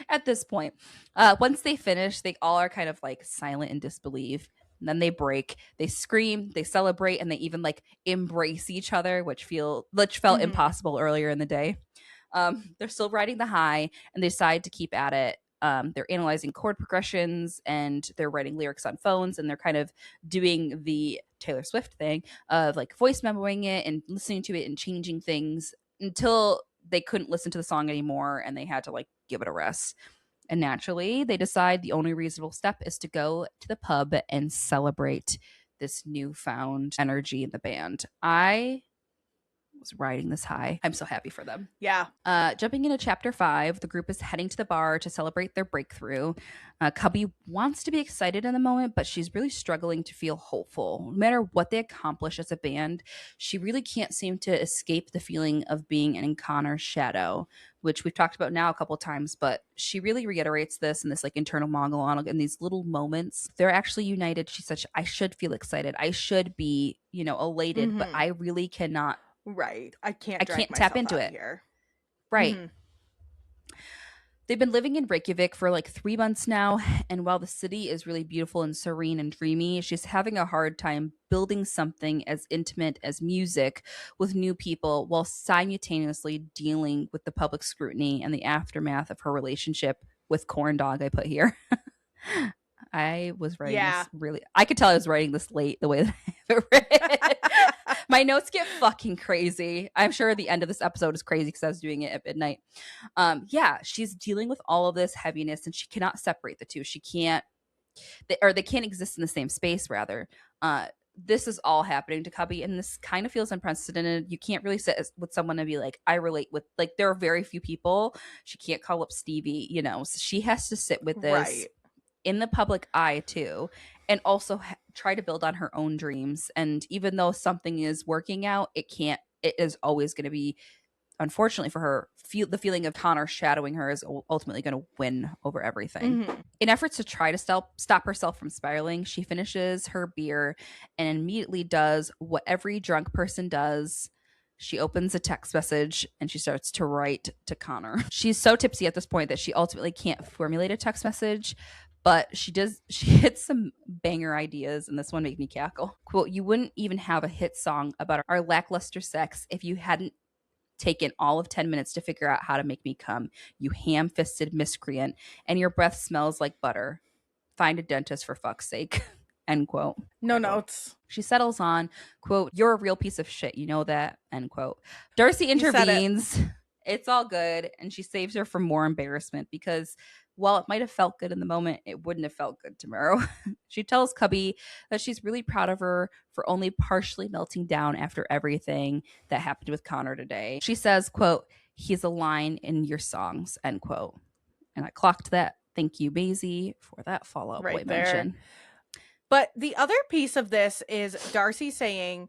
At this point, once they finish, they all are kind of like silent in disbelief. And then they break, they scream, they celebrate, and they even like embrace each other, which felt impossible earlier in the day. They're still riding the high, and they decide to keep at it. They're analyzing chord progressions, and they're writing lyrics on phones, and they're kind of doing the Taylor Swift thing of like voice memoing it and listening to it and changing things until they couldn't listen to the song anymore and they had to like give it a rest. And naturally, they decide the only reasonable step is to go to the pub and celebrate this newfound energy in the band. I was riding this high. I'm so happy for them. Yeah. Jumping into chapter 5, the group is heading to the bar to celebrate their breakthrough. Cubby wants to be excited in the moment, but she's really struggling to feel hopeful. No matter what they accomplish as a band, she really can't seem to escape the feeling of being in Connor's shadow, which we've talked about now a couple times, but she really reiterates this in this like internal monologue in these little moments. They're actually united. She's such, I should feel excited. I should be, elated, but I really cannot. Right. I can't tap into it here. Right. They've been living in Reykjavik for like 3 months now, and while the city is really beautiful and serene and dreamy, she's having a hard time building something as intimate as music with new people while simultaneously dealing with the public scrutiny and the aftermath of her relationship with Corn Dog. I put here. I was writing this really, I could tell I was writing this late the way that I have it written. My notes get fucking crazy. I'm sure the end of this episode is crazy because I was doing it at midnight. She's dealing with all of this heaviness and she cannot separate the two. She can't, they can't exist in the same space, rather. This is all happening to Cubby, and this kind of feels unprecedented. You can't really sit with someone and be like, I relate with, like, there are very few people. She can't call up Stevie, so she has to sit with this in the public eye too, and also try to build on her own dreams. And even though something is working out, it is always going to be, unfortunately for her, the feeling of Connor shadowing her is ultimately going to win over everything. In efforts to try to stop herself from spiraling, she finishes her beer and immediately does what every drunk person does. She opens a text message and she starts to write to Connor. She's so tipsy at this point that she ultimately can't formulate a text message, but she hits some banger ideas, and this one made me cackle. Quote, you wouldn't even have a hit song about our lackluster sex if you hadn't taken all of 10 minutes to figure out how to make me come, you ham-fisted miscreant, and your breath smells like butter. Find a dentist for fuck's sake. End quote. No notes. She settles on, quote, you're a real piece of shit, you know that, end quote. Darcy intervenes. It's all good, and she saves her from more embarrassment because while it might have felt good in the moment, it wouldn't have felt good tomorrow. She tells Cubby that she's really proud of her for only partially melting down after everything that happened with Connor today. She says, quote, "He's a line in your songs," end quote. And I clocked that. Thank you, Mazey, for that Fall Out Boy mention. But the other piece of this is Darcy saying,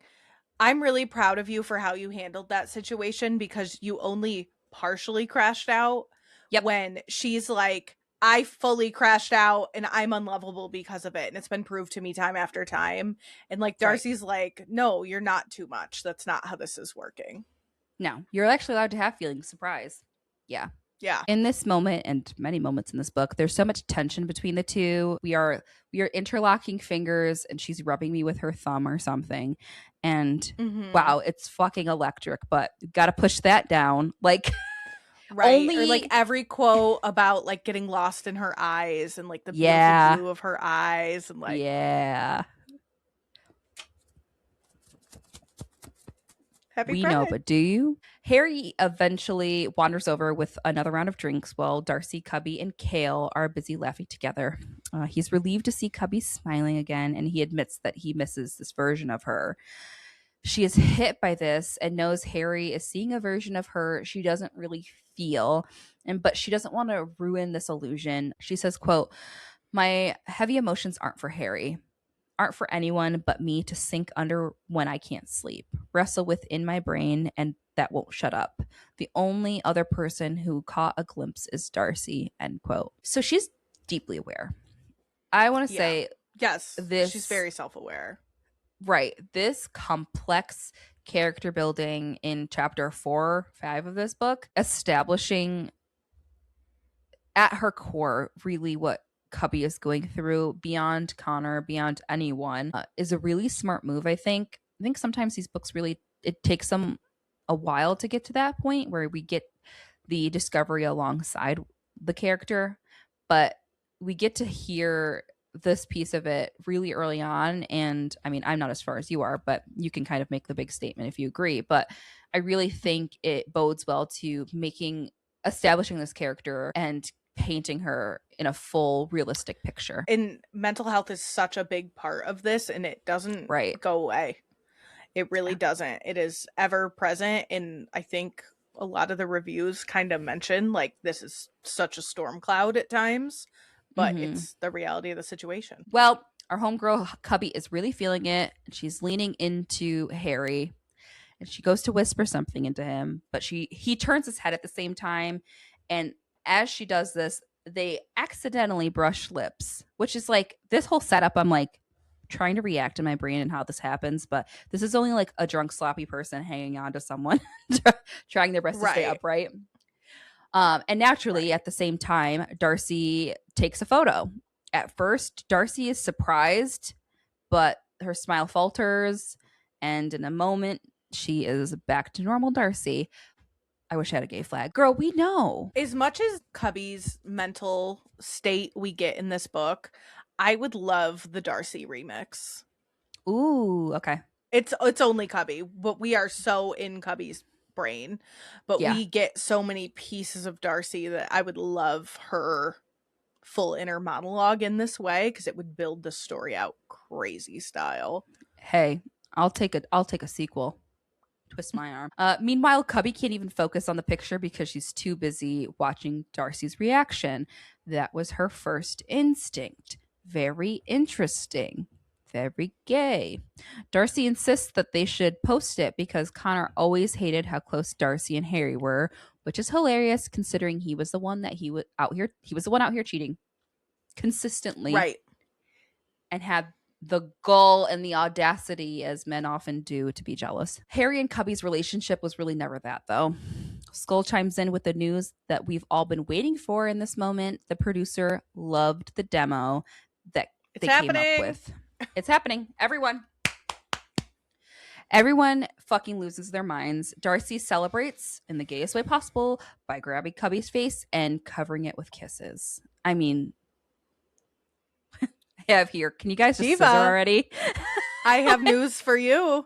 "I'm really proud of you for how you handled that situation because you only partially crashed out." Yep. When she's like, "I fully crashed out and I'm unlovable because of it. And it's been proved to me time after time." And like Darcy's like, "No, you're not too much. That's not how this is working." No, you're actually allowed to have feelings. Surprise. Yeah. Yeah. In this moment and many moments in this book, there's so much tension between the two. We are interlocking fingers and she's rubbing me with her thumb or something. And wow, it's fucking electric, but got to push that down. Like right. Or like every quote about like getting lost in her eyes and like the beautiful blue of her eyes and like Happy we Pride. know, but do you? Harry eventually wanders over with another round of drinks while Darcy, Cubby, and Kale are busy laughing together. He's relieved to see Cubby smiling again, and he admits that he misses this version of her. She is hit by this and knows Harry is seeing a version of her she doesn't really feel, but she doesn't want to ruin this illusion. She says, quote, "My heavy emotions aren't for Harry. Aren't for anyone but me to sink under when I can't sleep, wrestle within my brain, and that won't shut up. The only other person who caught a glimpse is Darcy," end quote. So she's deeply aware. I want to say, yes, she's very self-aware. Right. This complex character building in chapter 4-5 of this book, establishing at her core really what Cubby is going through beyond Connor, beyond anyone, is a really smart move, I think. I think sometimes these books really, it takes them a while to get to that point where we get the discovery alongside the character, but we get to hear this piece of it really early on. And I mean, I'm not as far as you are, but you can kind of make the big statement if you agree. But I really think it bodes well to establishing this character and painting her in a full realistic picture. And mental health is such a big part of this, and it doesn't go away. It really doesn't. It is ever present, and I think a lot of the reviews kind of mention like this is such a storm cloud at times, but it's the reality of the situation. Well, our homegirl Cubby is really feeling it. She's leaning into Harry, and she goes to whisper something into him, but he turns his head at the same time, and as she does this, they accidentally brush lips, which is like this whole setup. I'm like trying to react in my brain and how this happens, but this is only like a drunk, sloppy person hanging on to someone, trying their best to stay upright. And naturally, at the same time, Darcy takes a photo. At first, Darcy is surprised, but her smile falters, and in a moment, she is back to normal Darcy. I wish I had a gay flag. Girl, we know. As much as Cubby's mental state we get in this book, I would love the Darcy remix. Ooh, okay. It's only Cubby, but we are so in Cubby's brain. But we get so many pieces of Darcy that I would love her full inner monologue in this way, because it would build the story out crazy style. Hey, I'll take a sequel. Twist my arm. Meanwhile, Cubby can't even focus on the picture because she's too busy watching Darcy's reaction. That was her first instinct. Very interesting. Very gay. Darcy insists that they should post it because Connor always hated how close Darcy and Harry were, which is hilarious considering he was the one out here cheating consistently. Right. And had the gall and the audacity, as men often do, to be jealous. Harry and Cubby's relationship was really never that, though. Skull chimes in with the news that we've all been waiting for in this moment. The producer loved the demo that they came up with. It's happening. Everyone fucking loses their minds. Darcy celebrates in the gayest way possible by grabbing Cubby's face and covering it with kisses. I mean, I have here. Can you guys just scissor already? I have news for you.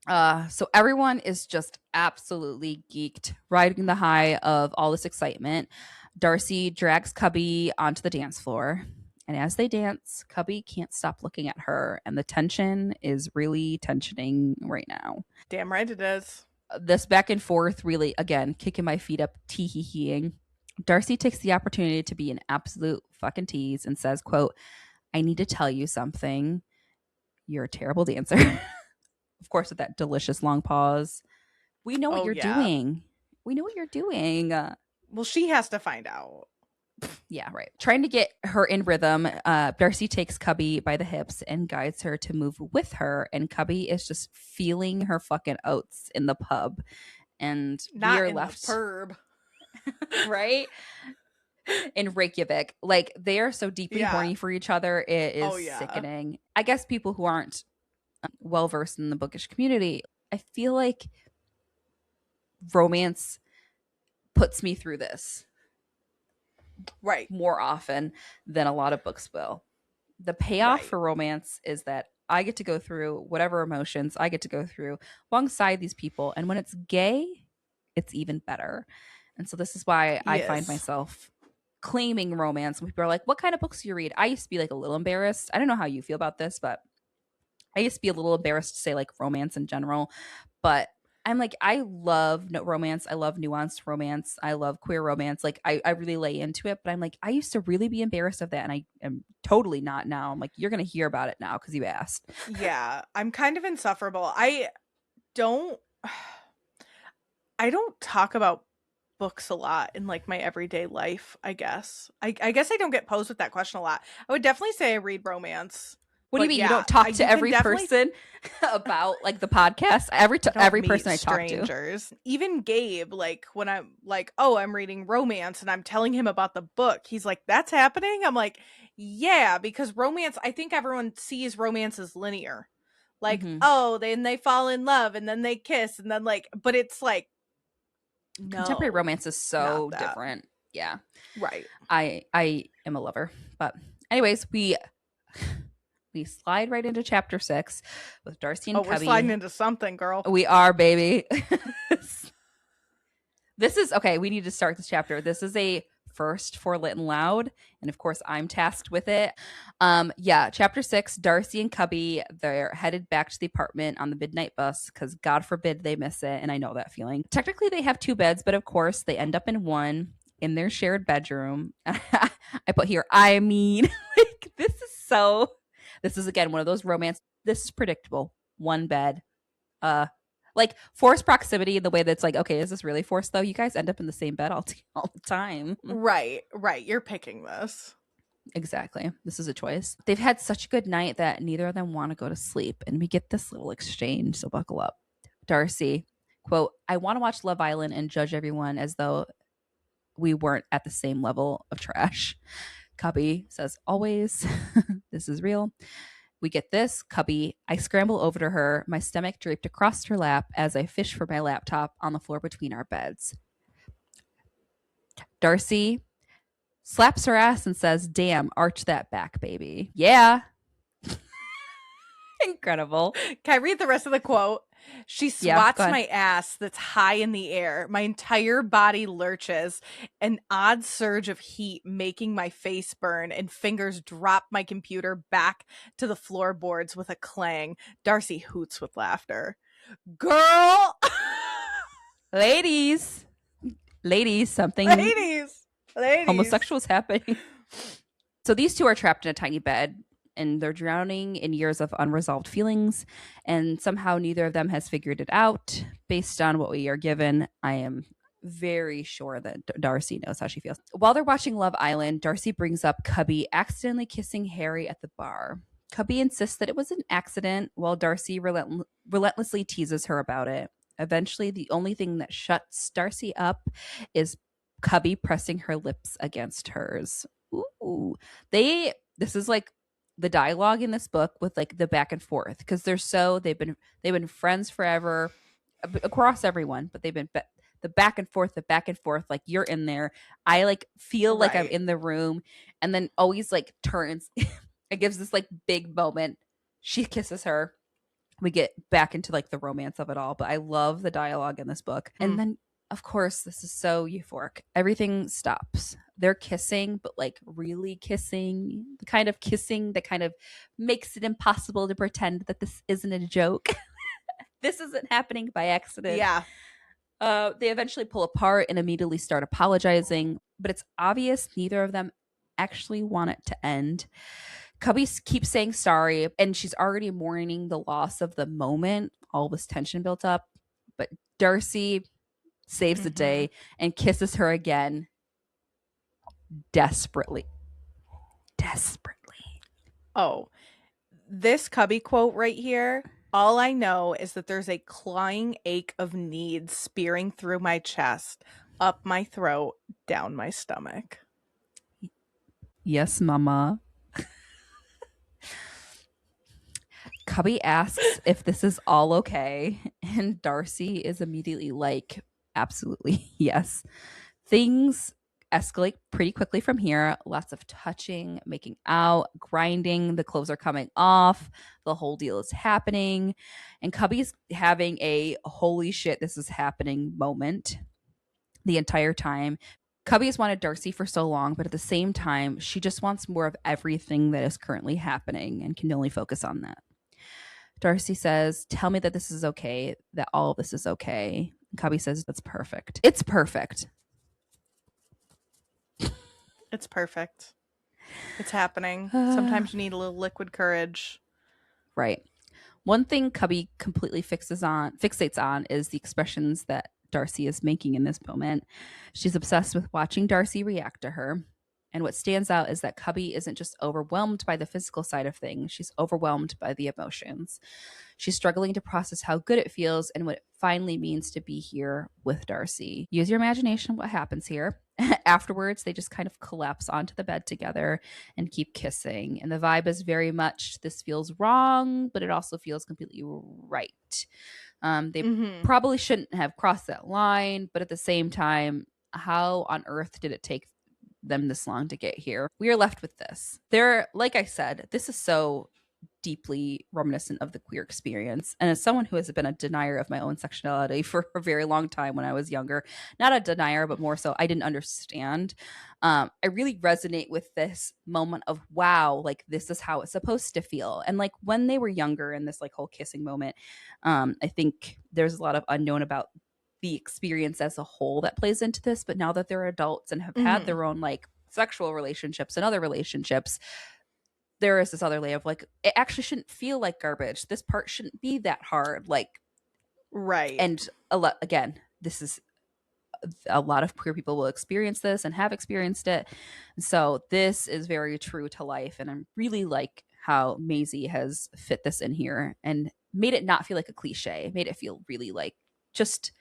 So everyone is just absolutely geeked, riding the high of all this excitement. Darcy drags Cubby onto the dance floor. And as they dance, Cubby can't stop looking at her. And the tension is really tensioning right now. Damn right it is. This back and forth really, again, kicking my feet up, tee-hee-heeing. Darcy takes the opportunity to be an absolute fucking tease and says, quote, I need to tell you something. You're a terrible dancer. Of course, with that delicious long pause. We know what you're doing. We know what you're doing. Well, she has to find out. Yeah, right. Trying to get her in rhythm, Darcy takes Cubby by the hips and guides her to move with her. And Cubby is just feeling her fucking oats in the pub. And not we are in left. The perb. Right? In Reykjavik. Like, they are so deeply horny for each other. It is sickening. I guess people who aren't well versed in the bookish community, I feel like romance puts me through this more often than a lot of books will. The payoff for romance is that I get to go through whatever emotions I get to go through alongside these people, and when it's gay, it's even better. And so this is why I find myself claiming romance when people are like, what kind of books do you read? I used to be like a little embarrassed. I don't know how you feel about this, but I used to be a little embarrassed to say like romance in general, but I'm like, I love romance. I love nuanced romance. I love queer romance. Like, I really lay into it, but I'm like, I used to really be embarrassed of that, and I am totally not now. I'm like, you're going to hear about it now because you asked. Yeah, I'm kind of insufferable. I don't talk about books a lot in like my everyday life, I guess. I guess I don't get posed with that question a lot. I would definitely say I read romance. What do you mean you don't talk to every person about like the podcast? Every person I talk to. Even Gabe, like when I'm like, oh, I'm reading romance and I'm telling him about the book, he's like, that's happening? I'm like, yeah, because romance, I think everyone sees romance as linear. Like, oh, then they fall in love and then they kiss and then like, but it's like, no, contemporary romance is so different. Yeah. Right. I am a lover. But anyways, we slide right into chapter 6 with Darcy and Cubby. We're sliding into something, girl. We are, baby. This is okay. We need to start this chapter. This is a first for Lit and Loud, and of course, I'm tasked with it. Chapter 6. Darcy and Cubby, they're headed back to the apartment on the midnight bus because God forbid they miss it, and I know that feeling. Technically, they have 2 beds, but of course, they end up in one in their shared bedroom. I put here, I mean, like this is again one of those romance. This is predictable. One bed. Like forced proximity in the way that's like, okay, is this really forced though? You guys end up in the same bed all the time. Right. You're picking this. Exactly. This is a choice. They've had such a good night that neither of them want to go to sleep. And we get this little exchange, so buckle up. Darcy, quote, I want to watch Love Island and judge everyone as though we weren't at the same level of trash. Cubby says, always. This is real. We get this. Cubby, I scramble over to her, my stomach draped across her lap as I fish for my laptop on the floor between our beds. Darcy slaps her ass and says, damn, arch that back, baby. Yeah. Incredible. Can I read the rest of the quote? She swats my ass that's high in the air. My entire body lurches, an odd surge of heat making my face burn, and fingers drop my computer back to the floorboards with a clang. Darcy hoots with laughter. Girl! Ladies, something. Ladies. Homosexuals happening. So these two are trapped in a tiny bed, and they're drowning in years of unresolved feelings, and somehow neither of them has figured it out. Based on what we are given, I am very sure that Darcy knows how she feels. While they're watching Love Island, Darcy brings up Cubby accidentally kissing Harry at the bar. Cubby insists that it was an accident, while Darcy relentlessly teases her about it. Eventually, the only thing that shuts Darcy up is Cubby pressing her lips against hers. Ooh. This is like the dialogue in this book with like the back and forth, because they've been friends forever across everyone, but they've been the back and forth, like you're in there. I like feel like I'm in the room, and then always like turns. It gives this like big moment. She kisses her. We get back into like the romance of it all, but I love the dialogue in this book. And then of course, this is so euphoric. Everything stops. they're kissing, but like really kissing, the kind of kissing that kind of makes it impossible to pretend that this isn't a joke. This isn't happening by accident. Yeah. They eventually pull apart and immediately start apologizing, but it's obvious neither of them actually want it to end. Cubby keeps saying sorry, and she's already mourning the loss of the moment. All this tension built up, but Darcy saves the day and kisses her again. Desperately. Oh, this Cubby quote right here. All I know is that there's a clawing ache of need spearing through my chest, up my throat, down my stomach. Yes, mama. Cubby asks if this is all okay, and Darcy is immediately like, absolutely, yes. Things escalate pretty quickly from here. Lots of touching, making out, grinding. The clothes are coming off. The whole deal is happening. And Cubby's having a holy shit, this is happening moment the entire time. Cubby has wanted Darcy for so long, but at the same time, she just wants more of everything that is currently happening and can only focus on that. Darcy says, tell me that this is okay, that all of this is okay. Cubby says, that's perfect. It's perfect. It's perfect. It's happening. Sometimes you need a little liquid courage. Right. One thing Cubby completely fixates on is the expressions that Darcy is making in this moment. She's obsessed with watching Darcy react to her. And what stands out is that Cubby isn't just overwhelmed by the physical side of things. She's overwhelmed by the emotions. She's struggling to process how good it feels and what it finally means to be here with Darcy. Use your imagination what happens here. Afterwards, they just kind of collapse onto the bed together and keep kissing. And the vibe is very much, this feels wrong, but it also feels completely right. They probably shouldn't have crossed that line, but at the same time, how on earth did it take them this long to get here? We are left with this. Like I said, this is so deeply reminiscent of the queer experience. And as someone who has been a denier of my own sexuality for a very long time when I was younger, not a denier, but more so I didn't understand. I really resonate with this moment of, wow, like this is how it's supposed to feel. And like when they were younger in this like whole kissing moment, I think there's a lot of unknown about the experience as a whole that plays into this. But now that they're adults and have had their own like sexual relationships and other relationships, there is this other layer of like, it actually shouldn't feel like garbage. This part shouldn't be that hard. Like, right. And again, this is a lot of queer people will experience this and have experienced it. So this is very true to life. And I'm really like how Mazey has fit this in here and made it not feel like a cliche, made it feel really like just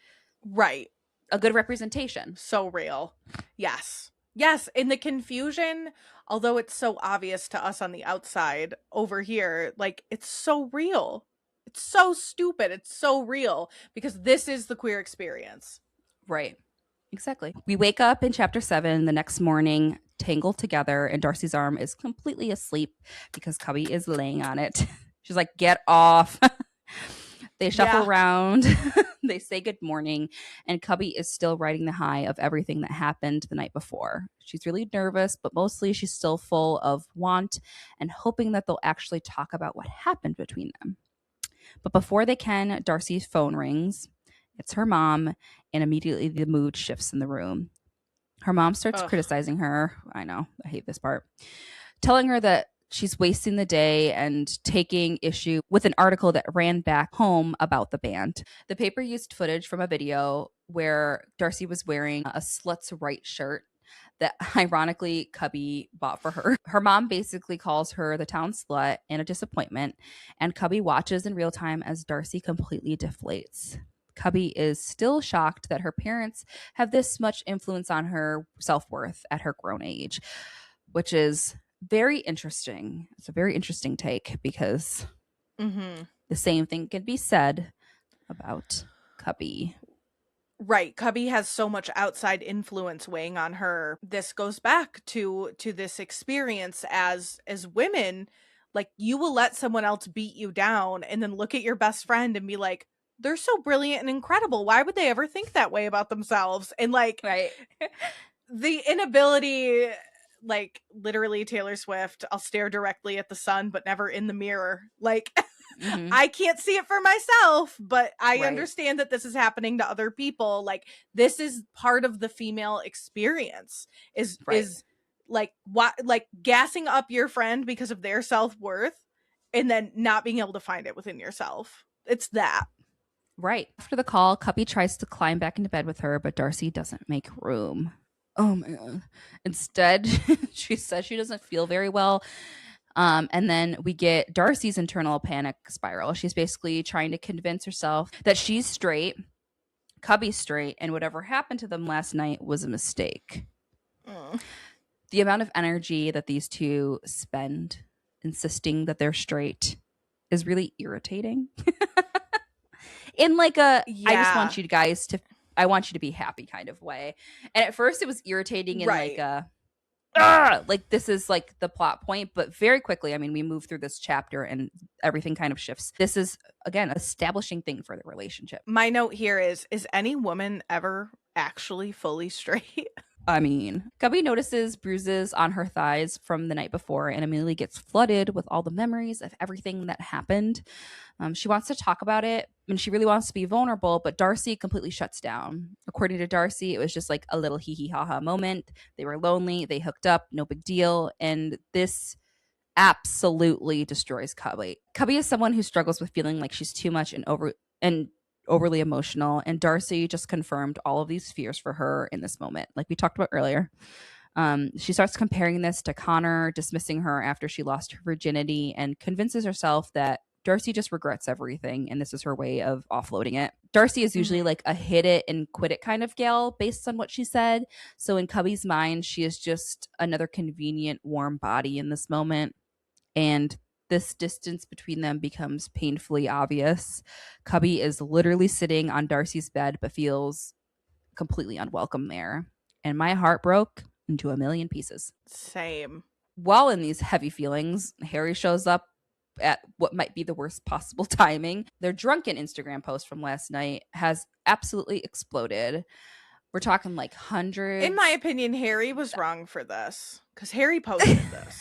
right. A good representation. So real. Yes. Yes. And the confusion, although it's so obvious to us on the outside, over here, like it's so real. It's so stupid. It's so real because this is the queer experience. Right. Exactly. We wake up in chapter 7 the next morning, tangled together, and Darcy's arm is completely asleep because Cubby is laying on it. She's like, get off. They shuffle around. They say good morning. And Cubby is still riding the high of everything that happened the night before. She's really nervous, but mostly she's still full of want and hoping that they'll actually talk about what happened between them. But before they can, Darcy's phone rings. It's her mom, and immediately the mood shifts in the room. Her mom starts criticizing her. I know, I hate this part. Telling her that she's wasting the day and taking issue with an article that ran back home about the band. The paper used footage from a video where Darcy was wearing a Slut's Right shirt that ironically Cubby bought for her. Her mom basically calls her the town slut and a disappointment, and Cubby watches in real time as Darcy completely deflates. Cubby is still shocked that her parents have this much influence on her self-worth at her grown age, which is very interesting. It's a very interesting take because the same thing can be said about Cubby. Right. Cubby has so much outside influence weighing on her. This goes back to this experience as women. Like, you will let someone else beat you down and then look at your best friend and be like, they're so brilliant and incredible. Why would they ever think that way about themselves? And like, right. the inability, like literally Taylor Swift, I'll stare directly at the sun but never in the mirror. Like I can't see it for myself, but I understand that this is happening to other people. Like this is part of the female experience is like what, like gassing up your friend because of their self-worth and then not being able to find it within yourself. It's that. Right. After the call, Cubby tries to climb back into bed with her, but Darcy doesn't make room. Oh my God. Instead, she says she doesn't feel very well. And then we get Darcy's internal panic spiral. She's basically trying to convince herself that she's straight, Cubby's straight, and whatever happened to them last night was a mistake. The amount of energy that these two spend insisting that they're straight is really irritating. In like a, I just want you guys to, I want you to be happy kind of way. And at first it was irritating in like a, like this is like the plot point, but very quickly, I mean, we move through this chapter and everything kind of shifts. This is, again, establishing thing for the relationship. My note here is any woman ever actually fully straight? I mean, Cubby notices bruises on her thighs from the night before and immediately gets flooded with all the memories of everything that happened. She wants to talk about it and she really wants to be vulnerable, but Darcy completely shuts down. According to Darcy, it was just like a little hee hee ha ha moment. They were lonely, they hooked up, no big deal. And this absolutely destroys Cubby. Cubby is someone who struggles with feeling like she's too much and overly emotional, and Darcy just confirmed all of these fears for her in this moment, like we talked about earlier. She starts comparing this to Connor, dismissing her after she lost her virginity, and convinces herself that Darcy just regrets everything, and this is her way of offloading it. Darcy is usually like a hit it and quit it kind of gal based on what she said, so in Cubby's mind, she is just another convenient, warm body in this moment, and this distance between them becomes painfully obvious. Cubby is literally sitting on Darcy's bed, but feels completely unwelcome there. And my heart broke into a million pieces. Same. While in these heavy feelings, Harry shows up at what might be the worst possible timing. Their drunken Instagram post from last night has absolutely exploded. We're talking like hundreds. In my opinion, Harry was wrong for this because Harry posted this.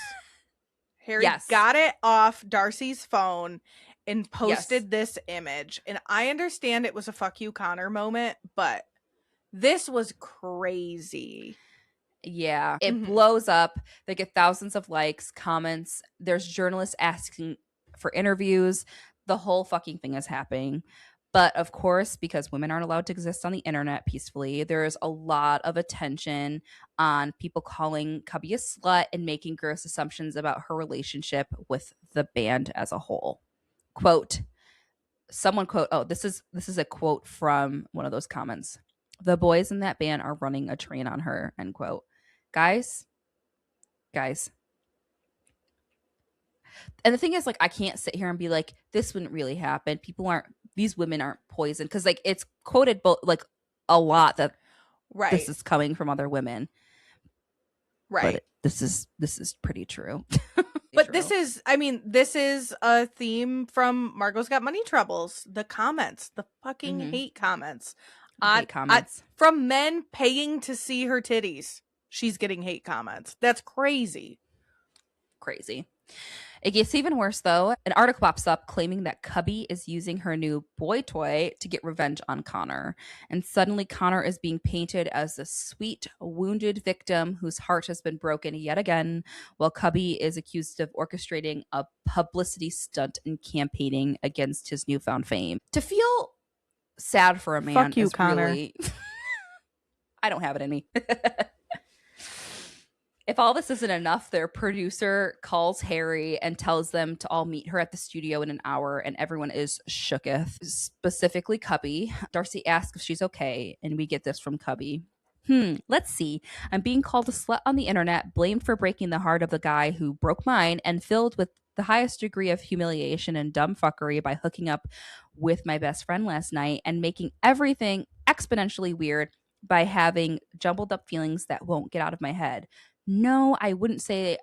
Harry got it off Darcy's phone and posted this image. And I understand it was a fuck you Connor moment, but this was crazy. Yeah. It blows up. They get thousands of likes, comments. There's journalists asking for interviews. The whole fucking thing is happening. But of course, because women aren't allowed to exist on the internet peacefully, there's a lot of attention on people calling Cubby a slut and making gross assumptions about her relationship with the band as a whole. Quote, someone quote, oh, this is a quote from one of those comments. The boys in that band are running a train on her, end quote. Guys. And the thing is, like, I can't sit here and be like, this wouldn't really happen. These women aren't poisoned. Because, like, it's quoted like a lot that this is coming from other women. Right. But this is pretty true. But this is a theme from Margot's Got Money Troubles. The comments, the fucking hate comments. From men paying to see her titties. She's getting hate comments. That's crazy. It gets even worse, though. An article pops up claiming that Cubby is using her new boy toy to get revenge on Connor. And suddenly Connor is being painted as a sweet, wounded victim whose heart has been broken yet again, while Cubby is accused of orchestrating a publicity stunt and campaigning against his newfound fame. To feel sad for a man Fuck you, is Connor. Really... I don't have it in me. If all this isn't enough, their producer calls Harry and tells them to all meet her at the studio in an hour, and everyone is shooketh, specifically Cubby. Darcy asks if she's okay, and we get this from Cubby. Let's see. I'm being called a slut on the internet, blamed for breaking the heart of the guy who broke mine, and filled with the highest degree of humiliation and dumb fuckery by hooking up with my best friend last night and making everything exponentially weird by having jumbled up feelings that won't get out of my head. No, I wouldn't say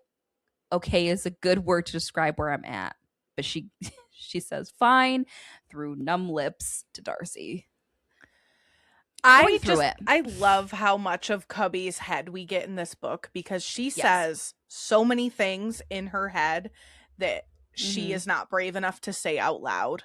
okay is a good word to describe where I'm at. But she says fine through numb lips to Darcy. I love how much of Cubby's head we get in this book, because she says so many things in her head that she is not brave enough to say out loud.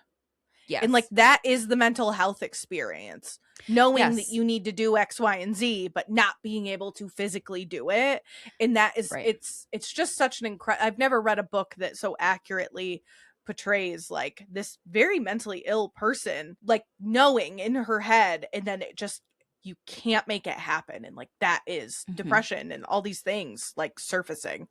Yes. And like, that is the mental health experience. Knowing that you need to do X, Y, and Z, but not being able to physically do it. And that is, it's just such an I've never read a book that so accurately portrays like this very mentally ill person, like knowing in her head, and then it just, you can't make it happen. And like, that is depression and all these things like surfacing.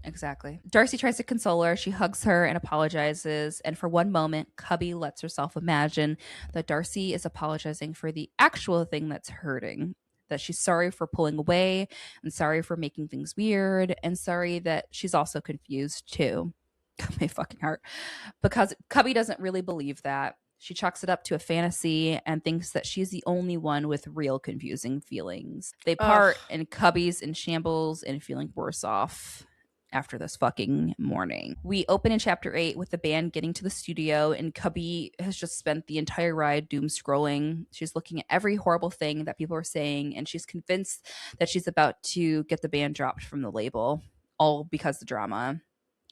Exactly. Darcy tries to console her. She hugs her and apologizes. And for one moment, Cubby lets herself imagine that Darcy is apologizing for the actual thing that's hurting. That she's sorry for pulling away, and sorry for making things weird, and sorry that she's also confused too. My fucking heart. Because Cubby doesn't really believe that. She chalks it up to a fantasy and thinks that she's the only one with real confusing feelings. They part, and Cubby's in shambles and feeling worse off after this fucking morning. We open in chapter 8 with the band getting to the studio, and Cubby has just spent the entire ride doom scrolling. She's looking at every horrible thing that people are saying, and she's convinced that she's about to get the band dropped from the label, all because of the drama.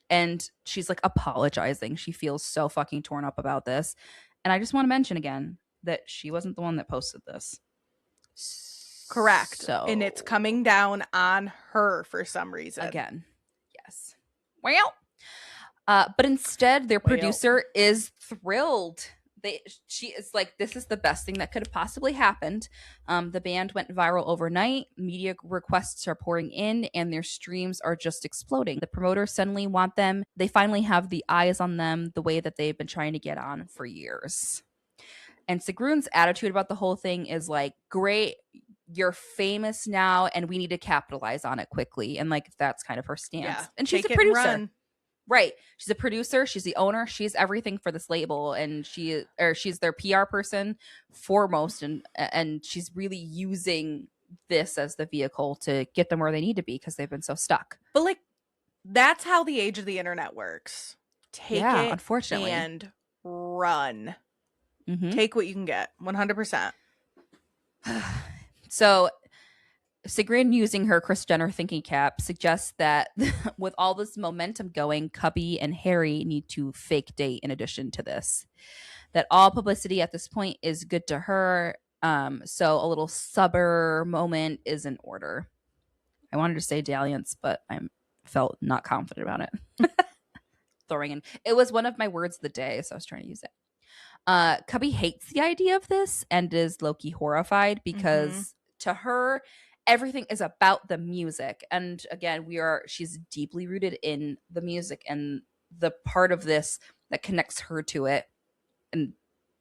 And she's like apologizing. She feels so fucking torn up about this. And I just want to mention again that she wasn't the one that posted this. Correct. So, and it's coming down on her for some reason. Again. Yes. Well. But instead, their producer is thrilled. She is like, this is the best thing that could have possibly happened. The band went viral overnight. Media requests are pouring in, and their streams are just exploding. The promoters suddenly want them. They finally have the eyes on them the way that they've been trying to get on for years. And Sigrun's attitude about the whole thing is like, great, you're famous now, and we need to capitalize on it quickly. And like, that's kind of her stance. Yeah, and she's a producer. Right. She's a producer. She's the owner. She's everything for this label. And she's their PR person foremost. And she's really using this as the vehicle to get them where they need to be, because they've been so stuck. But like, that's how the age of the internet works. Take it, unfortunately, and run. Take what you can get. 100%. So Sigrun, using her Kris Jenner thinking cap, suggests that with all this momentum going, Cubby and Harry need to fake date in addition to this. That all publicity at this point is good to her. So a little subber moment is in order. I wanted to say dalliance, but I felt not confident about it. Throwing in. It was one of my words of the day, so I was trying to use it. Cubby hates the idea of this and is low-key horrified because to her, everything is about the music. And again, she's deeply rooted in the music and the part of this that connects her to it. And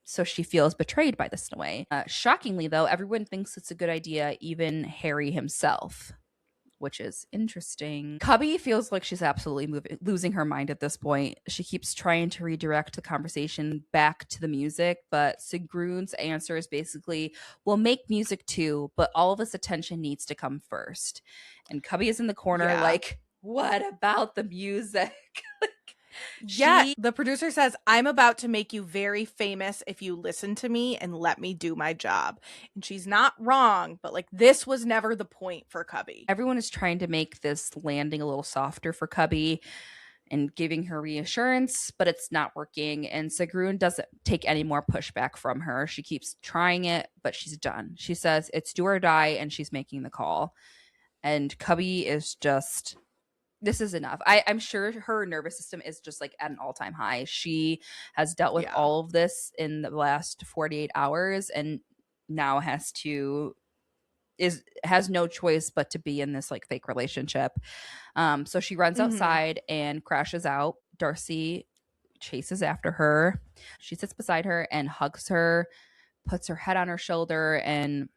so she feels betrayed by this in a way. Shockingly, though, everyone thinks it's a good idea, even Harry himself, which is interesting. Cubby feels like she's absolutely losing her mind at this point. She keeps trying to redirect the conversation back to the music, but Sigrun's answer is basically, we'll make music too, but all of this attention needs to come first. And Cubby is in the corner like, what about the music? The producer says, I'm about to make you very famous if you listen to me and let me do my job. And she's not wrong, but like, this was never the point for Cubby. Everyone is trying to make this landing a little softer for Cubby and giving her reassurance, but it's not working. And Sigrun doesn't take any more pushback from her. She keeps trying it, but she's done. She says it's do or die, and she's making the call. And Cubby is just... this is enough. I'm sure her nervous system is just like at an all-time high. She has dealt with all of this in the last 48 hours and now has no choice but to be in this like fake relationship. So she runs outside and crashes out. Darcy chases after her. She sits beside her and hugs her, puts her head on her shoulder, and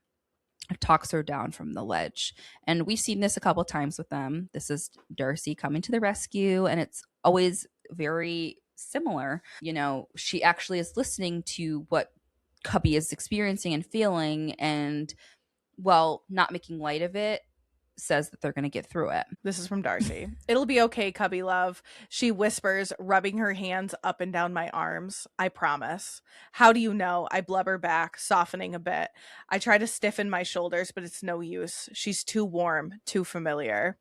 talks her down from the ledge. And we've seen this a couple times with them. This is Darcy coming to the rescue, and it's always very similar. You know, she actually is listening to what Cubby is experiencing and feeling, and while not making light of it, says that they're going to get through it. This is from Darcy. It'll be okay, Cubby love. She whispers, rubbing her hands up and down my arms. I promise. How do you know? I blubber back, softening a bit. I try to stiffen my shoulders, but it's no use. She's too warm, too familiar.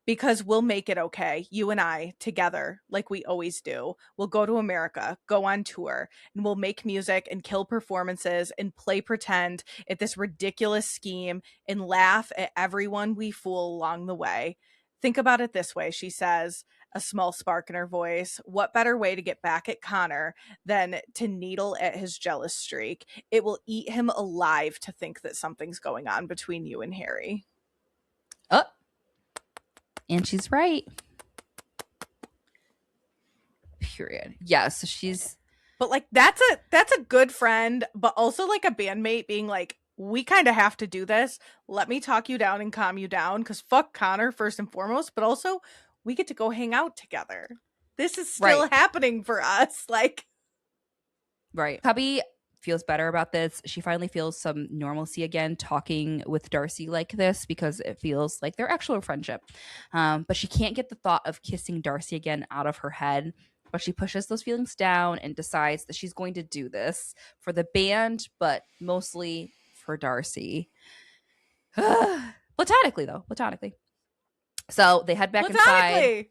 Because we'll make it okay, you and I, together, like we always do. We'll go to America, go on tour, and we'll make music and kill performances and play pretend at this ridiculous scheme and laugh at everyone we fool along the way. Think about it this way, she says, a small spark in her voice. What better way to get back at Connor than to needle at his jealous streak? It will eat him alive to think that something's going on between you and Harry. Oh. And she's right. Period. Yeah, so she's... But, like, that's a good friend, but also, like, a bandmate being like, we kind of have to do this. Let me talk you down and calm you down, because fuck Connor, first and foremost, but also, we get to go hang out together. This is still happening for us. Like... Right. Cubby feels better about this. She finally feels some normalcy again talking with Darcy like this, because it feels like their actual friendship. But she can't get the thought of kissing Darcy again out of her head. But she pushes those feelings down and decides that she's going to do this for the band, but mostly for Darcy. Platonically, though. Platonically. So they head back inside.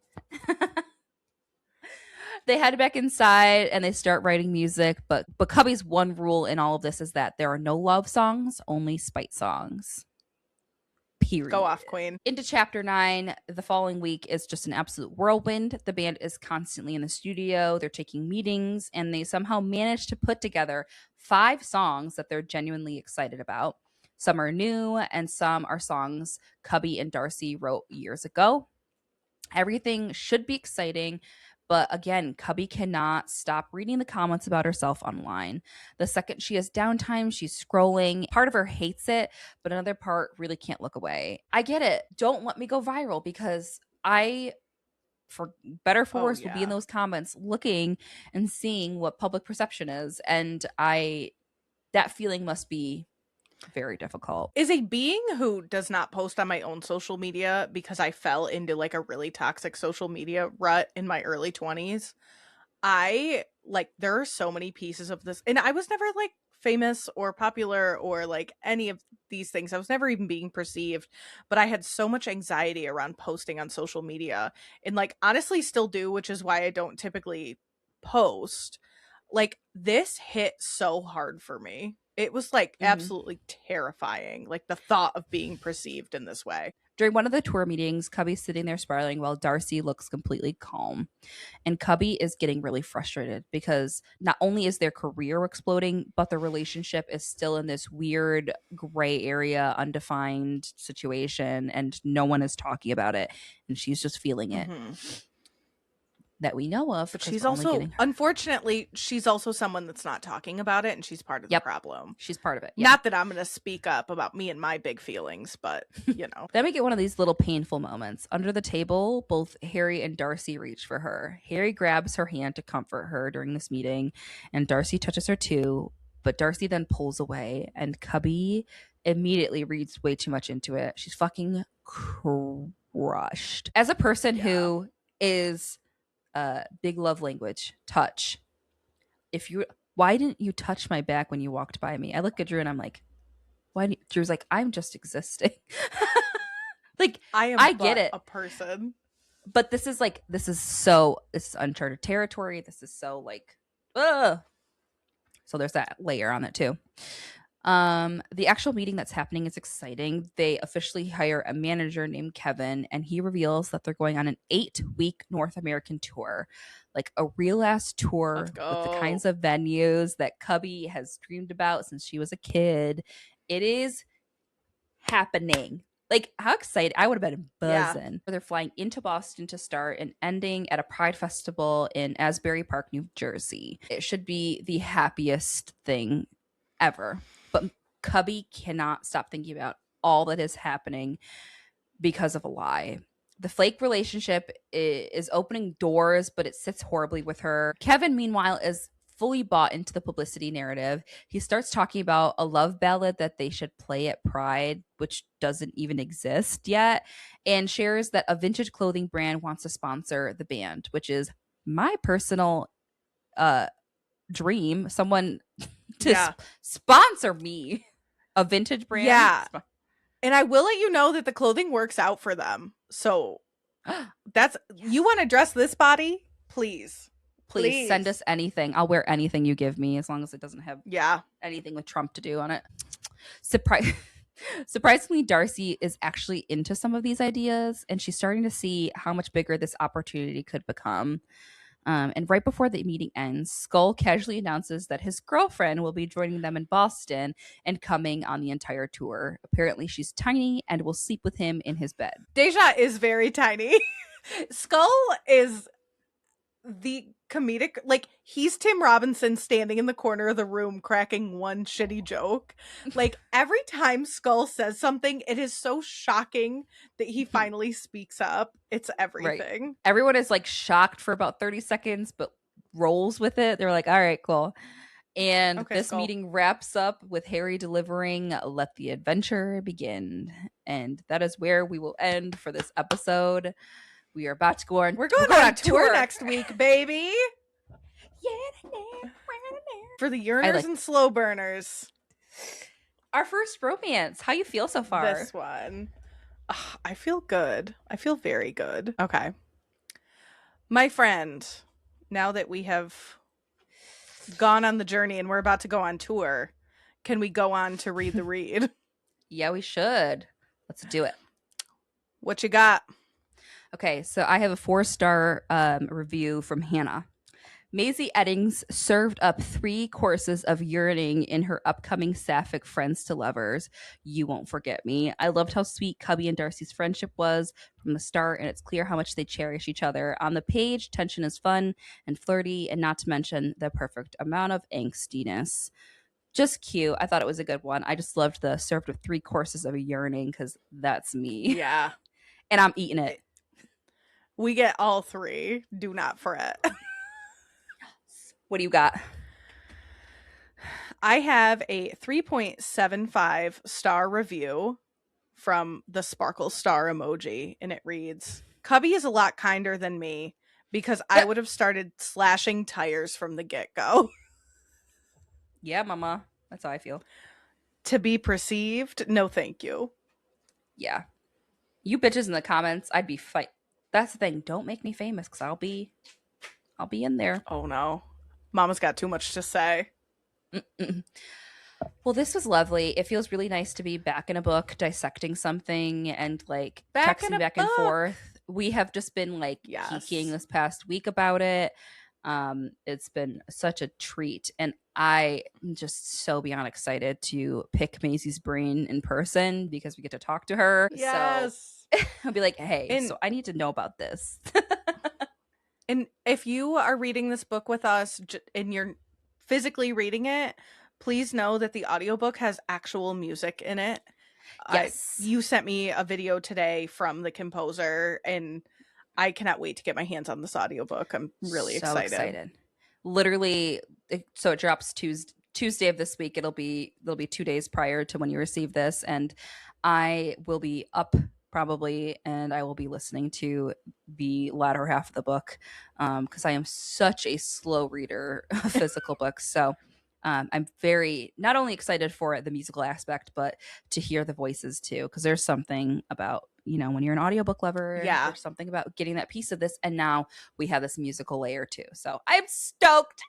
They head back inside and they start writing music, but Cubby's one rule in all of this is that there are no love songs, only spite songs. Period. Go off, queen. Into chapter 9, the following week is just an absolute whirlwind. The band is constantly in the studio, they're taking meetings, and they somehow manage to put together 5 songs that they're genuinely excited about. Some are new, and some are songs Cubby and Darcy wrote years ago. Everything should be exciting. But again, Cubby cannot stop reading the comments about herself online. The second she has downtime, she's scrolling. Part of her hates it, but another part really can't look away. I get it. Don't let me go viral, because I, for better or for worse, will be in those comments looking and seeing what public perception is. And that feeling must be very difficult. Is a being who does not post on my own social media, because I fell into like a really toxic social media rut in my early 20s. There are so many pieces of this, and I was never like famous or popular or like any of these things. I was never even being perceived, but I had so much anxiety around posting on social media, and like honestly still do, which is why I don't typically post. Like, this hit so hard for me. It was like absolutely terrifying, like the thought of being perceived in this way. During one of the tour meetings, Cubby's sitting there spiraling while Darcy looks completely calm. And Cubby is getting really frustrated because not only is their career exploding, but the relationship is still in this weird gray area, undefined situation, and no one is talking about it. And she's just feeling it. That we know of. But she's also, unfortunately, she's also someone that's not talking about it, and she's part of the problem. She's part of it. Not that I'm going to speak up about me and my big feelings, but, you know. Then we get one of these little painful moments. Under the table, both Harry and Darcy reach for her. Harry grabs her hand to comfort her during this meeting, and Darcy touches her too, but Darcy then pulls away, and Cubby immediately reads way too much into it. She's fucking crushed. As a person who is... big love language, touch. Why didn't you touch my back when you walked by me? I look at Drew and I'm like, why? Drew's like, I'm just existing. Like, I get it, a person, but this is uncharted territory. This is so like, so there's that layer on it too. The actual meeting that's happening is exciting. They officially hire a manager named Kevin, and he reveals that they're going on an 8-week North American tour, like a real ass tour with the kinds of venues that Cubby has dreamed about since she was a kid. It is happening. Like, how excited I would have been buzzing. Yeah. They're flying into Boston to start and ending at a Pride Festival in Asbury Park, New Jersey. It should be the happiest thing ever. But Cubby cannot stop thinking about all that is happening because of a lie. The flake relationship is opening doors, but it sits horribly with her. Kevin, meanwhile, is fully bought into the publicity narrative. He starts talking about a love ballad that they should play at Pride, which doesn't even exist yet, and shares that a vintage clothing brand wants to sponsor the band, which is my personal dream. Someone to sponsor me, a vintage brand. Yeah. And I will let you know that the clothing works out for them. So that's you want to dress this body? Please send us anything. I'll wear anything you give me as long as it doesn't have anything with Trump to do on it. Surprisingly, Darcy is actually into some of these ideas, and she's starting to see how much bigger this opportunity could become. And right before the meeting ends, Skull casually announces that his girlfriend will be joining them in Boston and coming on the entire tour. Apparently, she's tiny and will sleep with him in his bed. Deja is very tiny. Skull is the comedic, like, he's Tim Robinson standing in the corner of the room cracking one shitty joke. Like, every time Skull says something, it is so shocking that he finally speaks up. It's everything. Right. Everyone is like shocked for about 30 seconds, but rolls with it. They're like, all right, cool. And this meeting wraps up with Harry delivering "Let the Adventure Begin." And that is where we will end for this episode. We are about to go on. We're going on tour next week, baby. For the yearners and slow burners. Our first romance. How you feel so far? This one. I feel good. I feel very good. Okay. My friend, now that we have gone on the journey and we're about to go on tour, can we go on to read the read? Yeah, we should. Let's do it. What you got? Okay, so I have a 4-star review from Hannah. Mazey Eddings served up 3 courses of yearning in her upcoming sapphic Friends to Lovers. You Won't Forget Me. I loved how sweet Cubby and Darcy's friendship was from the start, and it's clear how much they cherish each other. On the page, tension is fun and flirty, and not to mention the perfect amount of angstiness. Just cute. I thought it was a good one. I just loved the served with 3 courses of yearning because that's me. Yeah. And I'm eating it. We get all 3. Do not fret. What do you got? I have a 3.75 star review from the sparkle star emoji, and it reads, Cubby is a lot kinder than me because I would have started slashing tires from the get-go. Yeah, mama. That's how I feel. To be perceived? No, thank you. Yeah. You bitches in the comments, I'd be fight. That's the thing. Don't make me famous because I'll be in there. Oh, no. Mama's got too much to say. Mm-mm. Well, this was lovely. It feels really nice to be back in a book, dissecting something and like texting back and forth. We have just been like geeking this past week about it. It's been such a treat, and I'm just so beyond excited to pick Mazey's brain in person because we get to talk to her. Yes. So I'll be like, hey, so I need to know about this. And if you are reading this book with us and you're physically reading it, please know that the audiobook has actual music in it. Yes. You sent me a video today from the composer, and I cannot wait to get my hands on this audiobook. I'm really excited. Literally, so it drops Tuesday of this week. It'll be 2 days prior to when you receive this, and I will be up probably, and I will be listening to the latter half of the book because I am such a slow reader of physical books. So I'm very not only excited for the musical aspect, but to hear the voices too, because there's something about, when you're an audiobook lover, there's something about getting that piece of this, and now we have this musical layer too. So I'm stoked.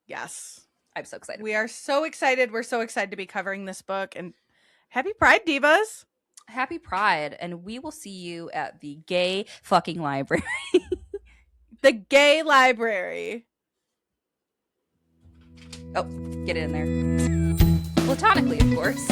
Yes. I'm so excited. We are so excited. We're so excited to be covering this book, and happy Pride, Divas. Happy Pride, and we will see you at the gay fucking library. The gay library. Oh, get it in there. Platonically, of course.